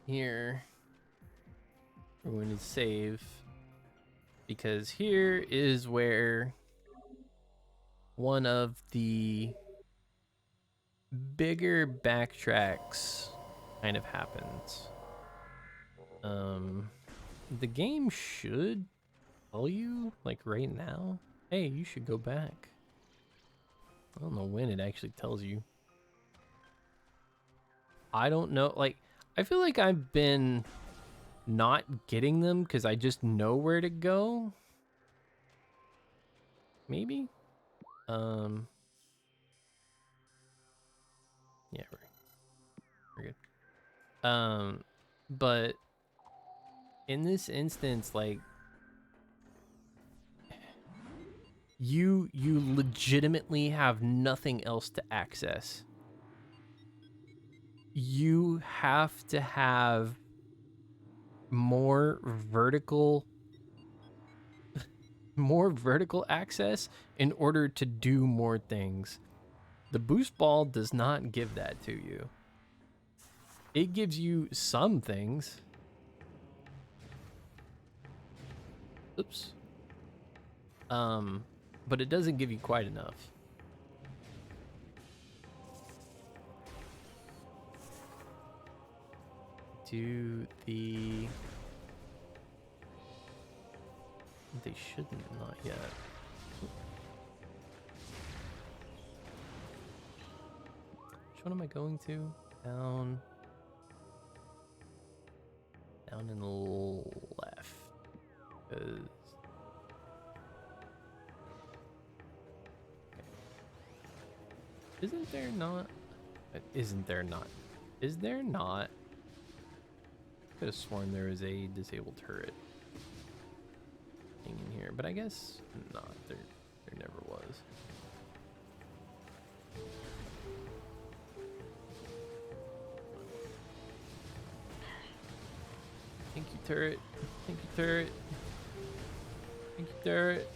here we're going to save because here is where one of the bigger backtracks kind of happens. The game should tell you, like right now, hey, you should go back. I don't know when it actually tells you. I don't know, like, I feel like I've been not getting them because I just know where to go. Maybe? Yeah, we're good. But in this instance, like, you legitimately have nothing else to access. You have to have more vertical access in order to do more things. The boost ball does not give that to you. It gives you some things. Oops. But it doesn't give you quite enough. Do the... They shouldn't, not yet. Which one am I going to? Down. Down and left. Because... Isn't there not? Isn't there not? Is there not? I could have sworn there was a disabled turret thing in here, but I guess not. There never was. Thank you, turret. Thank you, turret. Thank you, turret.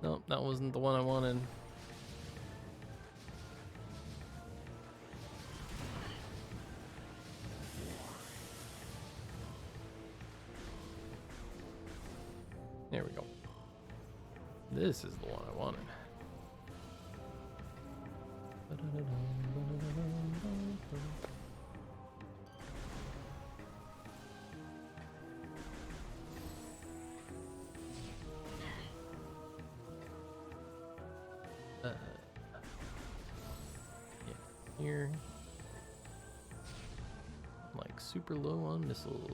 Nope, that wasn't the one I wanted. There we go. This is the one I wanted. Yeah, here. I'm like super low on missiles.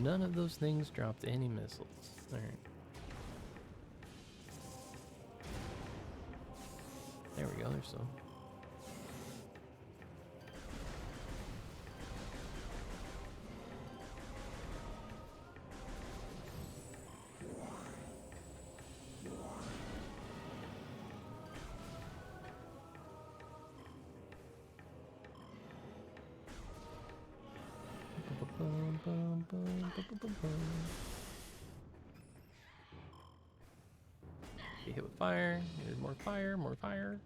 None of those things dropped any missiles. Alright. There we go, there's some. Get hit with fire. There's more fire, more fire.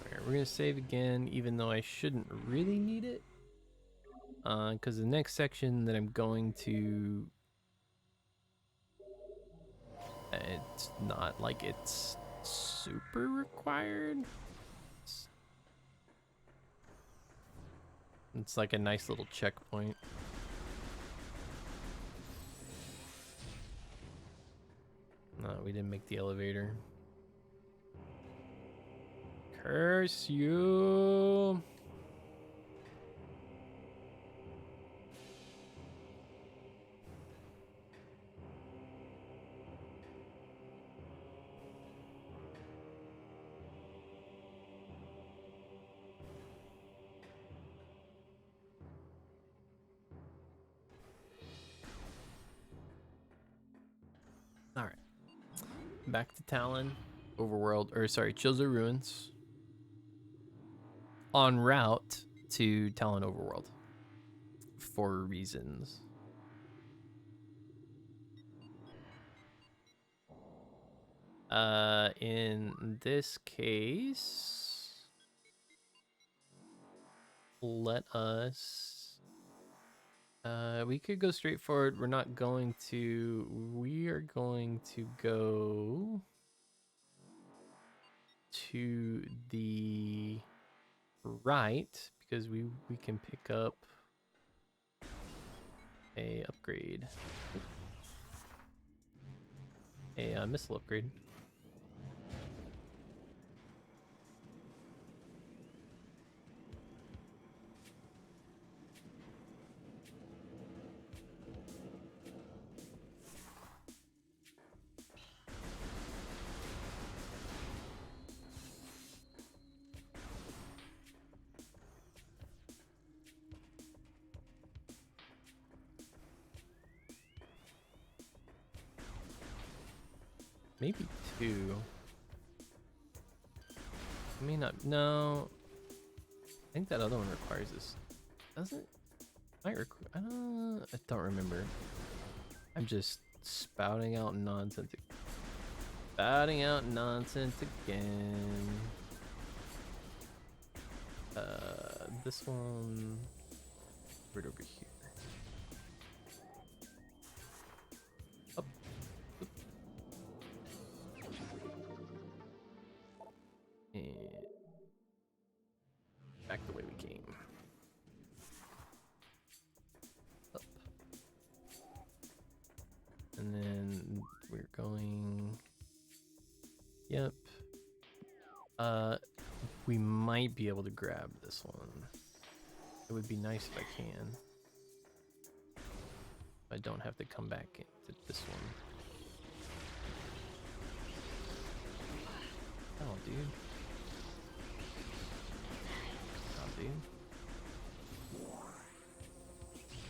Alright, we're gonna save again, even though I shouldn't really need it. Because the next section that I'm going to... It's not like it's super required. It's like a nice little checkpoint. No, we didn't make the elevator. Curse you! back to Talon, Overworld, or sorry, Chozo Ruins, en route to Talon Overworld for reasons. In this case, let us, we could go straight forward. We're not going to, we are going to go to the right because we can pick up a upgrade, a missile upgrade. Maybe 2. I mean, not, no. I think that other one requires this. Does it? Might require. I don't remember. I'm just spouting out nonsense. Spouting out nonsense again. This one right over here. Up. Up. And back the way we came. Up. And then we're going. Yep. We might be able to grab this one. It would be nice if I can. I don't have to come back into this one. Oh, dude. Oh, dude.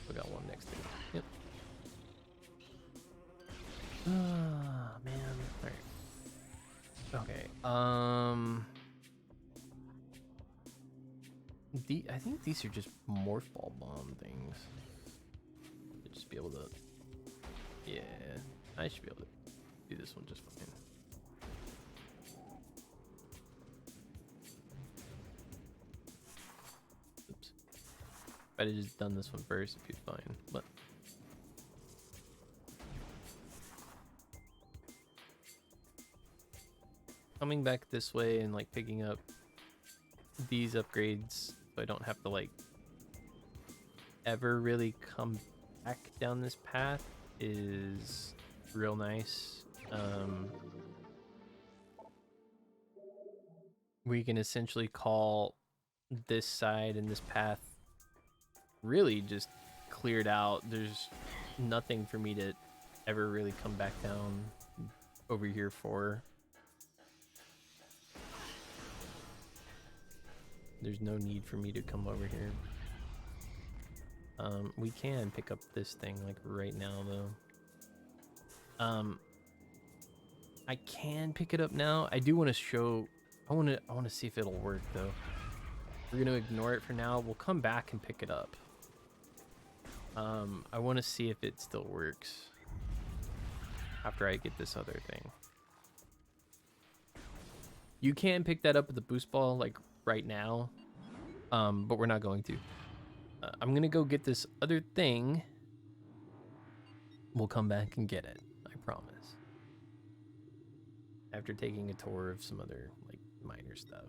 We got one next to it. Yep. Ah, man. Alright. Okay. I think these are just morph ball bomb things. Should just be able to. Yeah, I should be able to do this one just fine. Oops. If I'd have just done this one first, it'd be fine. But coming back this way and like picking up these upgrades, so I don't have to like ever really come back down this path, is real nice. We can essentially call this side and this path really just cleared out. There's nothing for me to ever really come back down over here for. There's no need for me to come over here. We can pick up this thing like right now though. I can pick it up now. I do want to show. I want to see if it'll work though. We're gonna ignore it for now. We'll come back and pick it up. I want to see if it still works after I get this other thing. You can pick that up with the boost ball like right now, but we're not going to. I'm gonna go get this other thing. We'll come back and get it, I promise. After taking a tour of some other like minor stuff.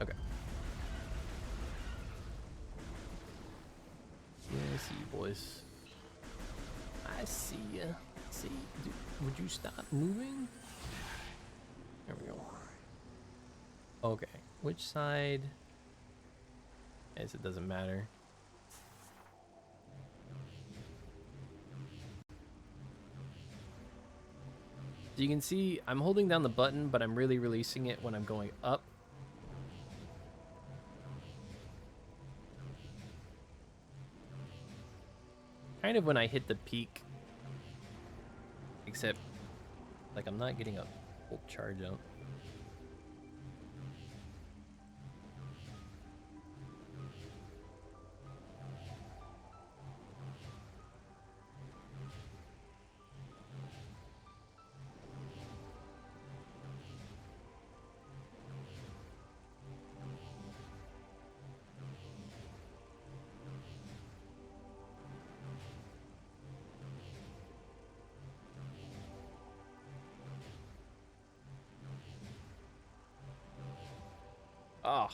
Okay. Yeah, I see you, boys. I see ya. See, would you stop moving? There we go. Okay, which side? I guess it doesn't matter. So you can see I'm holding down the button, but I'm really releasing it when I'm going up. Kind of when I hit the peak. Except, like, I'm not getting a full charge out. Oh,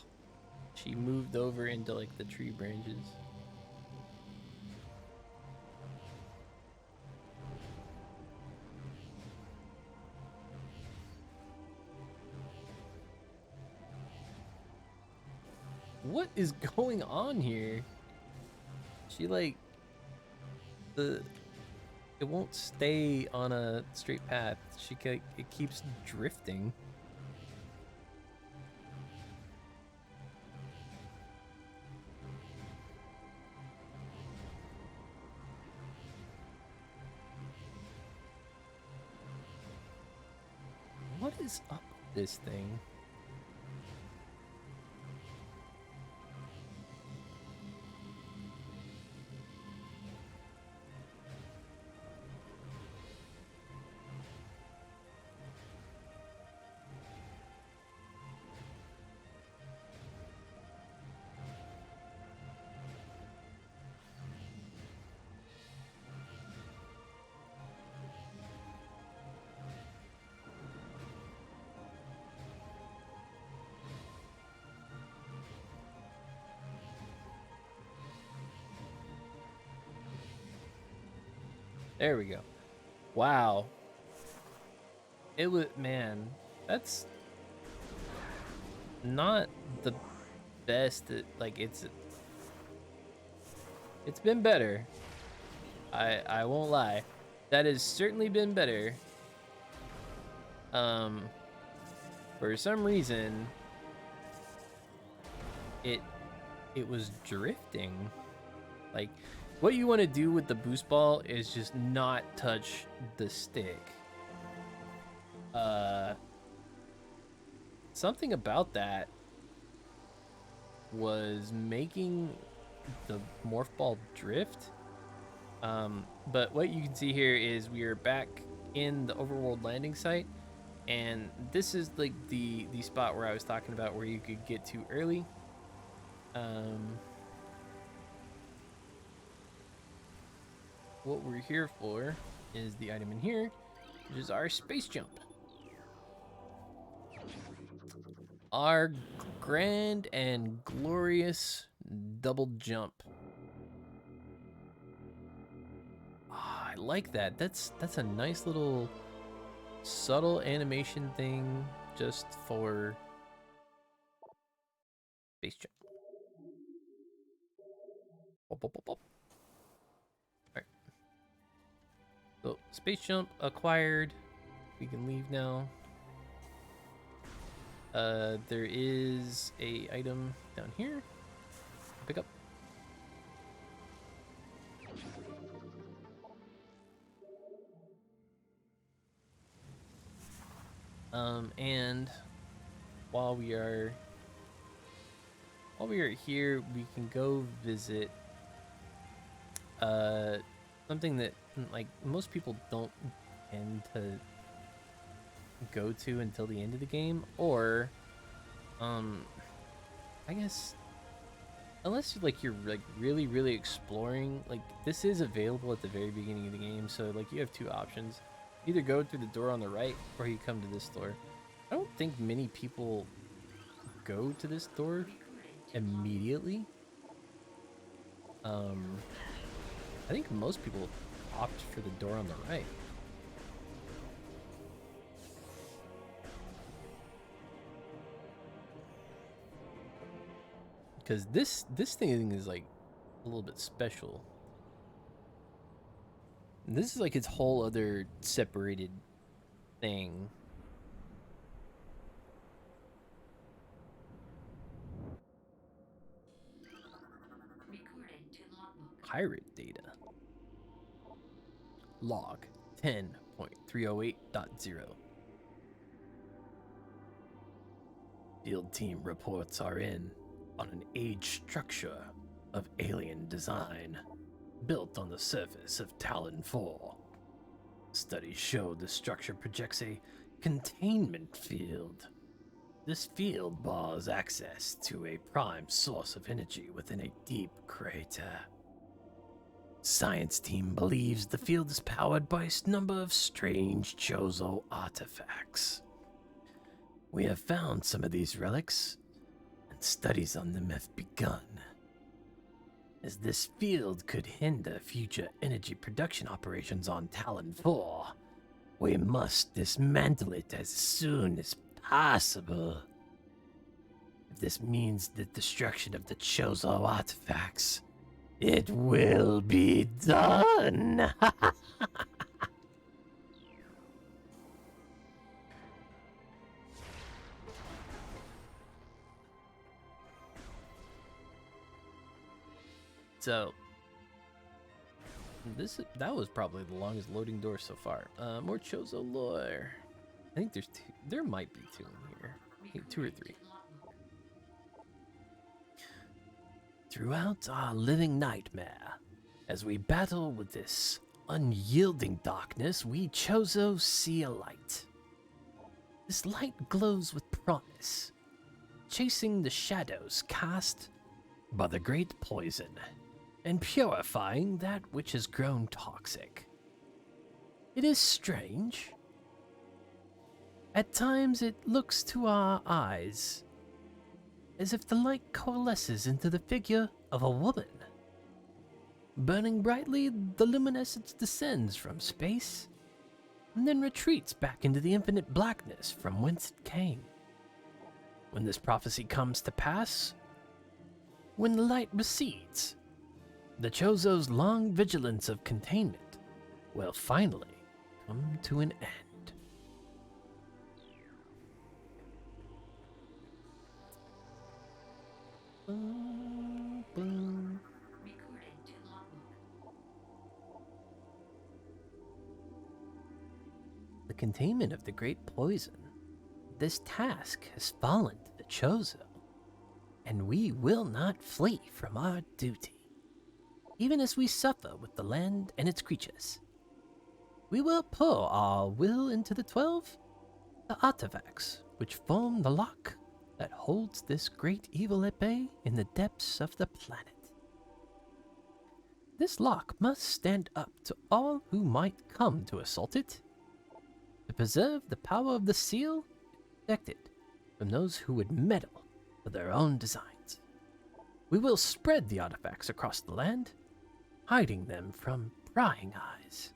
she moved over into like the tree branches. What is going on here? She like it won't stay on a straight path. It keeps drifting. What is up with this thing? There we go. Wow. It was, man, that's not the best. Like it's been better. I won't lie. That has certainly been better. For some reason it was drifting. Like, what you want to do with the boost ball is just not touch the stick. Something about that was making the morph ball drift. But what you can see here is we are back in the overworld landing site, and this is like the spot where I was talking about where you could get to early. What we're here for is the item in here, which is our space jump. Our grand and glorious double jump. Ah, I like that. That's a nice little subtle animation thing just for space jump. Pop, pop, pop, pop. Alright. So, space jump acquired. We can leave now. There is a item down here. Pick up. And while we are here, we can go visit something that like most people don't tend to go to until the end of the game, or I guess unless you're like really exploring. Like, this is available at the very beginning of the game, so like you have two options: either go through the door on the right or you come to this door. I don't think many people go to this door immediately. I think most people opt for the door on the right. Because this thing is like a little bit special. This is like its whole other separated thing.
Recording to logbook.
Pirate data. Log 10.308.0. Field team reports are in on an age structure of alien design, built on the surface of Talon 4. Studies show the structure projects a containment field. This field bars access to a prime source of energy within a deep crater. Science team believes the field is powered by a number of strange Chozo artifacts. We have found some of these relics, and studies on them have begun. As this field could hinder future energy production operations on Talon 4, we must dismantle it as soon as possible. If this means the destruction of the Chozo artifacts, it will be done. So, that was probably the longest loading door so far. More Chozo lore. I think there's two. There might be two in here. I think 2 or 3. Throughout our living nightmare, as we battle with this unyielding darkness, we Chozo see a light. This light glows with promise, chasing the shadows cast by the great poison, and purifying that which has grown toxic. It is strange. At times it looks to our eyes as if the light coalesces into the figure of a woman. Burning brightly, the luminescence descends from space, and then retreats back into the infinite blackness from whence it came. When this prophecy comes to pass, when the light recedes, the Chozo's long vigilance of containment will finally come to an end. Boom.
Recording to logbook.
The containment of the great poison. This task has fallen to the Chozo, and we will not flee from our duty. Even as we suffer with the land and its creatures, we will pour our will into the 12, the artifacts which form the lock that holds this great evil at bay in the depths of the planet. This lock must stand up to all who might come to assault it. To preserve the power of the seal, protect it from those who would meddle with their own designs. We will spread the artifacts across the land, hiding them from prying eyes.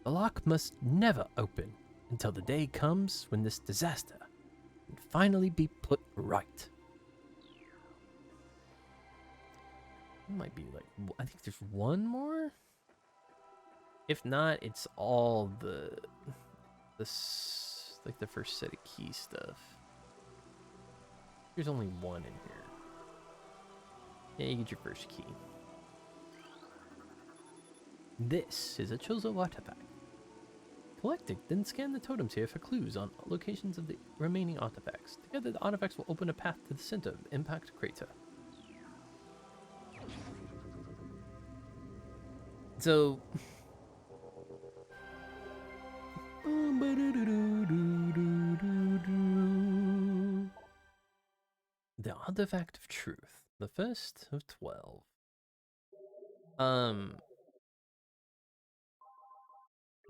The lock must never open until the day comes when this disaster can finally be put right. It might be like, I think there's one more. If not, it's all like the first set of key stuff. There's only one in here. Yeah, you get your first key. This is a Chozo artifact. Collect it, then scan the totems here for clues on locations of the remaining artifacts. Together, the artifacts will open a path to the center of the impact crater. So... the artifact of truth. The first of 12.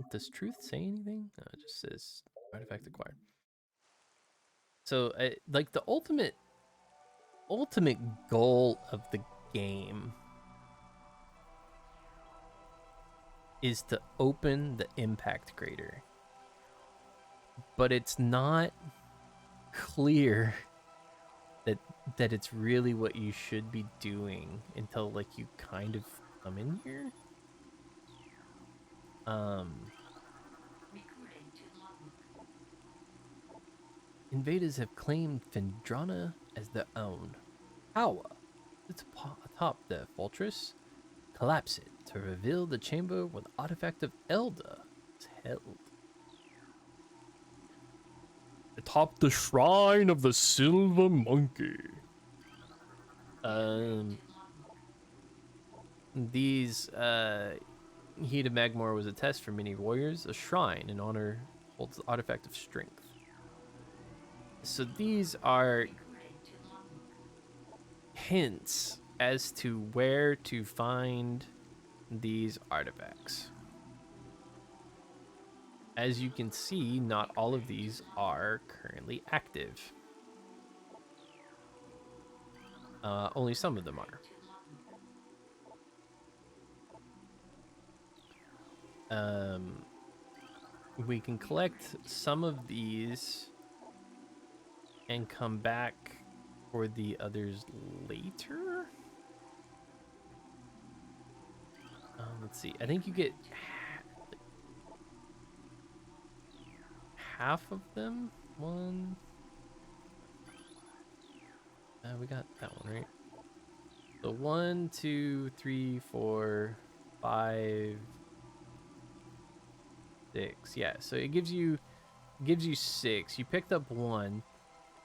Does truth say anything? No, it just says artifact acquired. So, like the ultimate goal of the game is to open the impact crater, but it's not clear that it's really what you should be doing until like you kind of come in here.
Recording to logbook.
Invaders have claimed Fendrana as their own. Power sits atop their fortress. Collapse it to reveal the chamber where the artifact of Elder is held. Atop the shrine of the Silver Monkey. These Heat of Magmor was a test for many warriors. A shrine in honor holds the artifact of strength. So these are
Recorded to logbook.
hints as to where to find these artifacts. As you can see, not all of these are currently active. Only some of them are.
To logbook.
We can collect some of these and come back for the others later. Let's see. I think you get half of them. One. We got that one right. So 1, 2, 3, 4, 5, 6. Yeah. So it gives you 6. You picked up 1.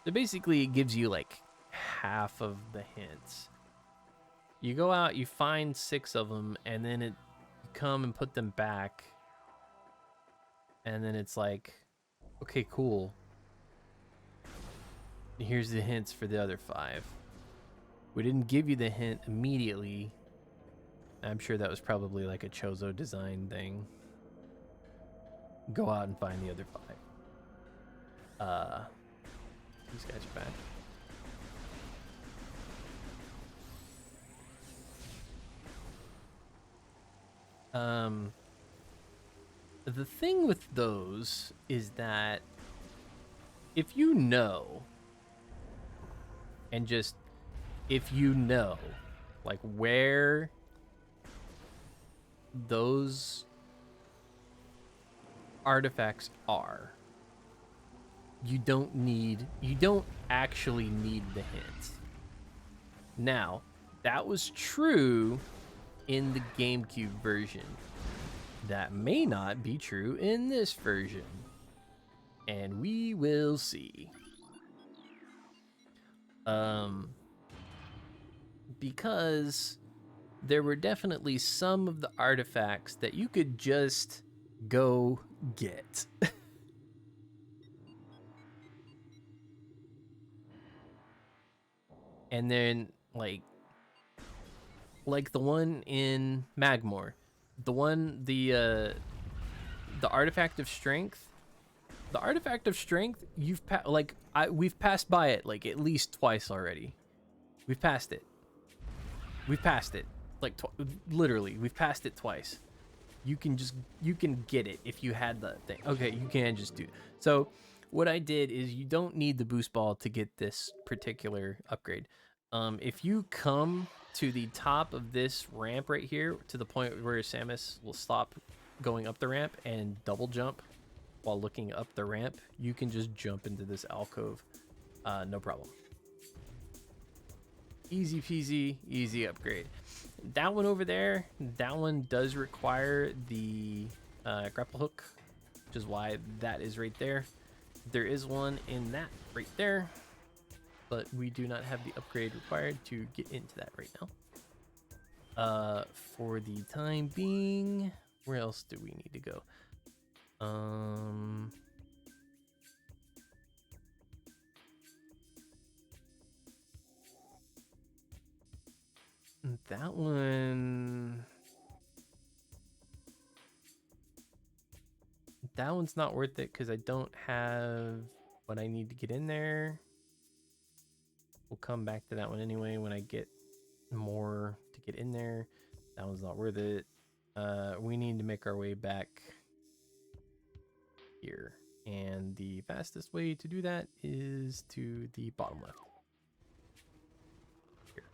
So basically, it gives you like half of the hints. You go out, you find 6 of them, and then you come and put them back. And then it's like, okay, cool. Here's the hints for the other 5. We didn't give you the hint immediately. I'm sure that was probably like a Chozo design thing. Go out and find the other 5. These guys are back. The thing with those is that if you know, and just if you know, like where those artifacts are, you don't actually need the hints. Now, that was true in the GameCube version. That may not be true in this version. And we will see. Because there were definitely some of the artifacts that you could just go get. And then like the one in Magmor, the artifact of strength. The artifact of strength, we've passed by it like at least twice already. We've passed it. Like literally, we've passed it twice. You can get it if you had the thing. Okay, you can just do it. So what I did is you don't need the boost ball to get this particular upgrade. If you come to the top of this ramp right here, to the point where Samus will stop going up the ramp and double jump while looking up the ramp, you can just jump into this alcove, no problem. Easy peasy, easy upgrade. That one over there, that one does require the grapple hook, which is why that is right there. There is one in that right there, but we do not have the upgrade required to get into that right now. For the time being, where else do we need to go? That one's not worth it because I don't have what I need to get in there. We'll come back to that one anyway when I get more to get in there. That one's not worth it. We need to make our way back here, and the fastest way to do that is to the bottom left. Here.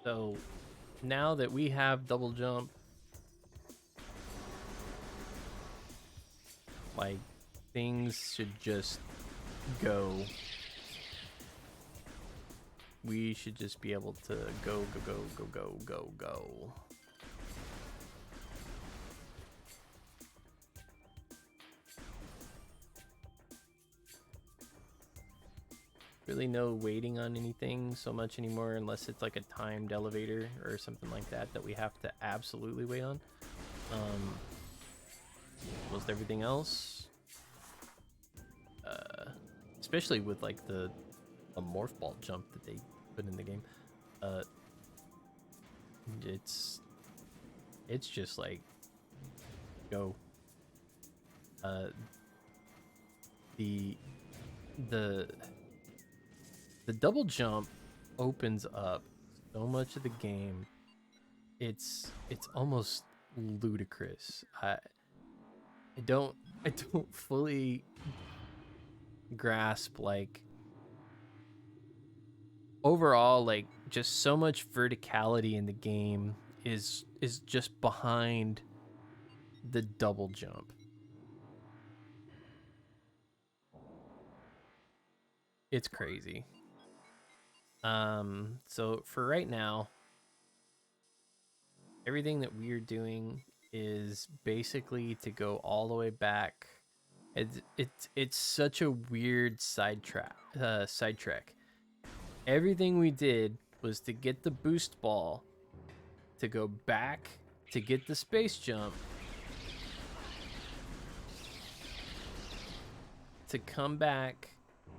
So now that we have double jump, like, things should just go. We should just be able to go, go, go, go, go, go, go. Really no waiting on anything so much anymore, unless it's like a timed elevator or something like that that we have to absolutely wait on. Most everything else, especially with like the morph ball jump that they put in the game, it's just like go. The double jump opens up so much of the game. It's almost ludicrous. I don't fully grasp, like, overall, like, just so much verticality in the game is just behind the double jump. It's crazy. So for right now, everything that we're doing is basically to go all the way back. It's such a weird sidetrack. Everything we did was to get the boost ball, to go back to get the space jump, to come back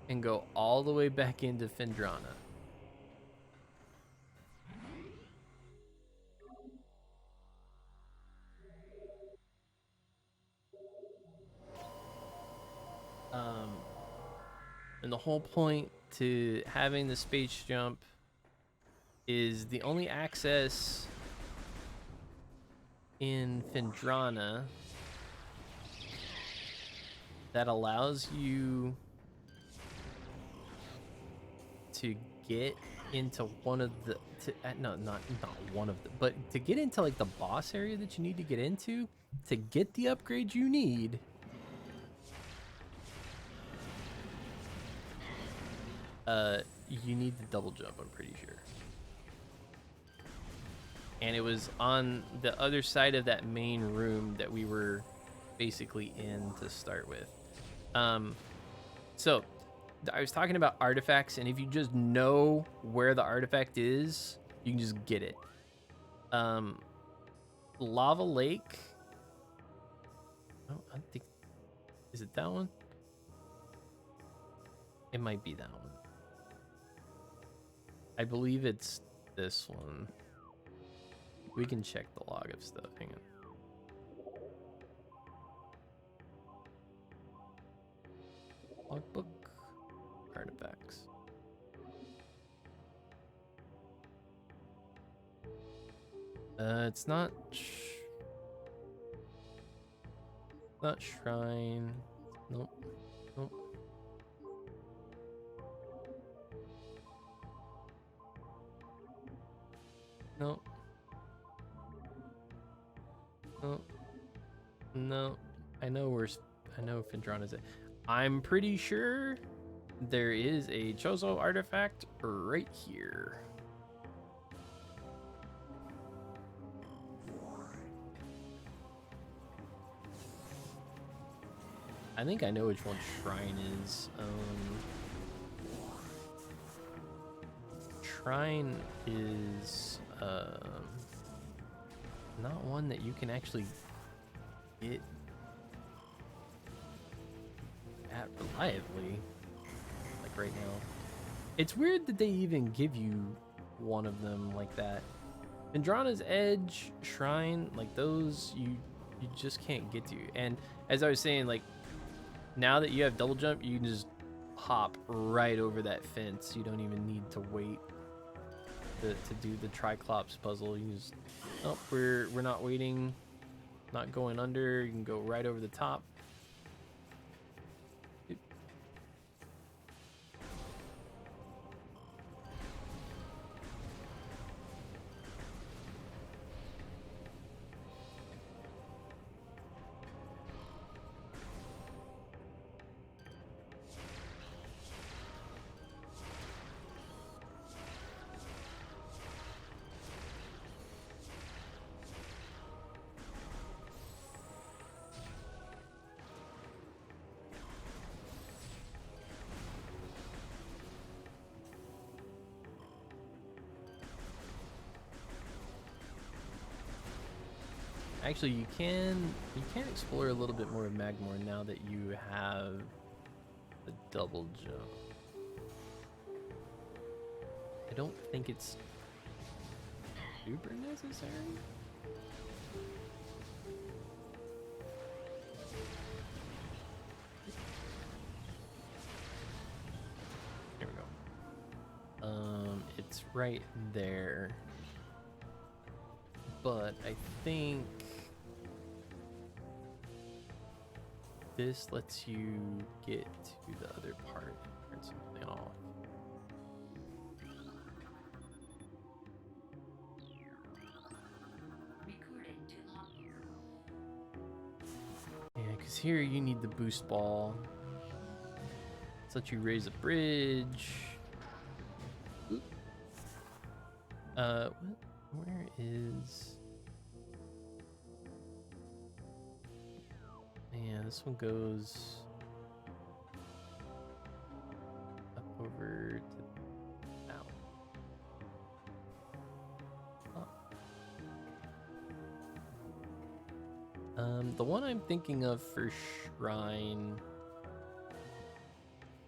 and go all the way back into Phendrana. And the whole point to having the space jump is the only access in Phendrana that allows you to get into one of the not one of the, but to get into like the boss area that you need to get into to get the upgrade you need. You need the double jump, I'm pretty sure. And it was on the other side of that main room that we were basically in to start with. So I was talking about artifacts, and if you just know where the artifact is, you can just get it. Lava Lake. Oh, I think, is it that one? It might be that one. I believe it's this one. We can check the log of stuff. Hang on. Logbook. Artifacts. It's not shrine. Nope. Nope. Nope. Nope. No. I know Phendrana's it. I'm pretty sure there is a Chozo artifact right here. I think I know which one shrine is. Shrine is not one that you can actually get at reliably, like right now. It's weird that they even give you one of them like that. Phendrana's Edge, Shrine, like those you just can't get to. And as I was saying, like, now that you have double jump, you can just hop right over that fence. You don't even need to wait to do the Triclops puzzle. You just, oh, we're not waiting, not going under. You can go right over the top. Actually, you can explore a little bit more of Magmore now that you have the double jump. I don't think it's super necessary. There we go. It's right there. But I think this lets you get to the other part. Turn something off.
Recording to log.
Yeah, because here you need the boost ball. Let's let you raise a bridge. Oop. Where is... Yeah, this one goes up over to out. The one I'm thinking of for Shrine,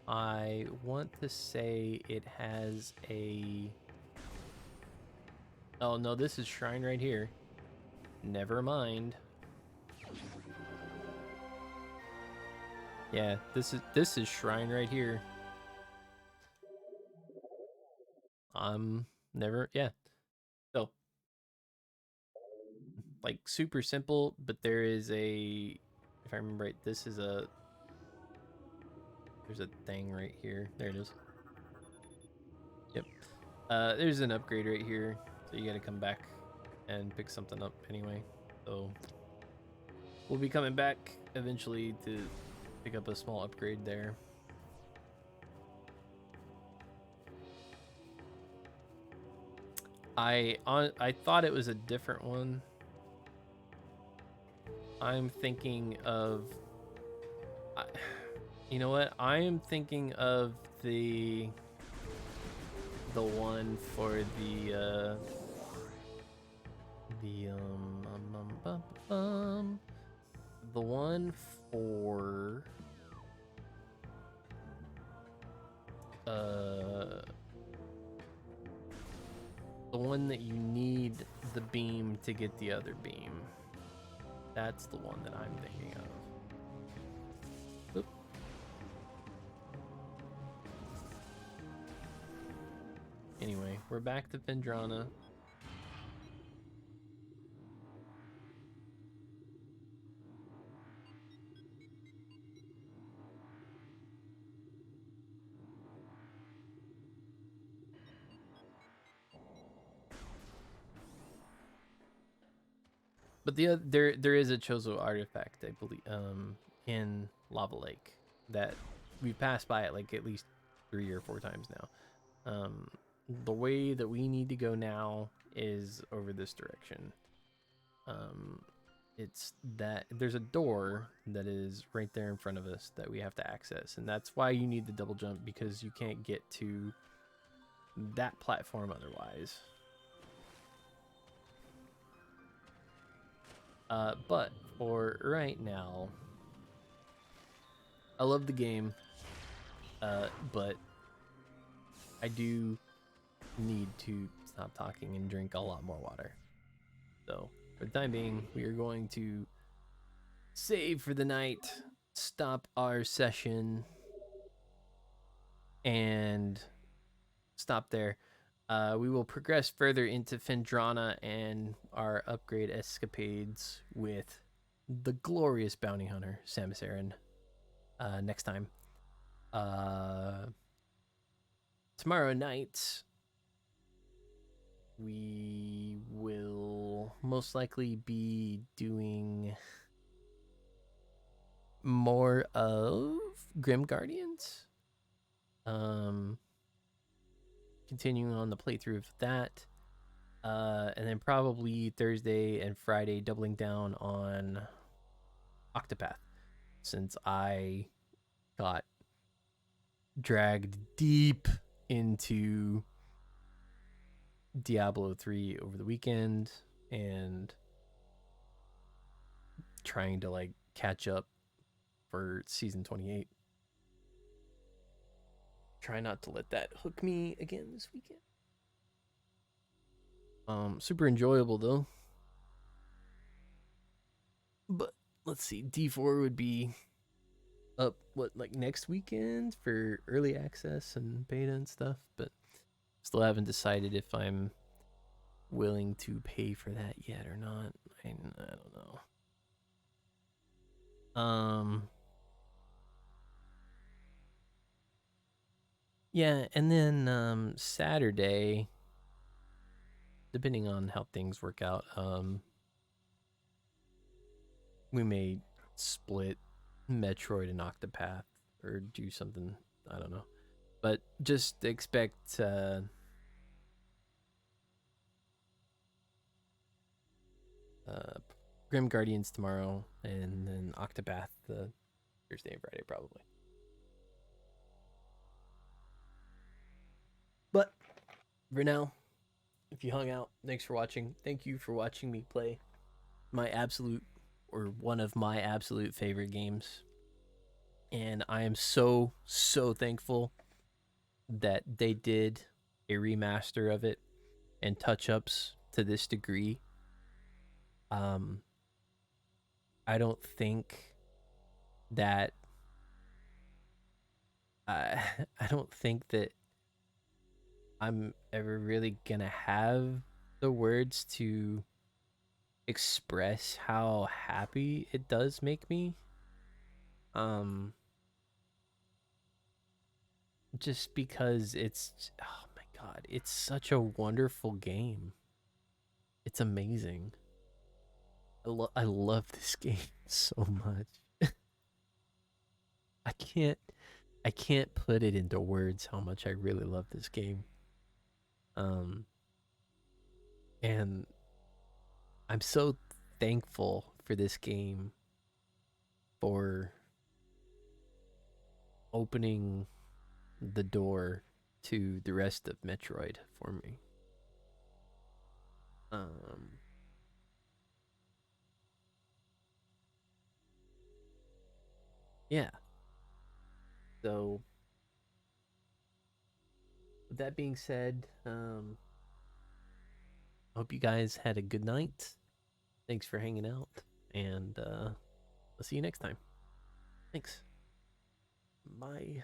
I want to say it has a... Oh no, this is Shrine right here. Never mind. Yeah, this is Shrine right here. Yeah. So, like, super simple, but there is a, if I remember right, there's a thing right here. There it is. Yep. There's an upgrade right here, so you gotta come back and pick something up anyway. So we'll be coming back eventually to pick up a small upgrade there. I thought it was a different one. I'm thinking of, you know what? I am thinking of the one for the one for the one that you need the beam to get the other beam. That's the one that I'm thinking of. Oop. Anyway, we're back to Phendrana. But there is a Chozo artifact, I believe, in Lava Lake that we've passed by it like at least 3 or 4 times now. The way that we need to go now is over this direction. It's that there's a door that is right there in front of us that we have to access, and that's why you need the double jump, because you can't get to that platform otherwise. But for right now, I love the game, but I do need to stop talking and drink a lot more water. So for the time being, we are going to save for the night, stop our session, and stop there. We will progress further into Phendrana and our upgrade escapades with the glorious bounty hunter, Samus Aran, next time. Tomorrow night, we will most likely be doing more of Grim Guardians. Continuing on the playthrough of that. And then probably Thursday and Friday doubling down on Octopath, since I got dragged deep into Diablo 3 over the weekend, and trying to like catch up for season 28. Try not to let that hook me again this weekend. Super enjoyable though. But let's see, D4 would be up like next weekend for early access and beta and stuff, but still haven't decided if I'm willing to pay for that yet or not. I don't know. Yeah, and then Saturday, depending on how things work out, we may split Metroid and Octopath or do something. I don't know, but just expect Grim Guardians tomorrow, and then Octopath Thursday and Friday probably. But for now, if you hung out, thanks for watching. Thank you for watching me play my absolute, or one of my absolute favorite games. And I am so thankful that they did a remaster of it and touch ups to this degree. I don't think that I don't think that I'm ever really gonna have the words to express how happy it does make me. Just because it's, oh my god, it's such a wonderful game. It's amazing. I love this game so much. I can't I can't put it into words how much I really love this game. Um and I'm so thankful for this game for opening the door to the rest of Metroid for me. Um yeah. So with that being said, hope you guys had a good night. Thanks for hanging out, and I'll see you next time. Thanks. Bye.